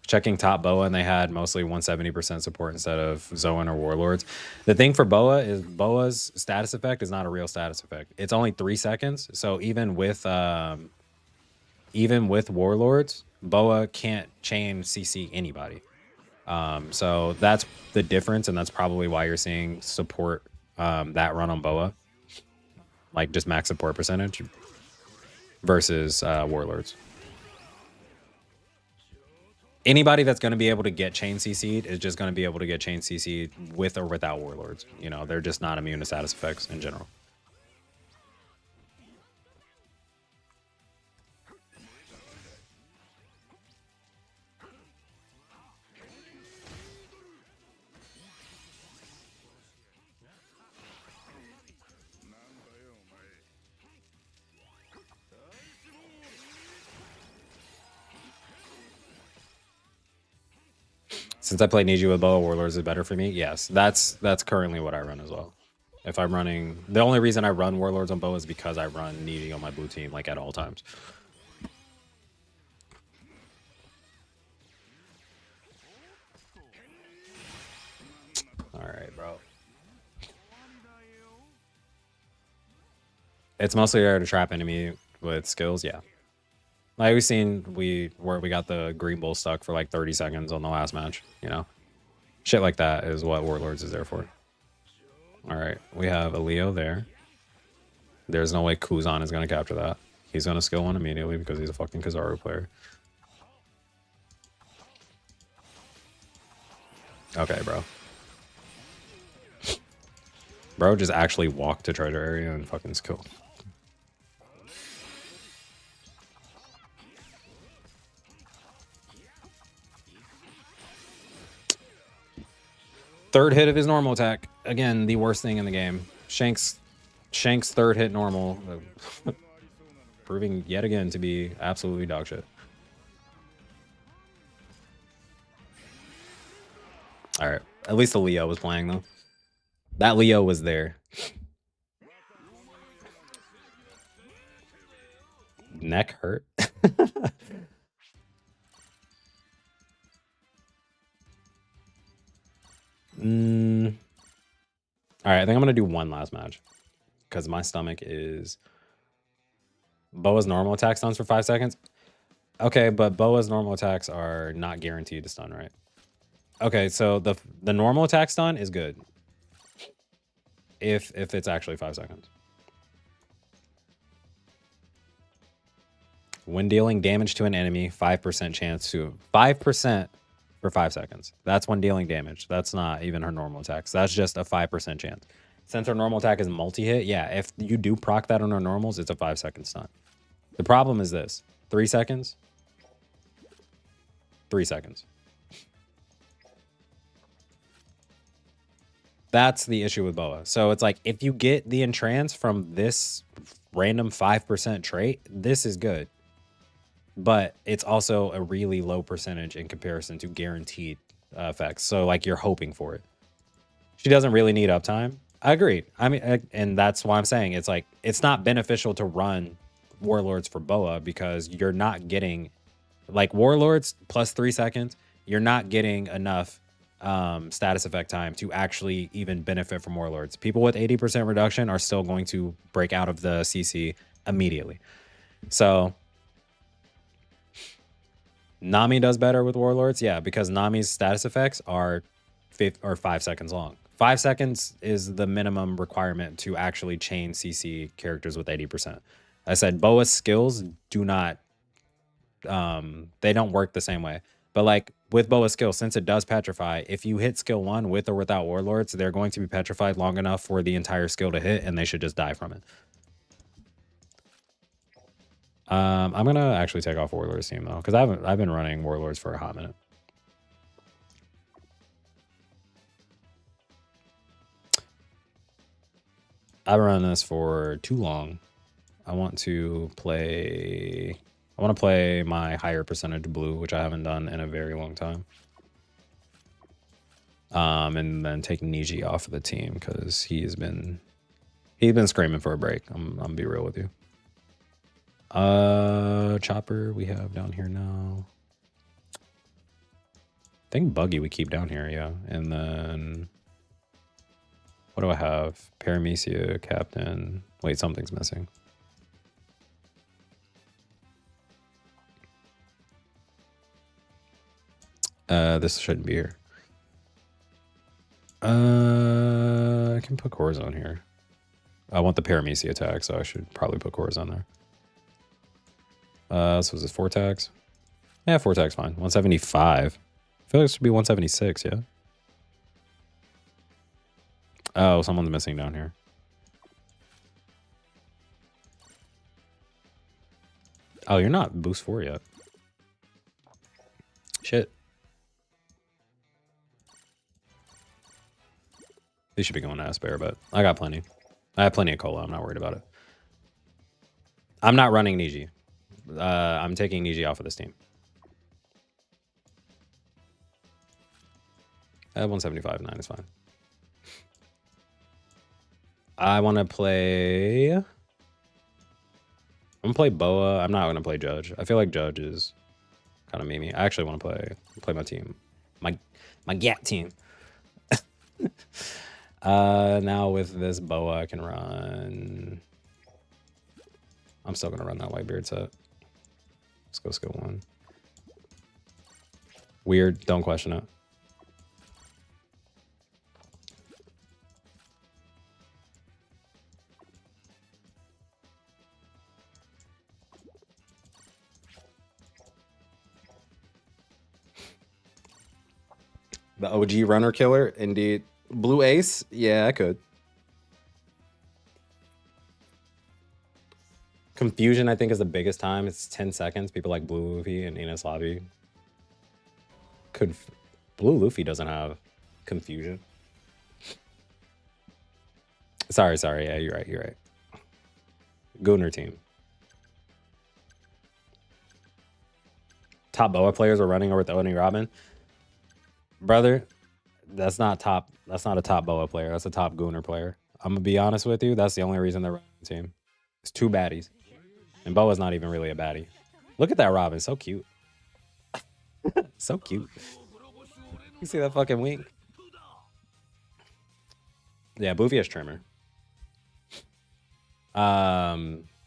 Checking top Boa, and they had mostly 170% support instead of Zoan or Warlords. The thing for Boa is Boa's status effect is not a real status effect. It's only 3 seconds. So even with Warlords, Boa can't chain CC anybody. So that's the difference, and that's probably why you're seeing support that run on Boa, like just max support percentage versus Warlords. Anybody that's going to be able to get chain CC'd is just going to be able to get chain CC'd with or without Warlords. You know, they're just not immune to status effects in general. Since I play Niji with Boa, Warlords is better for me. Yes, that's currently what I run as well. If I'm running, the only reason I run Warlords on Boa is because I run Niji on my blue team, like at all times. All right, bro. It's mostly there to trap enemy with skills, yeah. Like we've seen, where we got the green bull stuck for like 30 seconds on the last match, you know? Shit like that is what Warlords is there for. All right, we have a Leo there. There's no way Kuzan is going to capture that. He's going to skill 1 immediately because he's a fucking Kizaru player. Okay, bro. Bro just actually walked to treasure area and fucking skill. Third hit of his normal attack. Again, the worst thing in the game. Shank's third hit normal. Proving yet again to be absolutely dog shit. All right. At least the Leo was playing, though. That Leo was there. Neck hurt. All right, I think I'm going to do one last match because my stomach is... Boa's normal attack stuns for 5 seconds. Okay, but Boa's normal attacks are not guaranteed to stun, right? Okay, so the normal attack stun is good if it's actually 5 seconds. When dealing damage to an enemy, 5% chance to 5% for 5 seconds. That's when dealing damage. That's not even her normal attacks. That's just a 5% chance. Since her normal attack is multi-hit, yeah, if you do proc that on her normals, it's a 5-second stun. The problem is this: 3 seconds. 3 seconds. That's the issue with Boa. So it's like, if you get the entrance from this random 5% trait, this is good. But it's also a really low percentage in comparison to guaranteed effects. So like, you're hoping for it. She doesn't really need uptime. I agree. I mean, and that's why I'm saying it's like, it's not beneficial to run Warlords for Boa, because you're not getting, like, Warlords plus 3 seconds, you're not getting enough status effect time to actually even benefit from Warlords. People with 80% reduction are still going to break out of the CC immediately. So Nami does better with Warlords, yeah, because Nami's status effects are 5 seconds long. 5 seconds is the minimum requirement to actually chain CC characters with 80%. I said Boa's skills do not, they don't work the same way. But like with Boa's skill, since it does petrify, if you hit skill 1 with or without Warlords, they're going to be petrified long enough for the entire skill to hit, and they should just die from it. I'm gonna actually take off Warlords team though, because I've been running Warlords for a hot minute. I've been running this for too long. I want to play my higher percentage blue, which I haven't done in a very long time. And then take Niji off of the team because he's been screaming for a break. I'm gonna be real with you. Chopper we have down here now. I think Buggy we keep down here, yeah. And then what do I have? Paramecia, Captain. Wait, something's missing. This shouldn't be here. I can put Corazon here. I want the Paramecia attack, so I should probably put Corazon there. So is this 4 tags? Yeah, 4 tags fine. 175. I feel like it should be 176, yeah? Oh, someone's missing down here. Oh, you're not boost 4 yet. Shit. They should be going to Asper, but I got plenty. I have plenty of cola. I'm not worried about it. I'm not running Niji. I'm taking Niji off of this team. At 175.9 is fine. I want to play... I'm going to play Boa. I'm not going to play Judge. I feel like Judge is kind of memey. I actually want to play my team. My GAT team. Now with this Boa, I can run... I'm still going to run that Whitebeard set. Let's go skill 1. Weird. Don't question it. The OG runner killer, indeed. Blue Ace? Yeah, I could. Confusion, I think, is the biggest time. It's 10 seconds. People like Blue Luffy and Ines Lobby. Blue Luffy doesn't have confusion. Sorry. Yeah, you're right. Gunner team. Top Boa players are running over with Oni Robin. Brother, that's not a top Boa player. That's a top Gunner player. I'm gonna be honest with you. That's the only reason they're running the team. It's 2 baddies. And Boa's not even really a baddie. Look at that Robin. So cute. So cute. You see that fucking wink? Yeah, Boofy has Trimmer.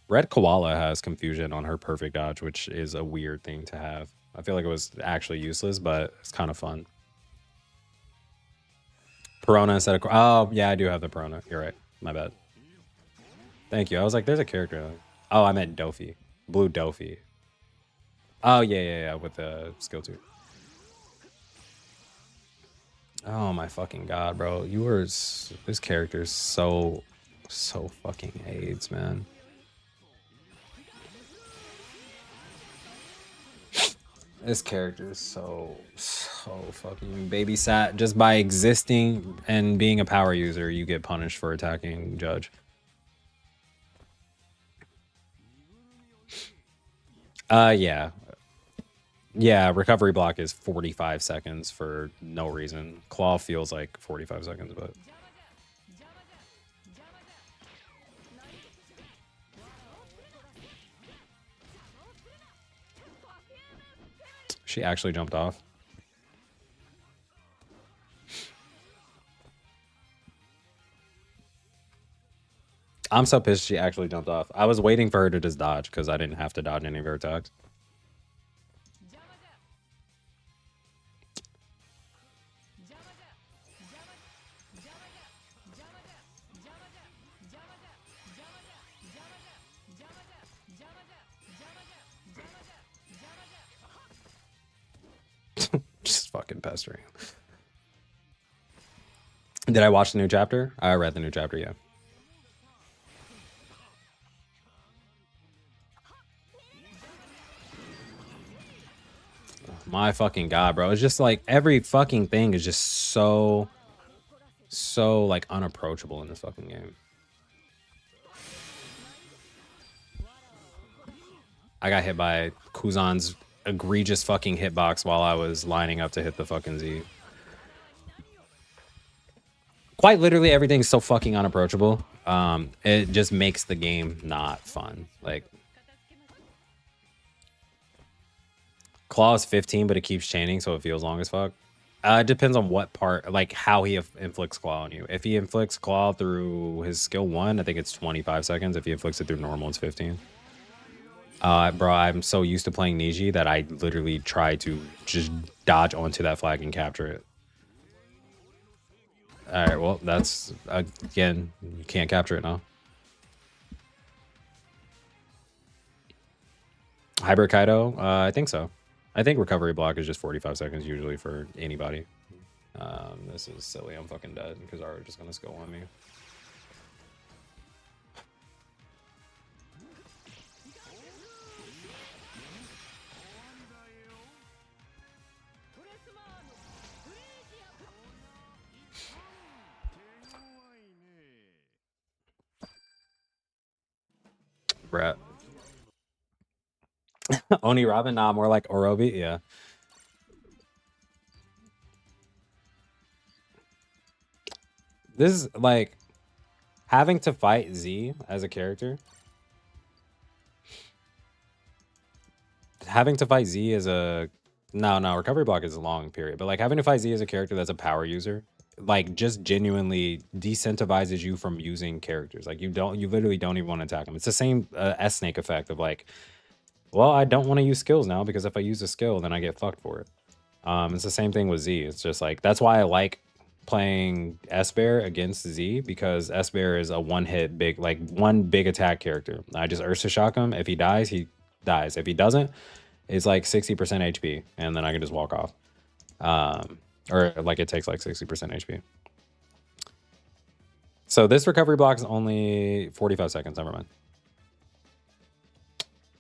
Red Koala has confusion on her perfect dodge, which is a weird thing to have. I feel like it was actually useless, but it's kind of fun. Perona instead of... Oh, yeah, I do have the Perona. You're right. My bad. Thank you. I was like, there's a character. Oh, I meant Dofi. Blue Dofi. Oh, yeah, with the skill 2. Oh, my fucking God, bro. This character's so fucking AIDS, man. This character is so fucking babysat. Just by existing and being a power user, you get punished for attacking Judge. Yeah. Yeah, recovery block is 45 seconds for no reason. Claw feels like 45 seconds, but... She actually jumped off. I'm so pissed she actually jumped off. I was waiting for her to just dodge because I didn't have to dodge any of her attacks. Just fucking pestering. Did I watch the new chapter? I read the new chapter, yeah. My fucking god, bro. It's just like every fucking thing is just so like unapproachable in this fucking game. I got hit by Kuzan's egregious fucking hitbox while I was lining up to hit the fucking Z. Quite literally everything's so fucking unapproachable. It just makes the game not fun. Like, Claw is 15, but it keeps chaining, so it feels long as fuck. It depends on what part, like how he inflicts Claw on you. If he inflicts Claw through his skill 1, I think it's 25 seconds. If he inflicts it through normal, it's 15. Bro, I'm so used to playing Niji that I literally try to just dodge onto that flag and capture it. All right, well, that's, again, you can't capture it now. Hybrid Kaido? I think so. I think recovery block is just 45 seconds usually for anybody. This is silly. I'm fucking dead because Kizaru just gonna skill on me. Brat. Oni Robin? Nah, more like Orobi. Yeah. This is like having to fight Z as a character. Having to fight Z as a no, recovery block is a long period, but like having to fight Z as a character that's a power user, like just genuinely decentivizes you from using characters. Like you literally don't even want to attack them. It's the same S snake effect of like, well, I don't want to use skills now because if I use a skill, then I get fucked for it. It's the same thing with Z. It's just like, that's why I like playing S-Bear against Z, because S-Bear is a one big attack character. I just Ursa shock him. If he dies, he dies. If he doesn't, it's like 60% HP, and then I can just walk off. Or like it takes like 60% HP. So this recovery block is only 45 seconds. Never mind.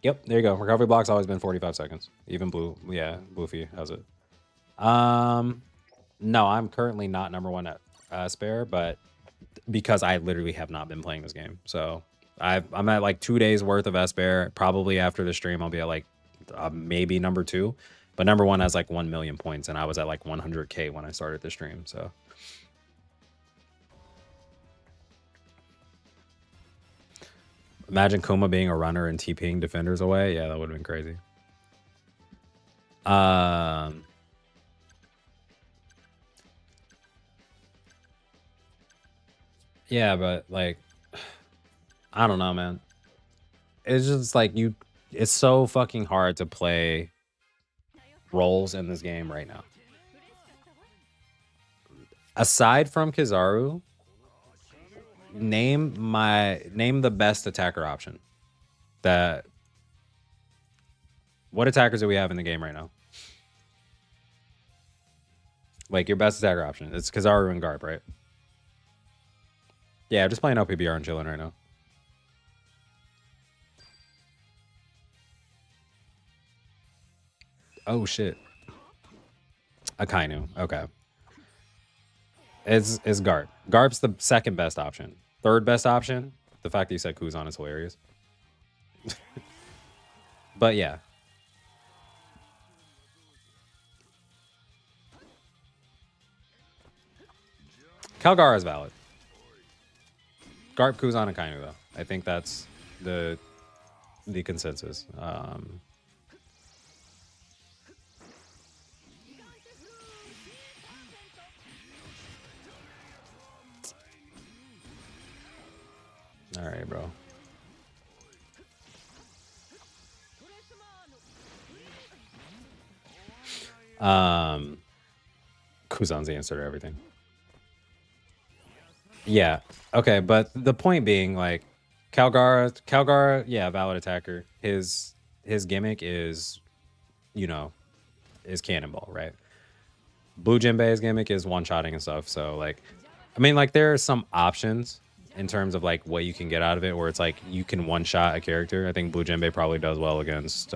Yep, there you go. Recovery block's always been 45 seconds. Even Bluefy has it. No, I'm currently not #1 at Spare, but because I literally have not been playing this game. So I'm at like 2 days worth of Spare. Probably after the stream, I'll be at like maybe #2. But #1 has like 1 million points, and I was at like 100K when I started the stream. So imagine Kuma being a runner and TPing defenders away. Yeah, that would have been crazy. Yeah, but like, I don't know, man. It's just like it's so fucking hard to play roles in this game right now. Aside from Kizaru, name the best attacker option. What attackers do we have in the game right now? Like your best attacker option. It's Kizaru and Garp, right? Yeah, I'm just playing OPBR and chilling right now. Oh shit. Akainu. Okay. Is Garp. Garp's the second best option. Third best option, the fact that you said Kuzan is hilarious. But yeah. Calgara is valid. Garp, Kuzan, and Kainu, though. I think that's the consensus. All right, bro. Kuzan's the answer to everything. Yeah. Okay, but the point being, like, Calgara, yeah, valid attacker. His gimmick is, you know, is cannonball, right? Blue Jinbei's gimmick is one-shotting and stuff. So, like, I mean, like, there are some options in terms of, like, what you can get out of it, where it's like you can one-shot a character. I think Blue Jinbei probably does well against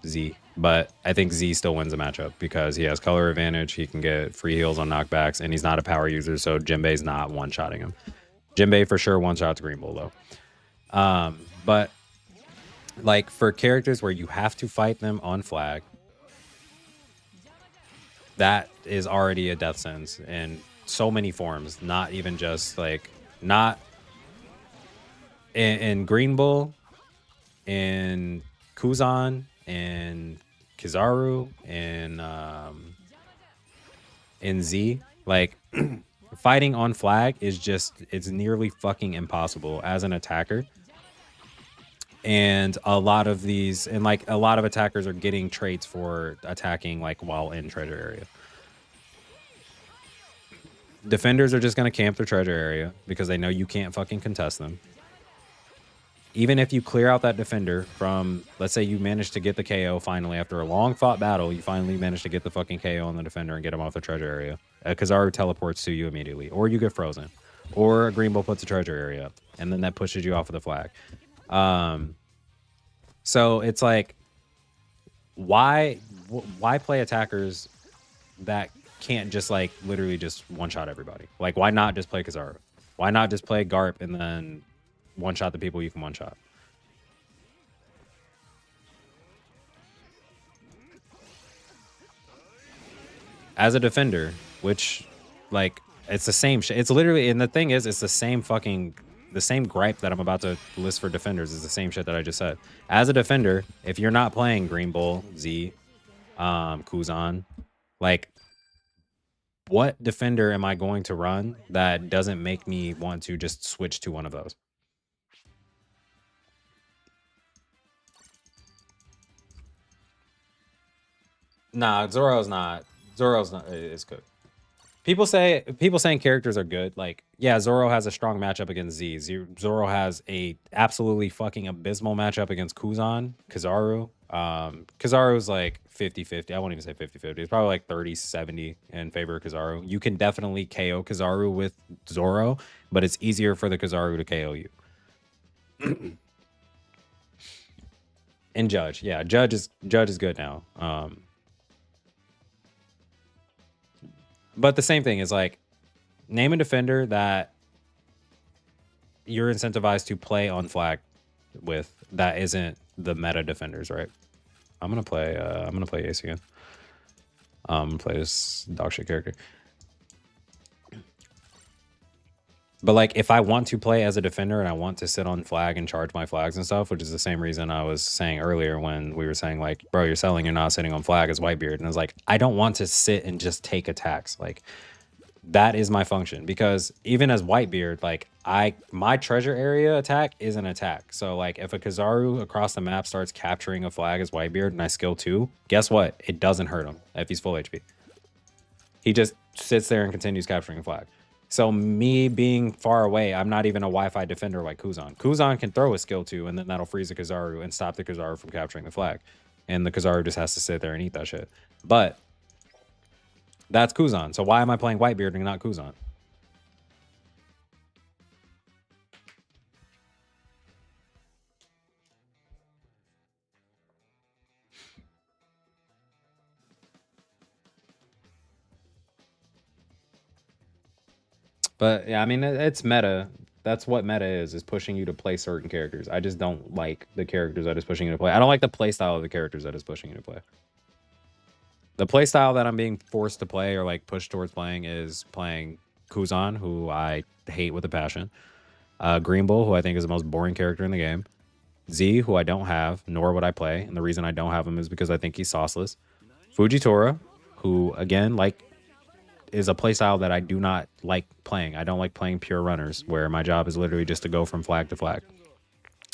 Z, but I think Z still wins the matchup because he has color advantage. He can get free heals on knockbacks, and he's not a power user, so Jinbei's not one-shotting him. Jinbei for sure one-shots Green Bull, though. But, like, for characters where you have to fight them on flag, that is already a death sentence in so many forms, not even just, like, not in Green Bull, in Kuzan, in Kizaru, in Z. Like, fighting on flag is just, it's nearly fucking impossible as an attacker. And a lot of these, and like a lot of attackers are getting traits for attacking like while in treasure area. Defenders are just going to camp their treasure area because they know you can't fucking contest them. Even if you clear out that defender from, let's say you managed to get the KO finally after a long fought battle, you finally managed to get the fucking KO on the defender and get him off the treasure area. Kizaru teleports to you immediately, or you get frozen, or a Green Bull puts a treasure area up, and then that pushes you off of the flag. So it's like, why play attackers that can't just like literally just one-shot everybody? Like, why not just play Kizaru? Why not just play Garp and then one-shot the people you can one-shot? As a defender, which, like, it's the same shit. It's literally, and the thing is, it's the same gripe that I'm about to list for defenders is the same shit that I just said. As a defender, if you're not playing Green Bull, Z, Kuzan, like, what defender am I going to run that doesn't make me want to just switch to one of those? Nah, Zoro's not. It's good. People saying characters are good. Like, yeah, Zoro has a strong matchup against Z. Zoro has a absolutely fucking abysmal matchup against Kuzan, Kizaru. Kizaru's like 50-50. I won't even say 50-50. It's probably like 30-70 in favor of Kizaru. You can definitely KO Kizaru with Zoro, but it's easier for the Kizaru to KO you. And Judge, yeah, Judge is good now. But the same thing is, like, name a defender that you're incentivized to play on flag with that isn't the meta defenders, right? I'm gonna play Ace again. Play this dog shit character. But, like, if I want to play as a defender and I want to sit on flag and charge my flags and stuff, which is the same reason I was saying earlier when we were saying, like, bro, you're selling, you're not sitting on flag as Whitebeard. And I was like, I don't want to sit and just take attacks. Like, that is my function, because even as Whitebeard, like, my treasure area attack is an attack. So, like, if a Kizaru across the map starts capturing a flag as Whitebeard and I skill 2, guess what? It doesn't hurt him if he's full HP. He just sits there and continues capturing a flag. So me being far away, I'm not even a Wi-Fi defender like Kuzan. Kuzan can throw a skill 2, and then that'll freeze a Kizaru and stop the Kizaru from capturing the flag. And the Kizaru just has to sit there and eat that shit. But that's Kuzan. So why am I playing Whitebeard and not Kuzan? But yeah, I mean, it's meta. That's what meta is pushing you to play certain characters. I just don't like the characters that is pushing you to play. I don't like the play style of the characters that is pushing you to play. The play style that I'm being forced to play or like pushed towards playing is playing Kuzan, who I hate with a passion. Green Bull, who I think is the most boring character in the game. Z, who I don't have, nor would I play. And the reason I don't have him is because I think he's sauceless. Fujitora, who, again, like, is a playstyle that I do not like playing. I don't like playing pure runners, where my job is literally just to go from flag to flag.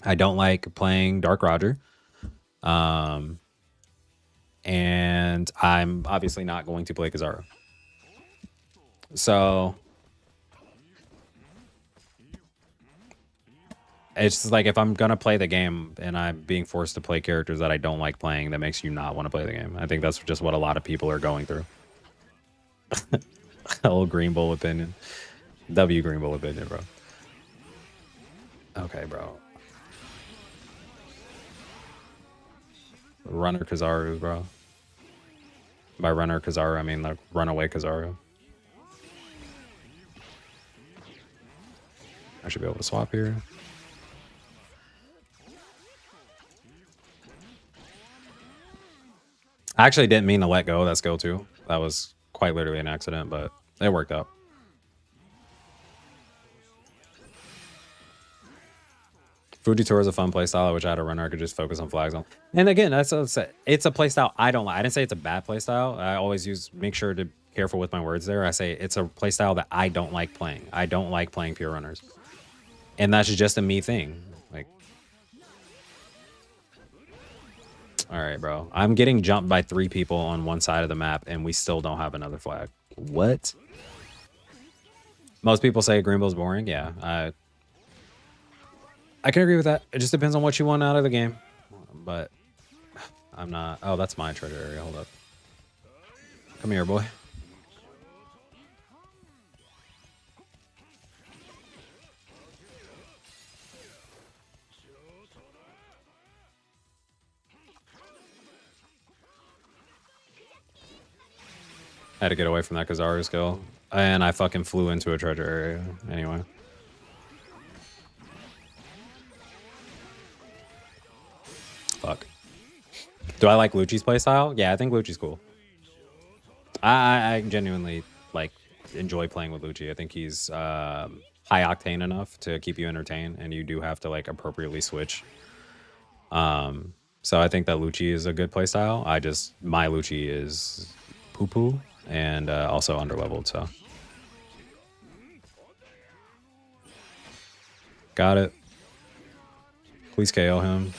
I don't like playing Dark Roger. And I'm obviously not going to play Kizaru. So it's just like, if I'm going to play the game and I'm being forced to play characters that I don't like playing, that makes you not want to play the game. I think that's just what a lot of people are going through. Old Green Bull opinion. W Green Bull opinion, bro. Okay, bro. Runner Kizaru, bro. By runner Kizaru, I mean like runaway Kizaru. I should be able to swap here. I actually didn't mean to let go of that skill too. That was quite literally an accident, but it worked out. Fujitora is a fun playstyle. I wish I had a runner I could just focus on flags on. And again, that's what I said. It's a playstyle I don't like. I didn't say it's a bad playstyle. I always make sure to be careful with my words there. I say it's a playstyle that I don't like playing. I don't like playing pure runners. And that's just a me thing. Like, all right, bro. I'm getting jumped by 3 people on one side of the map, and we still don't have another flag. What? Most people say Green Bull's boring. Yeah, I can agree with that. It just depends on what you want out of the game. But I'm not... Oh, that's my treasure area. Hold up. Come here, boy. I had to get away from that Kizaru skill. And I fucking flew into a treasure area. Anyway. Fuck. Do I like Lucci's playstyle? Yeah, I think Lucci's cool. I genuinely like enjoy playing with Lucci. I think he's high octane enough to keep you entertained, and you do have to like appropriately switch. So I think that Lucci is a good playstyle. My Lucci is poo poo and also underleveled. So got it. Please KO him.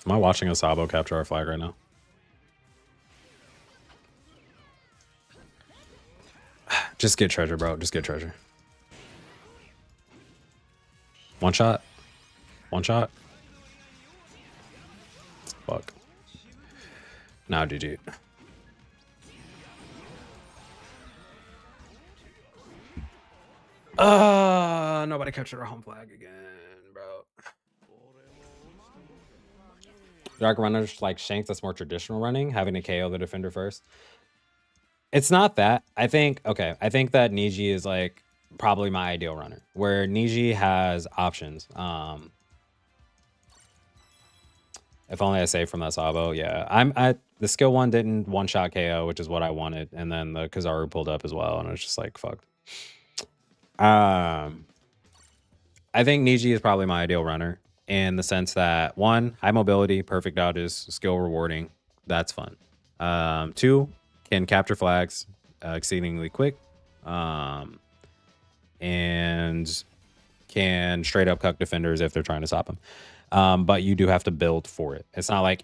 Am I watching a Sabo capture our flag right now? Just get treasure, bro. Just get treasure. One shot. One shot. Fuck. Now GG. Nobody captured our home flag again, bro. Dark runners like Shanks, that's more traditional running, having to KO the defender first. It's not that. I think that Niji is like probably my ideal runner, where Niji has options. If only I saved from that Sabo. Yeah, the skill 1 didn't one-shot KO, which is what I wanted, and then the Kizaru pulled up as well, and it was just like fucked. I think Niji is probably my ideal runner in the sense that 1, high mobility, perfect dodges, skill rewarding. That's fun. 2, can capture flags exceedingly quick, and can straight up cuck defenders if they're trying to stop them. But you do have to build for it. It's not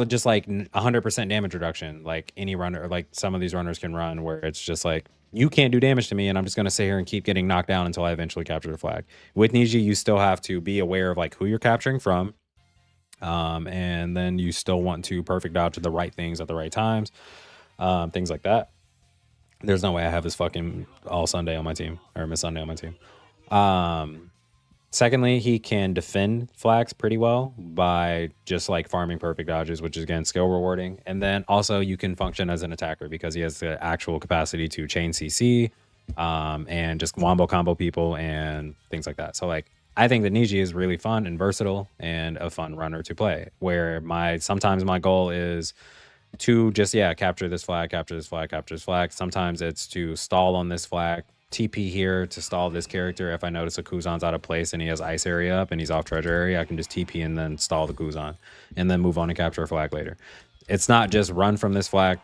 just like 100% damage reduction like any runner, like some of these runners can run, where it's just like, you can't do damage to me and I'm just going to sit here and keep getting knocked down until I eventually capture the flag. With Niji, you still have to be aware of like who you're capturing from. And then you still want to perfect dodge the right things at the right times. Things like that. There's no way I have this fucking all Sunday on my team, or Miss Sunday on my team. Secondly, he can defend flags pretty well by just like farming perfect dodges, which is again skill rewarding. And then also you can function as an attacker because he has the actual capacity to chain CC and just wombo combo people and things like that. So like I think that Niji is really fun and versatile and a fun runner to play. Where sometimes my goal is to just capture this flag, capture this flag, capture this flag. Sometimes it's to stall on this flag, TP here to stall this character. If I notice a Kuzan's out of place and he has ice area up and he's off treasure area, I can just TP and then stall the Kuzan and then move on and capture a flag later. It's not just run from this flag,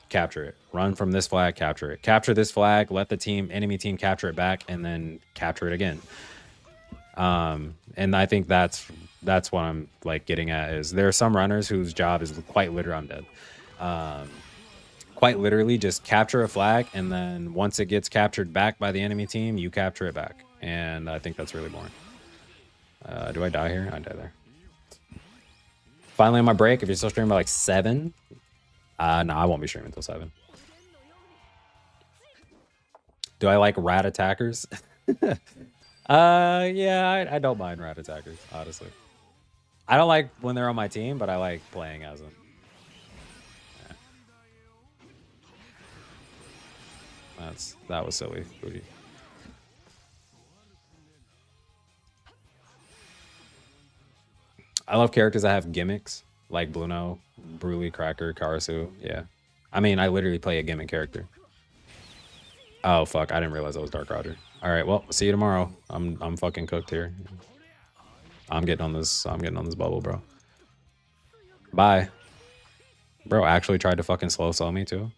capture it. Run from this flag, capture it. Capture this flag, let the enemy team capture it back, and then capture it again. And I think that's what I'm like getting at is there are some runners whose job is quite literally undead. Quite literally just capture a flag, and then once it gets captured back by the enemy team, you capture it back. And I think that's really boring. Do I die here? I die there. Finally on my break, if you're still streaming by like 7, no, I won't be streaming until 7. Do I like rat attackers? Yeah, I don't mind rat attackers, honestly. I don't like when they're on my team, but I like playing as them. Yeah. That was silly. Booty. I love characters that have gimmicks, like Bluno, Bruli, Cracker, Karasu. Yeah. I mean, I literally play a gimmick character. Oh, fuck. I didn't realize that was Dark Roger. All right, well, see you tomorrow. I'm fucking cooked here. I'm getting on this bubble, bro. Bye. Bro actually tried to fucking slow sell me too.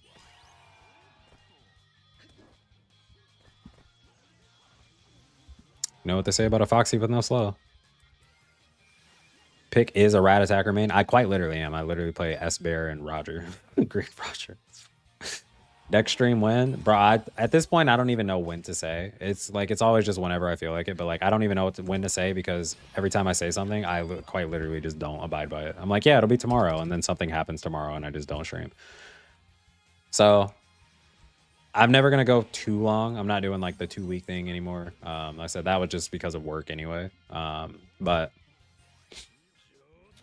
You know what they say about a Foxy with no slow? Pick is a rat attacker main. I quite literally am. I literally play S-Bear and Roger. Great Roger. Deck stream when? Bro, at this point, I don't even know when to say. It's like, it's always just whenever I feel like it. But like, I don't even know when to say because every time I say something, I quite literally just don't abide by it. I'm like, yeah, it'll be tomorrow. And then something happens tomorrow and I just don't stream. So I'm never going to go too long. I'm not doing like the 2-week thing anymore. Like I said, that was just because of work anyway. But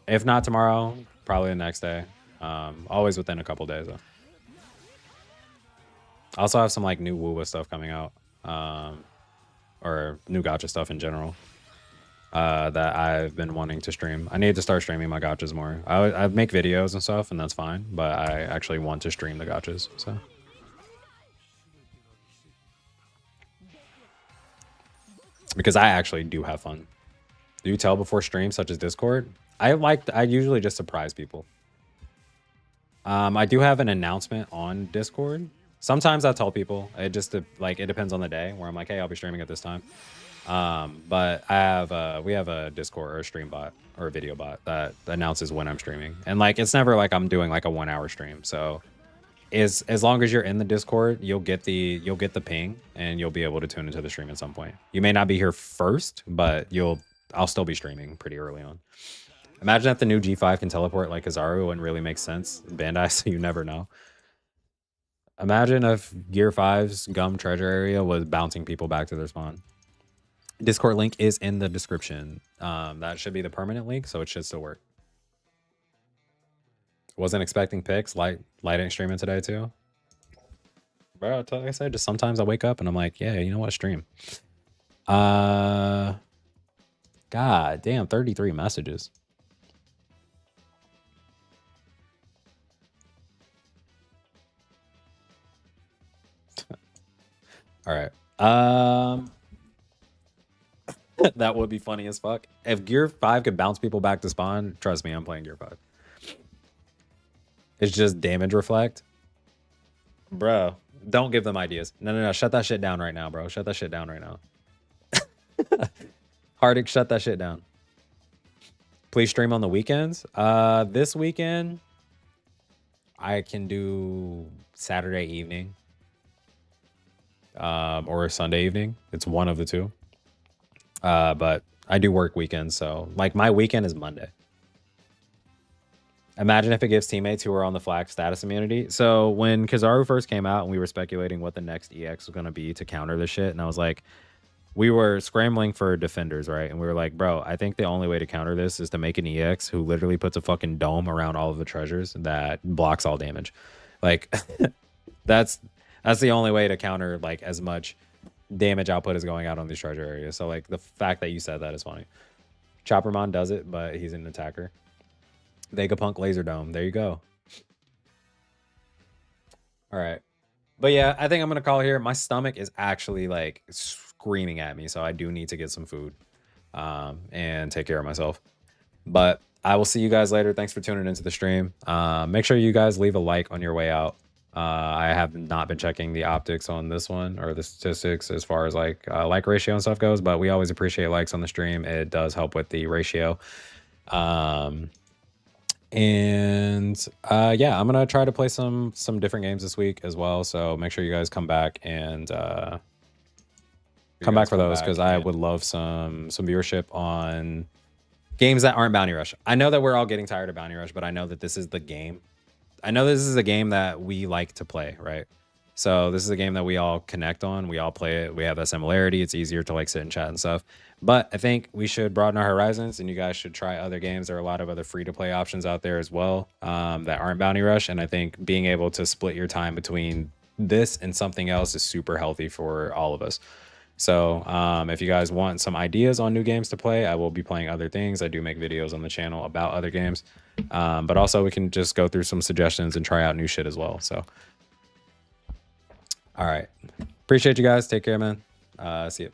if not tomorrow, probably the next day. Always within a couple days though. I also have some like new Woowa stuff coming out, or new gacha stuff in general that I've been wanting to stream. I need to start streaming my gachas more. I make videos and stuff, and that's fine, but I actually want to stream the gachas. So because I actually do have fun. Do you tell before streams such as Discord? I usually just surprise people. I do have an announcement on Discord. Sometimes I tell people. It just like it depends on the day where I'm like, hey, I'll be streaming at this time. But we have a Discord or a stream bot or a video bot that announces when I'm streaming. And like it's never like I'm doing like a 1-hour stream. So as long as you're in the Discord, you'll get the ping and you'll be able to tune into the stream at some point. You may not be here first, but I'll still be streaming pretty early on. Imagine if the new G5 can teleport like Kizaru and really makes sense. Bandai, so you never know. Imagine if Gear 5's Gum Treasure Area was bouncing people back to their spawn. Discord link is in the description. That should be the permanent link, so it should still work. Wasn't expecting picks. Light ain't streaming today too. Bro, like I said, just sometimes I wake up and I'm like, yeah, you know what, stream. God damn, 33 messages. All right. That would be funny as fuck. If Gear 5 could bounce people back to spawn, trust me, I'm playing Gear 5. It's just damage reflect. Bro, don't give them ideas. No. Shut that shit down right now, bro. Shut that shit down right now. Hardik, shut that shit down. Please stream on the weekends. This weekend, I can do Saturday evening. Or Sunday evening. It's one of the two. But I do work weekends, so like my weekend is Monday. Imagine if it gives teammates who are on the flag status immunity. So when Kizaru first came out and we were speculating what the next EX was going to be to counter this shit, and I was like, we were scrambling for defenders, right? And we were like, bro, I think the only way to counter this is to make an EX who literally puts a fucking dome around all of the treasures that blocks all damage. Like that's the only way to counter like as much damage output is going out on these treasure areas. So like the fact that you said that is funny. Choppermon does it, but he's an attacker. Vegapunk Laser Dome. There you go. All right. But yeah, I think I'm going to call it here. My stomach is actually like screaming at me. So I do need to get some food and take care of myself. But I will see you guys later. Thanks for tuning into the stream. Make sure you guys leave a like on your way out. I have not been checking the optics on this one or the statistics as far as like ratio and stuff goes, but we always appreciate likes on the stream. It does help with the ratio. Yeah, I'm gonna try to play some different games this week as well. So make sure you guys come back and come back for those, because I would love some viewership on games that aren't Bounty Rush. I know that we're all getting tired of Bounty Rush, but I know that this is the game. I know this is a game that we like to play, right? So this is a game that we all connect on. We all play it. We have that similarity. It's easier to like sit and chat and stuff. But I think we should broaden our horizons, and you guys should try other games. There are a lot of other free-to-play options out there as well that aren't Bounty Rush. And I think being able to split your time between this and something else is super healthy for all of us. So if you guys want some ideas on new games to play, I will be playing other things. I do make videos on the channel about other games. But also we can just go through some suggestions and try out new shit as well. So, all right. Appreciate you guys. Take care, man. See you.